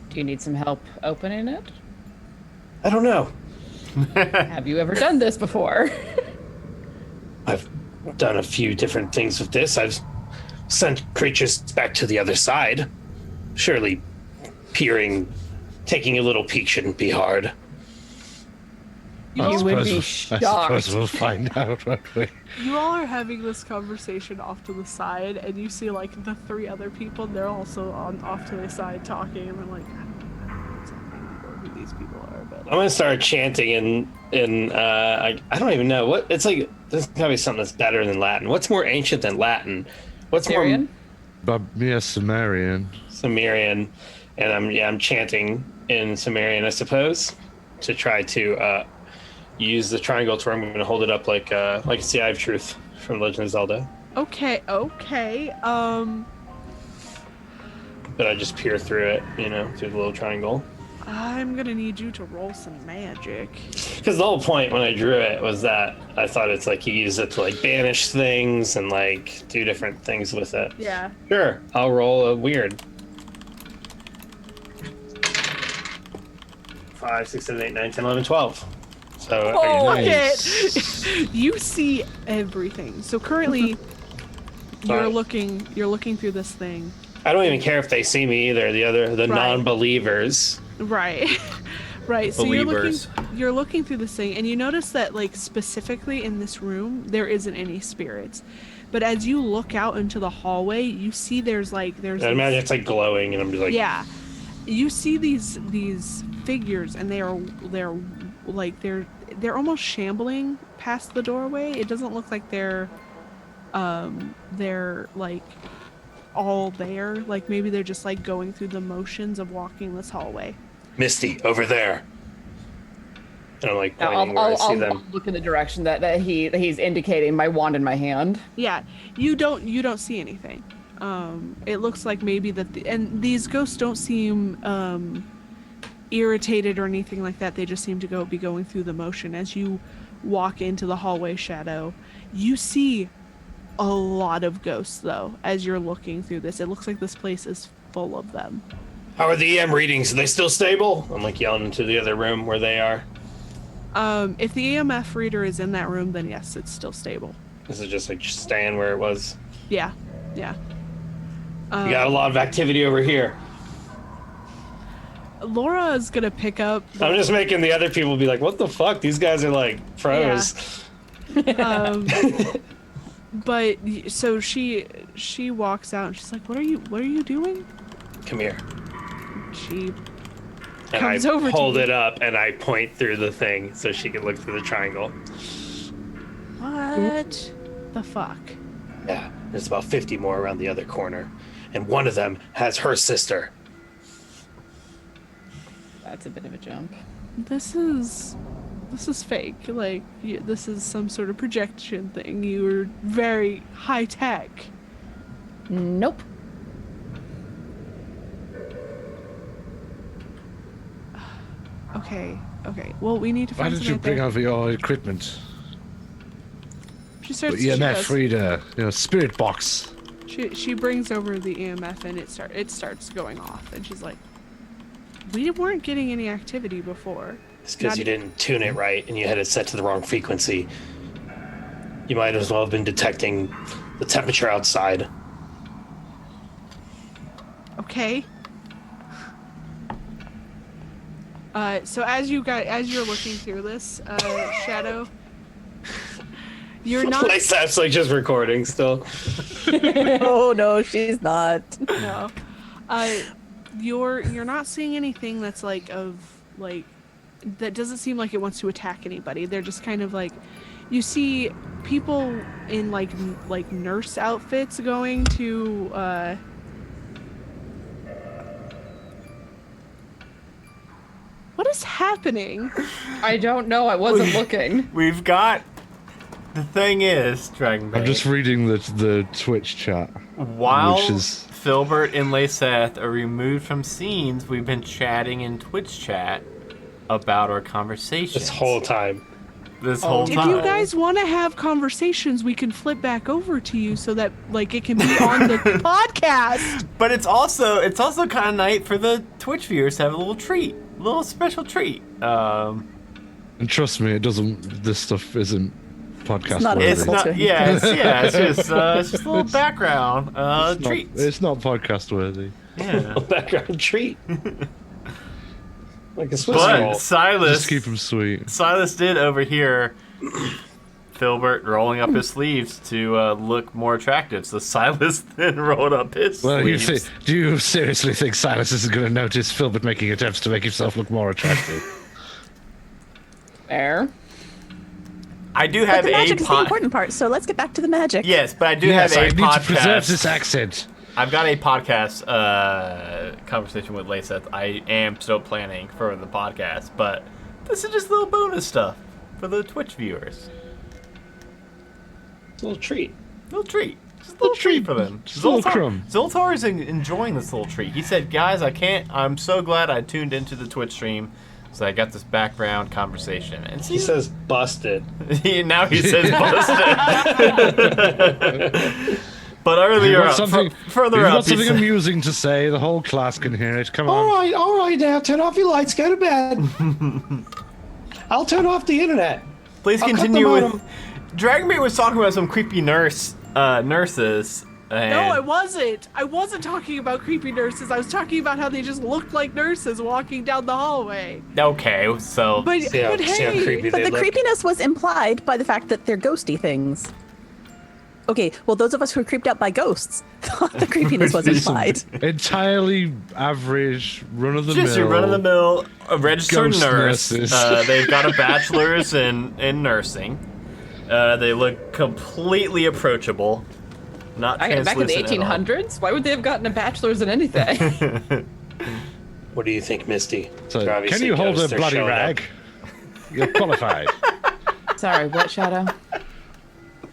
Do you need some help opening it? I don't know. Have you ever done this before? I've done a few different things with this. I've sent creatures back to the other side. Surely taking a little peek shouldn't be hard. You would be I shocked. suppose we'll find out, won't we? You all are having this conversation off to the side, and you see the 3 other people, and they're also off to the side talking, and they're like, I don't know exactly who these people are, but I'm gonna start chanting in I don't even know what it's like. There's gotta be something that's better than Latin. What's more ancient than Latin? What's Syrian? Sumerian. Sumerian, and I'm chanting in Sumerian, I suppose, to try to use the triangle to where I'm going to hold it up like it's the Eye of Truth from Legend of Zelda. Okay. But I just peer through it, through the little triangle. I'm gonna need you to roll some magic. Because the whole point when I drew it was that I thought it's like you use it to like banish things and like do different things with it. Yeah. Sure, I'll roll a weird. 5, 6, 7, 8, 9, 10, 11, 12. So Oh, nice. You see everything. So currently, you're looking through this thing. I don't even care if they see me either. The non-believers. Right. Right. So Believers. you're looking through this thing, and you notice that like specifically in this room there isn't any spirits. But as you look out into the hallway, you see there's I imagine it's like glowing, and I'm just like, yeah. You see these figures, and they're almost shambling past the doorway. It doesn't look like they're like all there. Like maybe they're just like going through the motions of walking this hallway. Misty, over there. And I'm like pointing I'll, where I see I'll them. look in the direction that he's indicating, my wand in my hand. Yeah, you don't see anything. It looks like maybe and these ghosts don't seem irritated or anything like that. They just seem to be going through the motion. As you walk into the hallway, Shadow, you see a lot of ghosts though. As you're looking through this, it looks like this place is full of them. How are the EM readings? Are they still stable? I'm like yelling into the other room where they are. If the EMF reader is in that room, then yes, it's still stable. This is just like staying where it was. Yeah. You got a lot of activity over here. Laura is gonna pick up. I'm just making the other people be like, what the fuck? These guys are like pros. Yeah. But so she walks out and she's like, what are you doing? Come here. She And comes I over hold to you. it up and I point through the thing so she can look through the triangle. What the fuck? Yeah, there's about 50 more around the other corner. And one of them has her sister. That's a bit of a jump. This is fake. Like this is some sort of projection thing. You were very high tech. Nope. Okay. Well, we need to Why find did you bring Samantha. over your equipment? She starts. The she EMF does. reader, spirit box. She brings over the EMF and it starts going off, and she's like, "We weren't getting any activity before." It's because you didn't tune it right and you had it set to the wrong frequency. You might as well have been detecting the temperature outside. Okay. So as you're looking through this, Shadow, you're not. That's like just recording still. Oh no, she's not. No. You're not seeing anything that's that doesn't seem like it wants to attack anybody. They're just kind of like, you see people in like nurse outfits going to what is happening? I don't know. I wasn't looking. We've got. The thing is, Dragonbait. I'm just reading the Twitch chat. While which is Filbert and Layseth are removed from scenes, we've been chatting in Twitch chat about our conversations. This whole time. This whole If time. you guys want to have conversations, we can flip back over to you so that it can be on the podcast. But it's also kind of nice for the Twitch viewers to have a little treat, a little special treat. and trust me, this stuff isn't podcast not worthy. It's not. Yeah, it's just a little background treat. It's not podcast worthy. Yeah, A background treat. Like a Swiss but roll. Silas, Just keep them sweet. Silas did overhear Filbert rolling up his sleeves to look more attractive. So Silas then rolled up his Well, sleeves. do you seriously think Silas isn't going to notice Filbert making attempts to make himself look more attractive? Fair. I do But have the magic a is the important part, so let's get back to the magic. Yes, but I do Yes, have I a need podcast. to preserve this accent. I've got a podcast conversation with Layseth. I am still planning for the podcast, but this is just a little bonus stuff for the Twitch viewers. It's a little treat. Little treat. Just a little treat for them. Just a little crumb. Zoltar is enjoying this little treat. He said, "Guys, I'm so glad I tuned into the Twitch stream, so I got this background conversation." And He says busted. now he says busted. But earlier, further you've up, got he something said, amusing to say. The whole class can hear it. Come on. All right, now turn off your lights, go to bed. I'll turn off the internet. Please I'll cut continue them with. Dragonbait was talking about some creepy nurses. And No, I wasn't. I wasn't talking about creepy nurses. I was talking about how they just looked like nurses walking down the hallway. Okay, so. But hey, but the creepiness was implied by the fact that they're ghosty things. Okay, well, those of us who are creeped out by ghosts thought the creepiness was implied. Entirely average, run-of-the-mill. Just your run-of-the-mill registered ghost nurse. nurses. They've got a bachelor's in nursing. They look completely approachable. Not Back in the translucent at all. 1800s? Why would they have gotten a bachelor's in anything? What do you think, Misty? So, They're can obviously you hold a ghosts, they're bloody showing up. rag? You're qualified. Sorry, what, Shadow?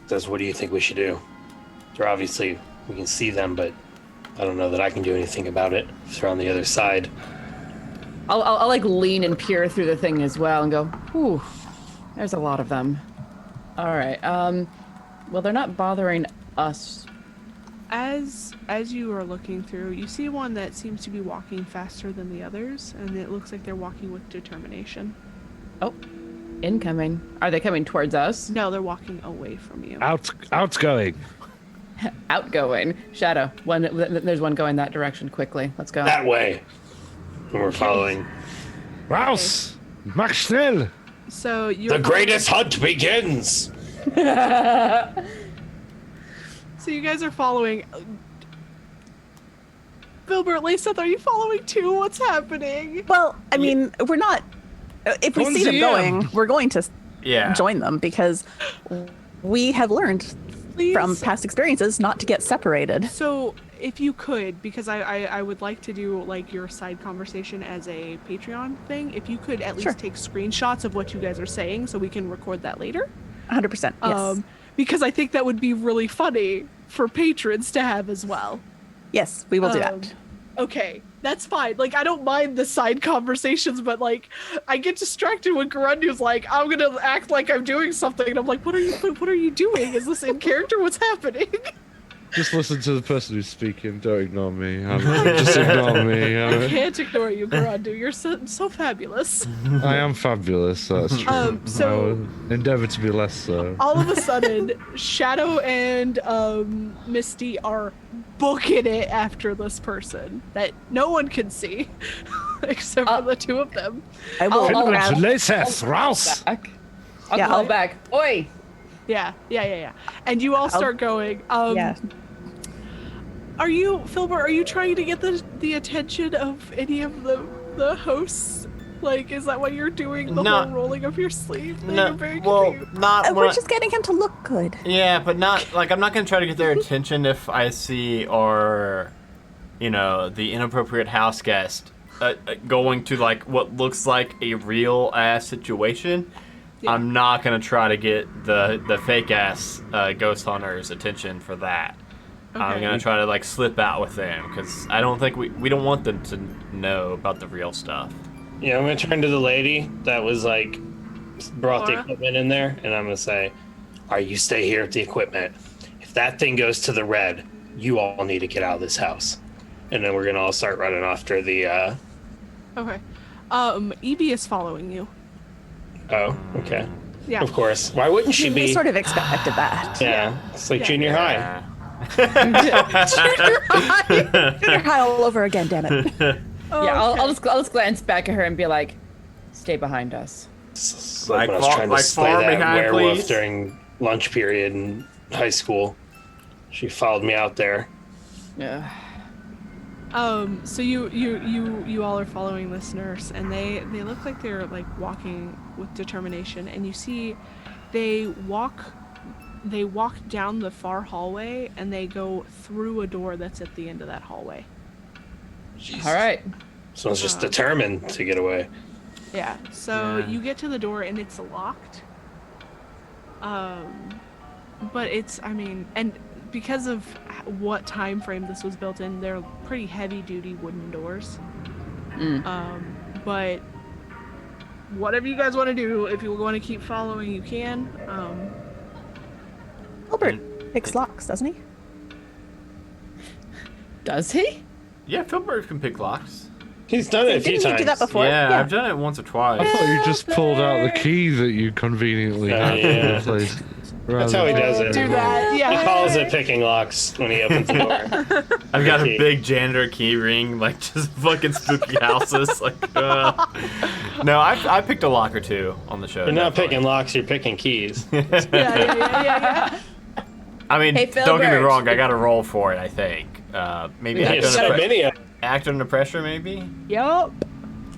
Says, what do you think we should do? They're obviously, we can see them, but I don't know that I can do anything about it if they're on the other side. I'll like lean and peer through the thing as well and go, whew, there's a lot of them. All right, well, they're not bothering us. As you are looking through, you see one that seems to be walking faster than the others, and it looks like they're walking with determination. Oh, incoming. Are they coming towards us? No, they're walking away from you. Outgoing. Outgoing. Shadow. There's one going that direction quickly. Let's go. That way. And we're following. Raus! Mach schnell! So you're The greatest hunt begins! So you guys are following. Filbert, Laceth, are you following too? What's happening? Well, I mean, we're not. If we see them going, we're going to join them because we have learned from past experiences not to get separated. So if you could, because I would like to do like your side conversation as a Patreon thing, if you could at least take screenshots of what you guys are saying so we can record that later. 100%. Yes. Because I think that would be really funny for patrons to have as well. Yes, we will do that. Okay, that's fine. Like, I don't mind the side conversations, but like, I get distracted when Garundu's like, "I'm gonna act like I'm doing something," and I'm like, "What are you doing? Is this in character? What's happening?" Just listen to the person who's speaking. Don't ignore me. Just ignore me. I can't ignore you, Garundu. You're so fabulous. I am fabulous. That's true. So- I will endeavor to be less so. All of a sudden, Shadow and Misty are booking it after this person that no one can see except for the two of them. I'll Raus! back. I'll call back. Oi! Yeah. And you all start going. Yeah. Are you, Filbert, are you trying to get the attention of any of the hosts? Like, is that what you're doing? The whole rolling of your sleeve thing? No, I'm very well, confused. not We're just getting him to look good. Yeah, but not like I'm not gonna try to get their attention if I see the inappropriate house guest going to like what looks like a real ass situation. Yeah. I'm not gonna try to get the fake ass ghost hunter's attention for that. Okay. I'm gonna try to like slip out with them because I don't think we don't want them to know about the real stuff. Yeah, I'm gonna turn to the lady that was like brought the equipment in there, and I'm gonna say, "All right, you stay here with the equipment. If that thing goes to the red, you all need to get out of this house." And then we're gonna all start running after the. Okay, Evie is following you. Oh, okay. Yeah. Of course. Why wouldn't she be? We sort of expected that. Yeah, it's like junior high. Junior high all over again, damn it. Yeah, I'll just glance back at her and be like, "Stay behind us." It's like when I was trying to slay that werewolf during lunch period in high school. She followed me out there. Yeah. So you all are following this nurse, and they look like they're like walking with determination, and you see they walk down the far hallway, and they go through a door that's at the end of that hallway. Jeez. All right. Someone's just determined to get away. Yeah. So you get to the door and it's locked. But and because of what time frame this was built in, they're pretty heavy-duty wooden doors. But whatever you guys want to do, if you want to keep following, you can. Filbert picks locks, doesn't he? Does he? Yeah, Filbert can pick locks. He's done it a few Didn't times. he do that before? Yeah, I've done it once or twice. I thought you just pulled out the key that you conveniently had yeah. in place. That's how he does it. Do that, yeah. He calls it picking locks when he opens the door. I've got a big janitor key ring, like just fucking spooky houses. Like, no, I picked a lock or two on the show. You're not picking locks, you're picking keys. Yeah. I mean, Hey, don't get me Filbert. wrong, I got to roll for it. I think maybe Yeah, act, so many of act under pressure, maybe. Yup.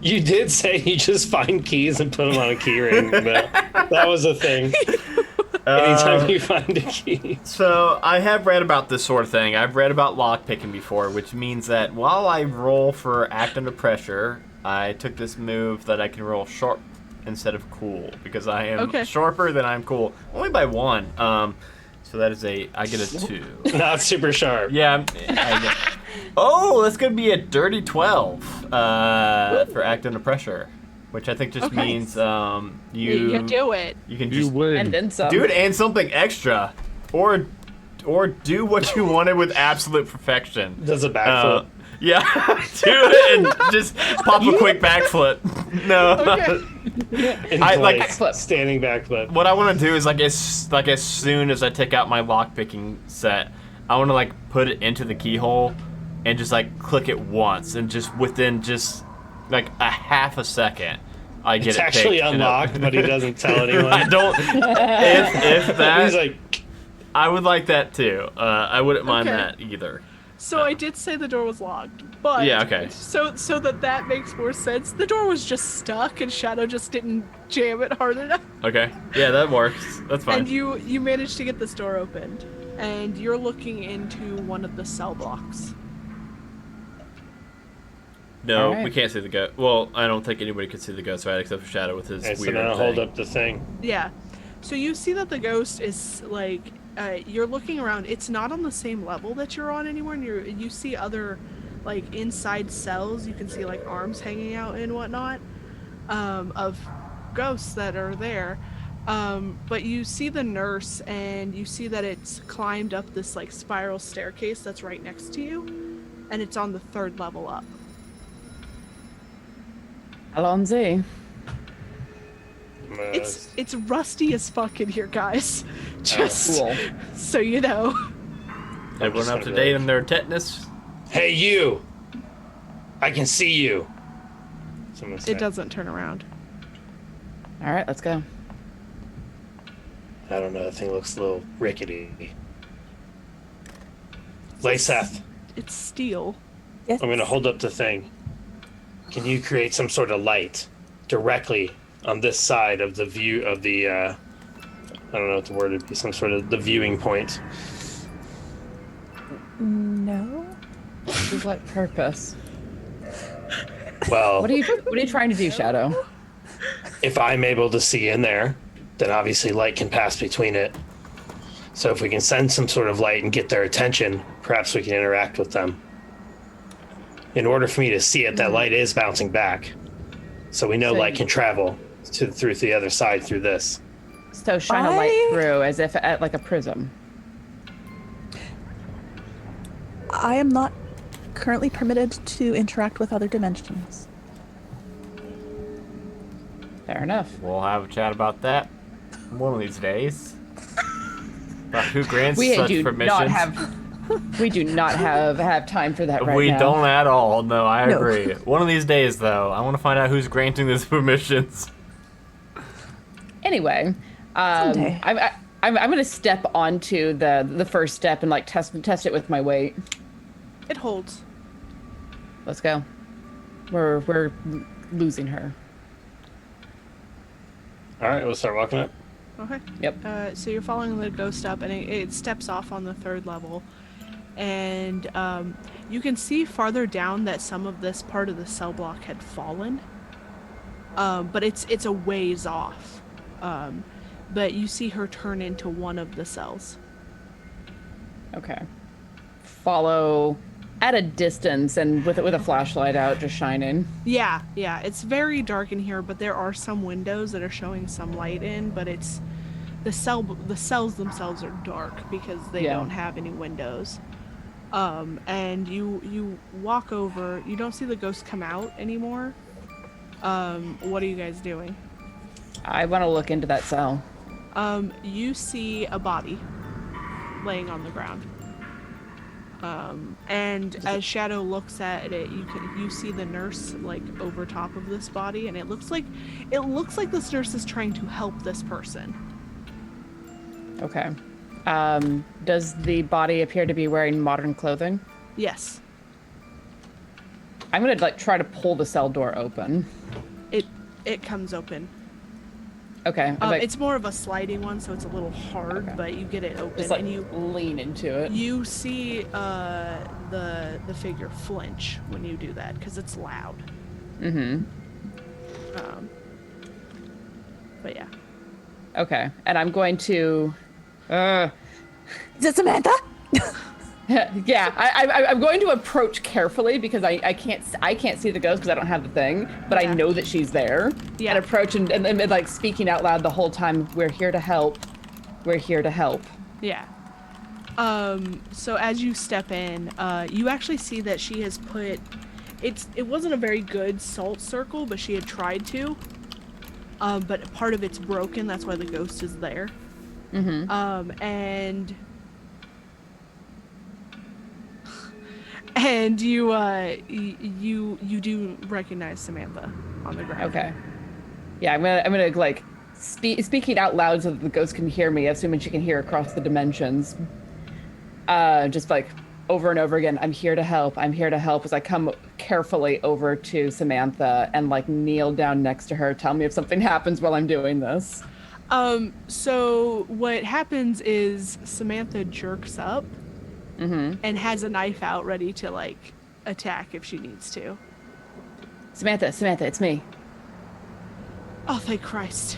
You did say you just find keys and put them on a key ring. That was a thing. Anytime you find a key. So I have read about this sort of thing. I've read about lock picking before, which means that while I roll for act under pressure, I took this move that I can roll sharp instead of cool because I am sharper than I'm cool, only by 1. So that is I get a 2. Not super sharp. Yeah. Oh, that's gonna be a dirty 12 for act under pressure, which I think just means You do it. You can just win. And then some. do it and something extra, or do what you wanted with absolute perfection. Does a backflip. Yeah, do it and just pop a quick backflip. No, In I place, like standing backflip. what I want to do is as soon as I take out my lock picking set, I want to like put it into the keyhole and just like click it once, and just within just like a half a second, I get It's it actually picked, unlocked, but he doesn't tell anyone. I don't. If that, He's like, I would like that too. I wouldn't mind Okay. that either. So I did say the door was locked, but Yeah, okay. So that makes more sense. The door was just stuck, and Shadow just didn't jam it hard enough. Okay. Yeah, that works. That's fine. And you managed to get this door opened, and you're looking into one of the cell blocks. No, Alright. we can't see the ghost. Well, I don't think anybody could see the ghost, right? Except for Shadow with his hey, so weird now thing. hold up the thing. Yeah. So you see that the ghost is like you're looking around. It's not on the same level that you're on anymore. And you see other like inside cells. You can see like arms hanging out and whatnot of ghosts that are there. But you see the nurse, and you see that it's climbed up this like spiral staircase that's right next to you, and it's on the 3rd level up. Alonzi. It's rusty as fuck in here, guys. Just Cool. so you know. Everyone up to date on their tetanus? Hey, you! I can see you. It doesn't turn around. All right, let's go. I don't know. That thing looks a little rickety. Layseth, It's steel. Yes. I'm going to hold up the thing. Can you create some sort of light directly on this side of the view of the, I don't know what the word would be, some sort of the viewing point? No. For what purpose? Well, What are you trying to do, Shadow? if I'm able to see in there, then obviously light can pass between it. So if we can send some sort of light and get their attention, perhaps we can interact with them. In order for me to see it, that light is bouncing back. So we know So light can travel through the other side through this. So shine a light through as if at like a prism. I am not currently permitted to interact with other dimensions. Fair enough. We'll have a chat about that one of these days. About who grants We such do permissions. not have. We do not have time for that right we now. don't at all. No, I No. agree. One of these days, though, I want to find out who's granting these permissions. Anyway, Someday. I'm going to step onto the first step and like test it with my weight. It holds. Let's go. We're losing her. All right, we'll start walking up. Okay. Yep. So you're following the ghost up, and it steps off on the 3rd level. And you can see farther down that some of this part of the cell block had fallen. But it's a ways off. But you see her turn into one of the cells. Okay. Follow at a distance and with a flashlight out, just shining. Yeah, it's very dark in here, but there are some windows that are showing some light in, but it's the cells themselves are dark because they don't have any windows. And you walk over, you don't see the ghost come out anymore. What are you guys doing? I want to look into that cell. You see a body laying on the ground. And as Shadow looks at it, you see the nurse like over top of this body, and it looks like this nurse is trying to help this person. Okay. Does the body appear to be wearing modern clothing? Yes. I'm gonna like try to pull the cell door open. It comes open. Okay. It's more of a sliding one, so it's a little hard, but you get it open. Just like and you lean into it. You see the figure flinch when you do that because it's loud. Mm-hmm. But yeah. Okay, and I'm going to. Is it Samantha? Yeah, I'm going to approach carefully because I can't see the ghost because I don't have the thing, but I know that she's there. Yeah. And approach and like speaking out loud the whole time. We're here to help. We're here to help. Yeah. So as you step in, you actually see that she has put. It wasn't a very good salt circle, but she had tried to. But part of it's broken. That's why the ghost is there. Mm-hmm. And you do recognize Samantha on the ground. Okay. Yeah, I'm gonna like speaking out loud so that the ghost can hear me, assuming she can hear across the dimensions. Just like over and over again, I'm here to help. I'm here to help. As I come carefully over to Samantha and like kneel down next to her. Tell me if something happens while I'm doing this. So what happens is Samantha jerks up. Mm-hmm. And has a knife out ready to like attack if she needs to. Samantha, it's me. Oh, thank Christ.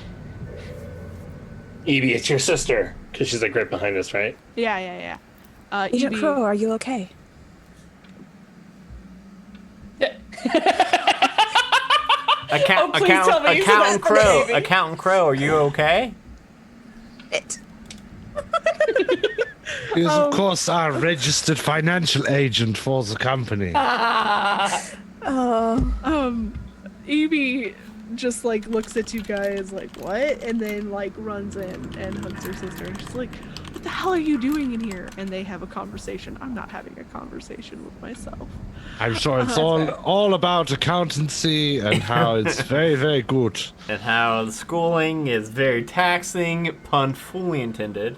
Evie, it's your sister, because she's like right behind us, right? Yeah. Agent Crow, are you okay? Accountant Crow, are you okay? He is, of course, our registered financial agent for the company. Evie just like looks at you guys like, what? And then like runs in and hugs her sister. She's like, what the hell are you doing in here? And they have a conversation. I'm not having a conversation with myself. I'm sure it's all about accountancy and how it's very, very good. And how the schooling is very taxing, pun fully intended.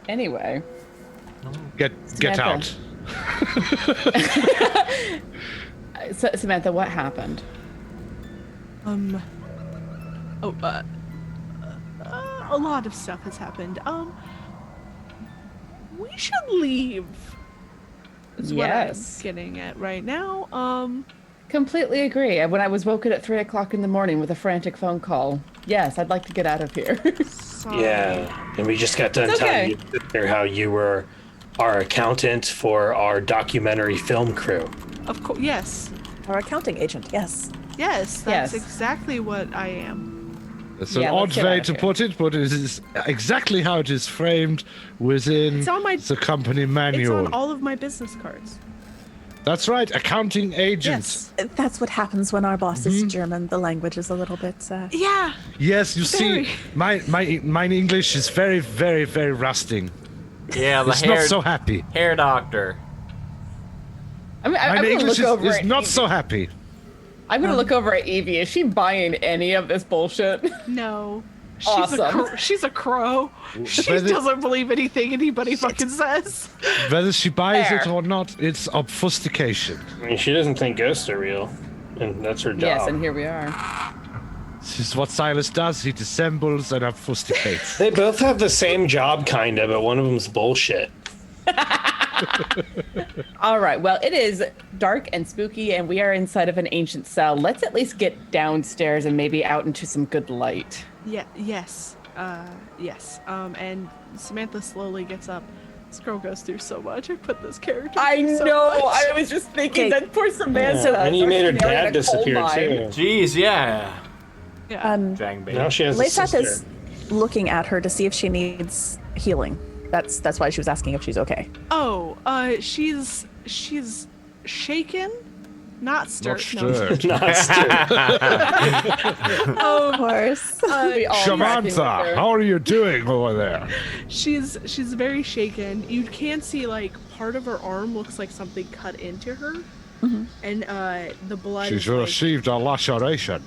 Anyway. Get out. Samantha, what happened? A lot of stuff has happened. We should leave. Is what I'm getting at right now. Completely agree. When I was woken at 3 o'clock in the morning with a frantic phone call. Yes, I'd like to get out of here. Yeah, and we just got done telling you how you were our accountant for our documentary film crew. Of course, yes. Our accounting agent, yes. Yes, that's exactly what I am. It's an odd way to put it, but it is exactly how it is framed within the company manual. It's on all of my business cards. That's right, accounting agent. Yes, that's what happens when our boss is German. The language is a little bit. Yeah. Yes, you see, my English is very, very, very rusting. Yeah, it's not so happy. Hair doctor. My English is not so happy. I'm gonna look over at Evie. Is she buying any of this bullshit? No. Awesome. She's a crow. She doesn't believe anything anybody fucking says. Whether she buys it or not, it's obfuscation. I mean, she doesn't think ghosts are real, and that's her job. Yes, and here we are. This is what Silas does. He dissembles and obfuscates. They both have the same job, kinda, but one of them's bullshit. All right, well, it is dark and spooky, and we are inside of an ancient cell. Let's at least get downstairs and maybe out into some good light. Yeah. Yes. Yes. And Samantha slowly gets up. This girl goes through so much. I put this character. I through so know. much. I was just thinking that poor Samantha. Yeah, and you made her dad disappear mine. too. Jeez, yeah. Yeah. Dragon baby. Now she has a Leseth sister. is looking at her to see if she needs healing. That's why she was asking if she's okay. Oh, she's shaken, not stirred. stirred. Not stirred. Of course. Samantha, how are you doing over there? She's very shaken. You can see like part of her arm looks like something cut into her, and the blood. She's is, like, received a laceration.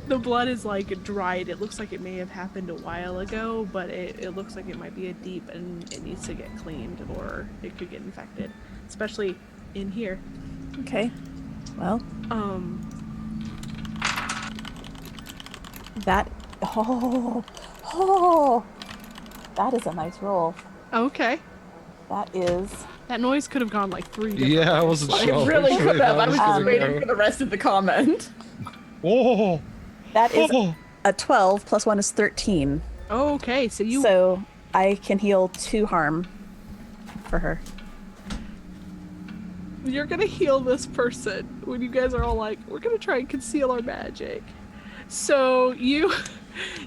the blood is like dried. It looks like it may have happened a while ago, but it looks like it might be a deep and it needs to get cleaned or it could get infected, especially in here. Okay. Well. That. Oh. That is a nice roll. Okay. That is. That noise could have gone like 3 different Yeah, I ways. wasn't It sure. really which could way have. I that was gonna just waiting go. for the rest of the comment. Oh. That is a 12 plus 1 is 13. Okay, so you. So I can heal 2 harm for her. You're gonna heal this person when you guys are all like, we're gonna try and conceal our magic. So you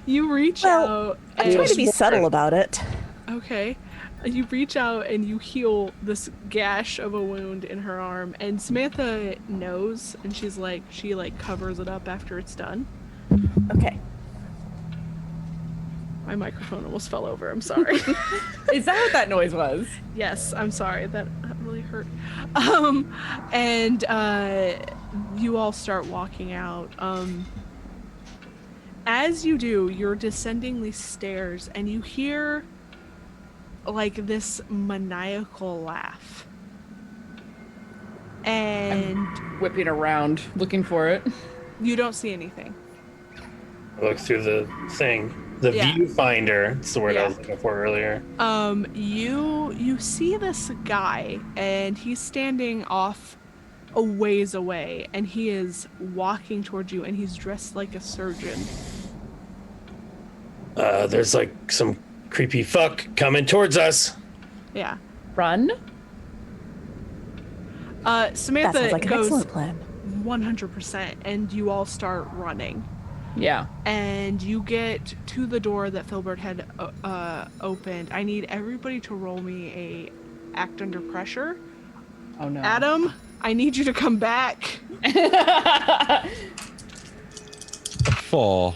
reach out. I'm trying to be subtle about it. Okay. You reach out and you heal this gash of a wound in her arm, and Samantha knows, and she covers it up after it's done. Okay. My microphone almost fell over. I'm sorry. Is that what that noise was? Yes, I'm sorry. That really hurt. And you all start walking out. As you do, you're descending these stairs, and you hear like this maniacal laugh. And I'm whipping around, looking for it. You don't see anything. I look through the thing. The Yeah. viewfinder. That's the word I was looking for earlier. You see this guy, and he's standing off a ways away, and he is walking towards you, and he's dressed like a surgeon. There's like some creepy fuck coming towards us. Yeah. Run? Samantha That sounds like an goes excellent plan. 100%, and you all start running. Yeah. And you get to the door that Filbert had opened. I need everybody to roll me a act under pressure. Oh no. Adam, I need you to come back. 4.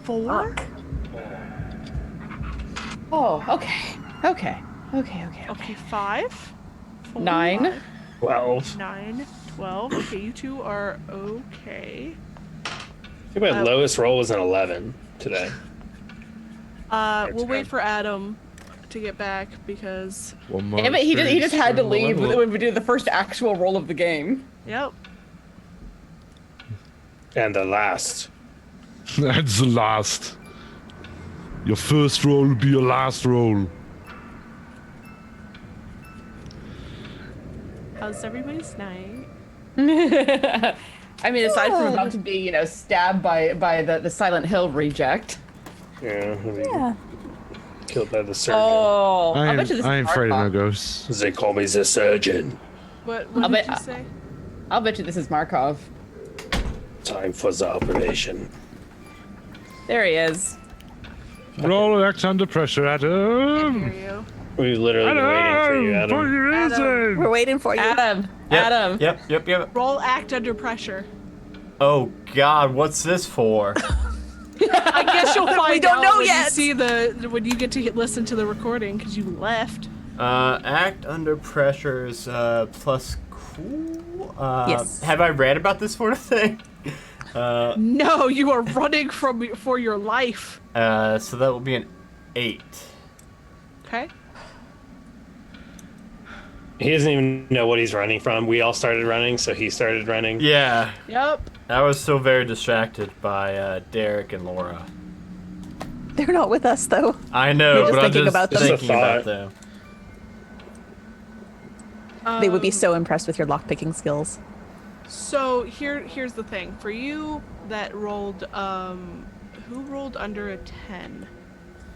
4? Oh, okay. Okay. 5. 4, 9. 12. 9, 12. Okay, you two are okay. I think my lowest roll was an 11 today. We'll wait for Adam to get back because. Damn it, he just had to leave when we did the first actual roll of the game. Yep. And the last. That's the last. Your first roll will be your last roll. How's everybody's night? I mean, aside from about to be, stabbed by the Silent Hill reject. Yeah. Killed by the surgeon. Oh, I bet you this is I ain't afraid of no Markov. ghosts. They call me the surgeon. What I'll did bet- you say? I'll bet you this is Markov. Time for the operation. There he is. Roll an act under pressure, Adam. We've literally been waiting for you, Adam. For your Adam. reason. We're waiting for you. Adam. Adam. Yep. Roll act under pressure. Oh God, what's this for? I guess you'll find We don't out know when yet. you see when you get to listen to the recording because you left. Act under pressure is plus cool. Yes. Have I read about this sort of thing? No, you are running for your life. So that will be an 8. Okay. He doesn't even know what he's running from. We all started running, so he started running. Yeah. Yep. I was so very distracted by Derek and Laura. They're not with us, though. I know, You're just but I'm thinking just about them. thinking about Just a them. They would be so impressed with your lockpicking skills. So here's the thing for you that rolled who rolled under a 10?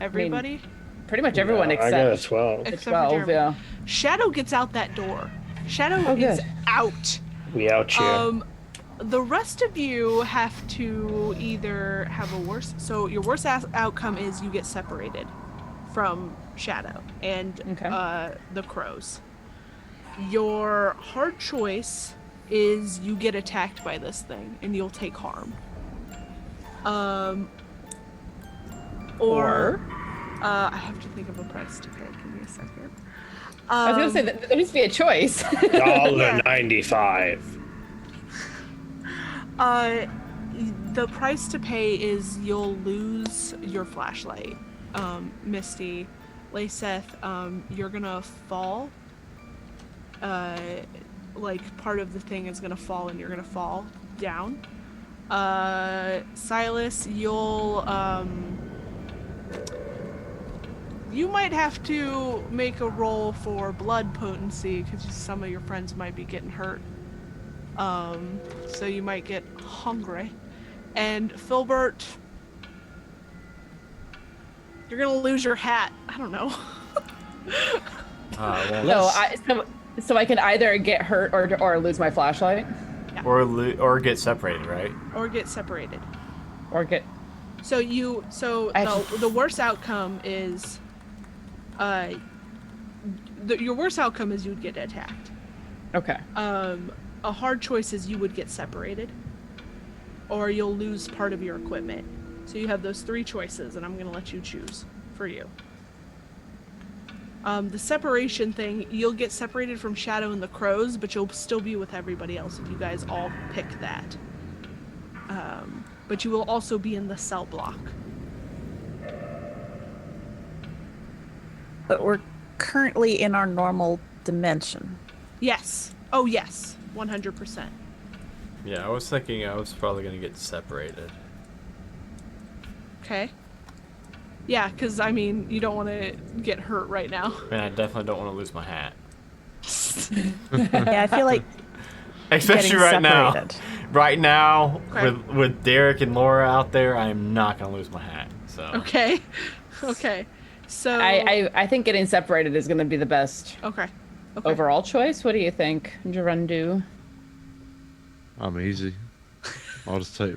Everybody? Pretty much everyone I except got a 12. Except for 12, Jeremy. yeah. Shadow gets out that door. Shadow Oh, is good. out. We out here. The rest of you have to either have a worse. So your worst outcome is you get separated from Shadow and the crows. Your hard choice is you get attacked by this thing and you'll take harm. Or I have to think of a price to pay. Give me a second. I was gonna say that there needs to be a choice. $1.95. The price to pay is you'll lose your flashlight. Misty, Laceth, you're gonna fall. Like part of the thing is gonna fall and you're gonna fall down. Silas, you might have to make a roll for blood potency because some of your friends might be getting hurt. So you might get hungry. And Filbert, you're gonna lose your hat. I don't know. So I can either get hurt or lose my flashlight. Yeah. Or get separated, right? Or get separated. Or get. The worst outcome is, your worst outcome is you'd get attacked. Okay. A hard choice is you would get separated, or you'll lose part of your equipment. So you have those 3 choices, and I'm gonna let you choose for you. The separation thing, you'll get separated from Shadow and the crows, but you'll still be with everybody else if you guys all pick that. But you will also be in the cell block. But we're currently in our normal dimension. Yes. Oh, yes. 100%. Yeah, I was thinking I was probably gonna get separated. Okay. Yeah, because, I mean, you don't want to get hurt right now. Man, I definitely don't want to lose my hat. Yeah, I feel like Especially right now. separated. Right now, Okay. with Derek and Laura out there, I am not gonna lose my hat. So Okay. Okay. So I think getting separated is going to be the best Okay. overall choice. What do you think, Gerundu? I'm easy. I'll take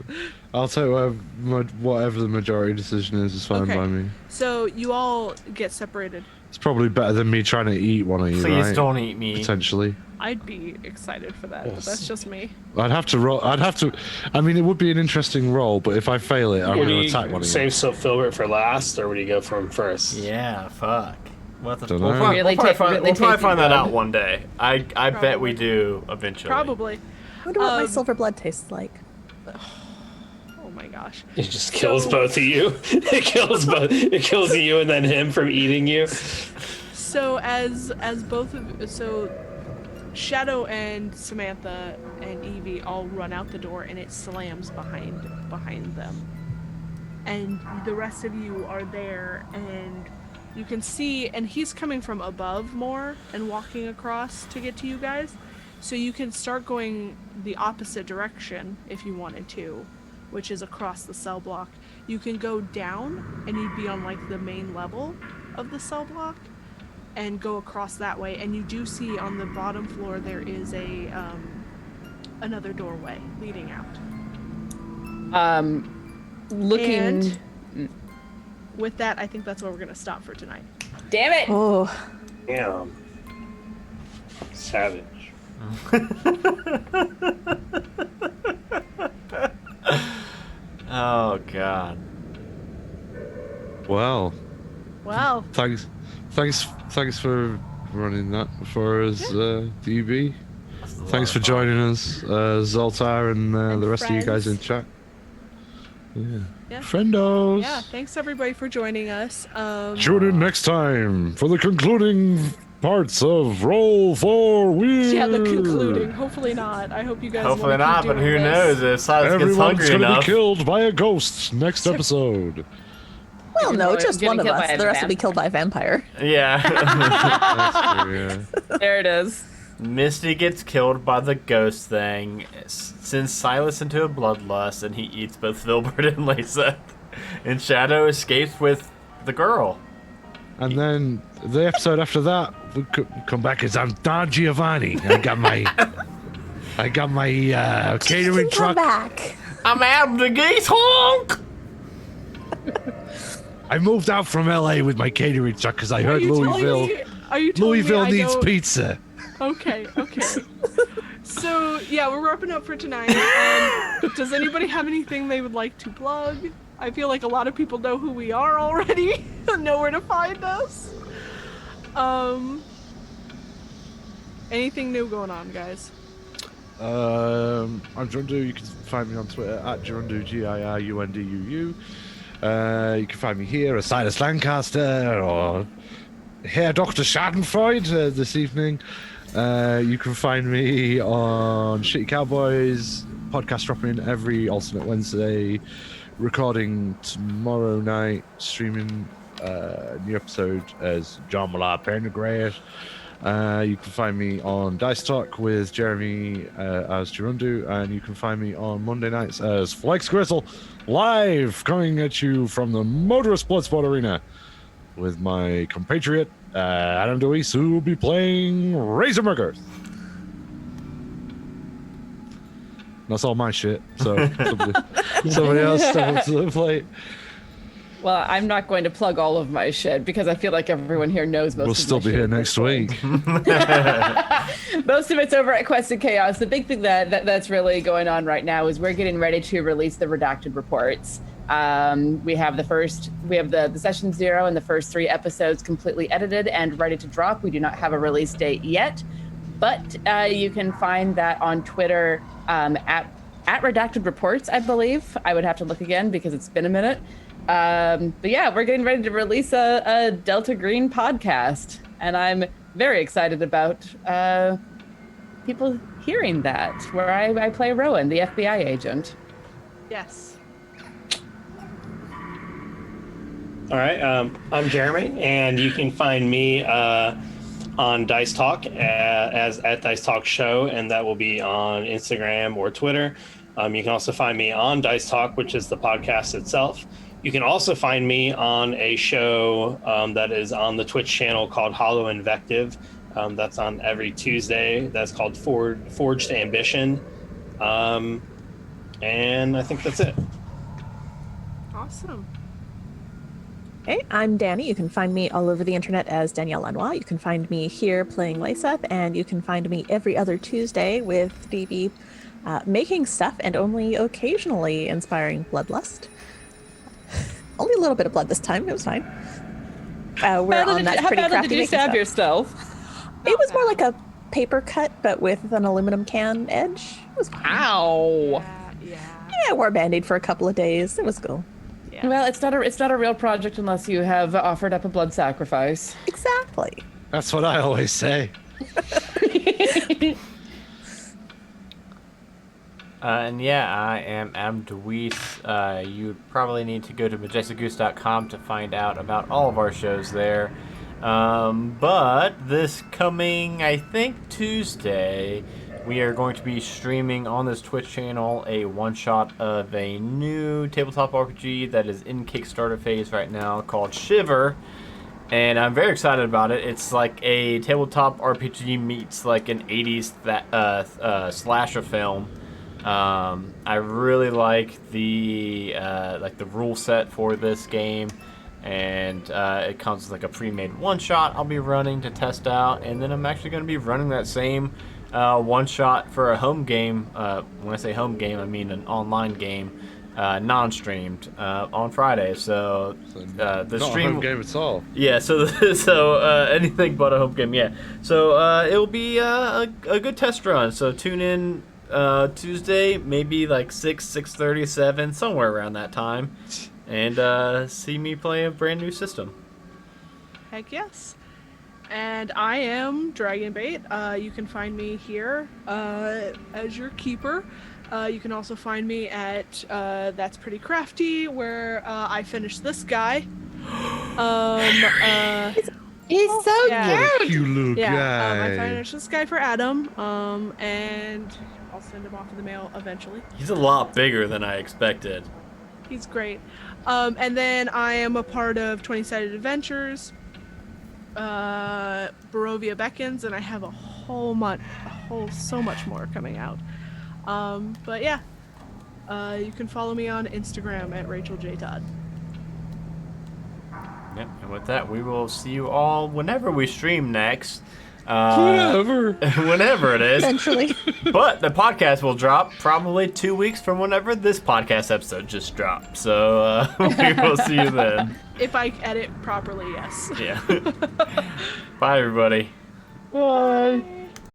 whatever the majority decision is fine Okay. by me. So you all get separated. It's probably better than me trying to eat one of you, Please right? don't eat me. Potentially. I'd be excited for that, but that's just me. I'd have to roll. I mean, it would be an interesting roll, but if I fail it, I'm Would going to you attack one of you. save Filbert for last, or would you go for him first? Yeah, fuck. What the? Dunno. We'll probably, Really we'll take- probably really find take that it, out one day. I bet we do eventually. Probably. I wonder what my silver blood tastes like. Oh my gosh. It just kills both of you. It kills both. It kills you and then him from eating you. So as both of Shadow and Samantha and Evie all run out the door and it slams behind them. And the rest of you are there and you can see, and he's coming from above more and walking across to get to you guys. So you can start going the opposite direction if you wanted to, which is across the cell block. You can go down and you'd be on like the main level of the cell block and go across that way. And you do see on the bottom floor there is a another doorway leading out. Looking. And with that, I think that's where we're gonna stop for tonight. Damn it! Oh. Damn. Savage. Oh God. Well. Wow. Thanks for running that for us, DB. Thanks for joining us, Zoltar and the rest of you guys in chat. Yeah. Friendos. Yeah, thanks everybody for joining us. Tune in next time for the concluding parts of Roll for Weird. Yeah, the concluding. Hopefully not. I hope you guys. Hopefully wanna not, keep but doing who this. knows if Silas gets Everyone's hungry gonna enough. be killed by a ghost next episode. Well, no, Getting just one of killed us. by a The rest will be killed by a vampire. Yeah. There it is. Misty gets killed by the ghost thing, sends Silas into a bloodlust, and he eats both Filbert and Lisa. And Shadow escapes with the girl. And then the episode after that, we could come back as I'm Don Giovanni. I got my catering truck. Back. I'm out the geese honk. I moved out from LA with my catering truck because I heard Louisville needs pizza. Okay. So, yeah, we're wrapping up for tonight. Does anybody have anything they would like to plug? I feel like a lot of people know who we are already and know where to find us. Anything new going on, guys? I'm Gerundu. You can find me on Twitter at Gerundu, GIRUNDUU. You can find me here as Silas Lancaster or Herr Dr. Schadenfreude this evening. You can find me on Shitty Cowboys podcast, dropping in every alternate Wednesday, recording tomorrow night, streaming a new episode as John Millard Pendergrass. You can find me on Dice Talk with Jeremy as Gerundu, and you can find me on Monday nights as Flex Gristle, live coming at you from the Motorist Bloodsport Arena with my compatriot Adam DeWeese, who will be playing Razor McGirth. That's all my shit, so somebody else step up to the plate. Well, I'm not going to plug all of my shit because I feel like everyone here knows most We'll of still my be shit here next week. Most of it's over at Quest of Chaos. The big thing that's really going on right now is we're getting ready to release the redacted reports. We have the session 0 and the first 3 episodes completely edited and ready to drop. We do not have a release date yet, but you can find that on Twitter at redacted reports, I believe. I would have to look again because it's been a minute. But yeah, we're getting ready to release a Delta Green podcast, and I'm very excited about people hearing that, where I play Rowan, the FBI agent. Yes. All right, I'm Jeremy, and you can find me on Dice Talk as at Dice Talk Show, and that will be on Instagram or Twitter. You can also find me on Dice Talk, which is the podcast itself. You can also find me on a show that is on the Twitch channel called Hollow Invective. That's on every Tuesday. That's called Forged Ambition. And I think that's it. Awesome. Hey, I'm Danny. You can find me all over the internet as Danielle Lenoir. You can find me here playing Lyseth, and you can find me every other Tuesday with DB making stuff and only occasionally inspiring bloodlust. Only a little bit of blood this time. It was fine. We're on that pretty crafty. How badly did you stab yourself? It was more like a paper cut, but with an aluminum can edge. It was fine. Ow! Yeah, I wore a Band-Aid for a couple of days. It was cool. Yeah. Well, it's not a real project unless you have offered up a blood sacrifice. Exactly. That's what I always say. And yeah, I am Adam DeWeese. You probably need to go to majesticgoose.com to find out about all of our shows there. But this coming, I think, Tuesday, we are going to be streaming on this Twitch channel a one-shot of a new tabletop RPG that is in Kickstarter phase right now called Shiver. And I'm very excited about it. It's like a tabletop RPG meets like an 80s slasher film. I really like the rule set for this game, and it comes with like a pre-made one-shot I'll be running to test out, and then I'm actually going to be running that same one-shot for a home game. When I say home game, I mean an online game, non-streamed on Friday. So the not stream a home game at all. Yeah, so anything but a home game. Yeah, so it will be a good test run. So tune in. Tuesday, maybe like 6:30, 7, somewhere around that time, and see me play a brand new system. Heck yes. And I am Dragonbait. You can find me here as your keeper. You can also find me at That's Pretty Crafty, where I finished this guy. He's so cute. Cute little guy. I finished this guy for Adam, and I'll send him off in the mail eventually. He's a lot bigger than I expected. He's great. And then I am a part of 20-Sided Adventures, Barovia Beckons, and I have so much more coming out. But yeah, you can follow me on Instagram at Rachel J. Todd. Yep, and with that, we will see you all whenever we stream next. Whenever it is. Eventually. But the podcast will drop probably 2 weeks from whenever this podcast episode just dropped. So we will see you then. If I edit properly, yes. Yeah. Bye, everybody. Bye.